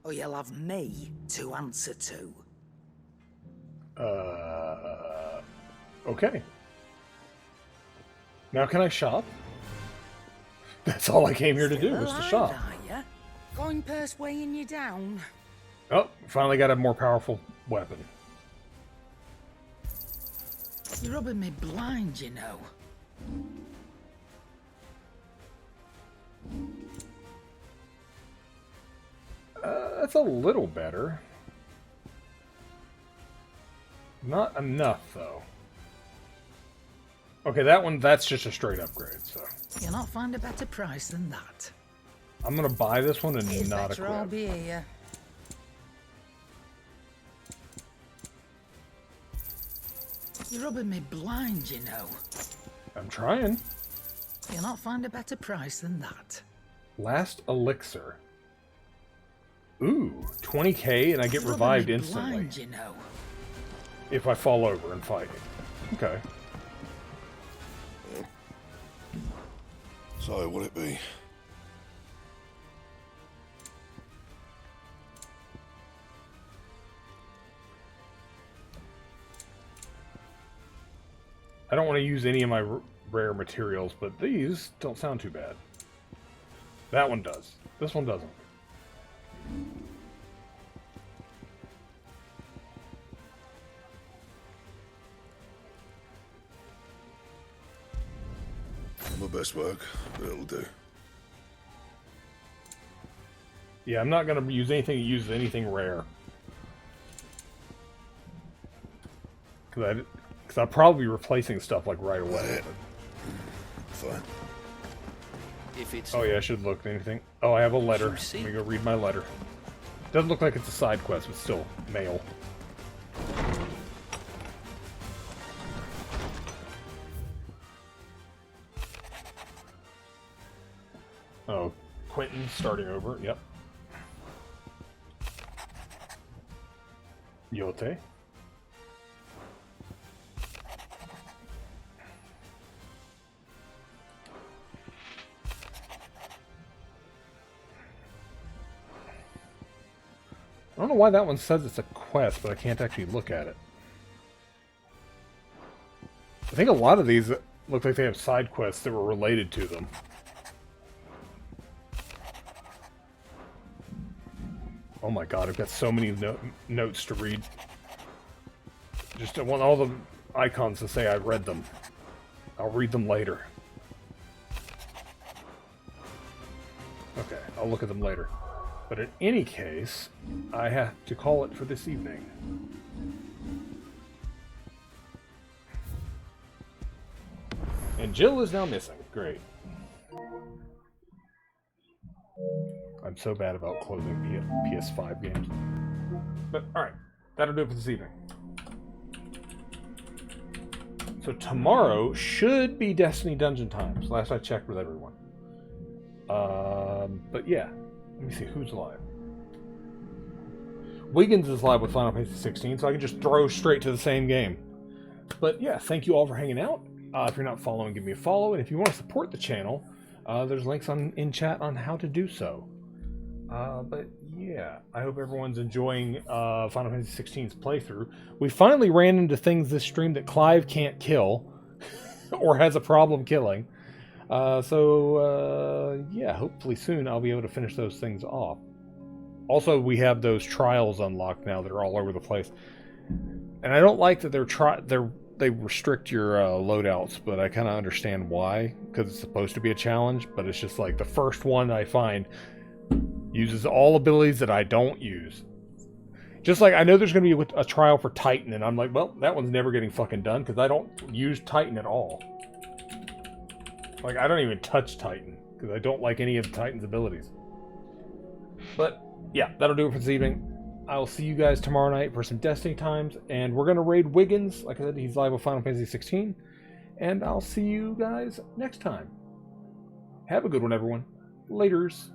Or you'll have me to answer to. Okay. Now can I shop? That's all I came here to do, was to shop. Going purse weighing you down. Oh, finally got a more powerful weapon. You're rubbing me blind, you know. That's a little better. Not enough, though. Okay, that's just a straight upgrade, so. You'll not find a better price than that. I'm gonna buy this one and It's not better I'll equip. be here. You're rubbing me blind, you know. I'm trying. You'll not find a better price than that. Last elixir. Ooh, 20k and I get You're revived rubbing me instantly. blind, you know. If I fall over and fighting. Okay. So, will it be? I don't want to use any of my rare materials, but these don't sound too bad. That one does. This one doesn't. My best work, but it'll do. Yeah, I'm not going to use anything that uses anything rare. Because I'll probably be replacing stuff like right away. Fine. If it's Oh yeah, I should look at anything. Oh, I have a letter. Let me go read my letter. Doesn't look like it's a side quest, but still, mail. Oh, Quentin starting over, yep. Yote. I don't know why that one says it's a quest, but I can't actually look at it. I think a lot of these look like they have side quests that were related to them. Oh my god, I've got so many notes to read. Just I want all the icons to say I read them. I'll read them later. Okay, I'll look at them later. But in any case, I have to call it for this evening. And Jill is now missing. Great. I'm so bad about closing PS5 games. But, alright. That'll do it for this evening. So tomorrow should be Destiny Dungeon Times. Last I checked with everyone. But yeah. Let me see who's live. Wiggins is live with Final Fantasy 16, so I can just throw straight to the same game. But yeah, thank you all for hanging out. If you're not following, give me a follow. And if you want to support the channel, there's links in chat on how to do so. But yeah, I hope everyone's enjoying Final Fantasy 16's playthrough. We finally ran into things this stream that Clive can't kill, or has a problem killing. Yeah, hopefully soon I'll be able to finish those things off. Also, we have those trials unlocked now that are all over the place. And I don't like that they restrict your loadouts, but I kind of understand why, because it's supposed to be a challenge, but it's just like the first one I find uses all abilities that I don't use. Just like I know there's going to be a trial for Titan, and I'm like, well, that one's never getting fucking done because I don't use Titan at all. Like, I don't even touch Titan, because I don't like any of Titan's abilities. But, yeah, that'll do it for this evening. I'll see you guys tomorrow night for some Destiny times, and we're going to raid Wiggins. Like I said, he's live with Final Fantasy 16. And I'll see you guys next time. Have a good one, everyone. Laters.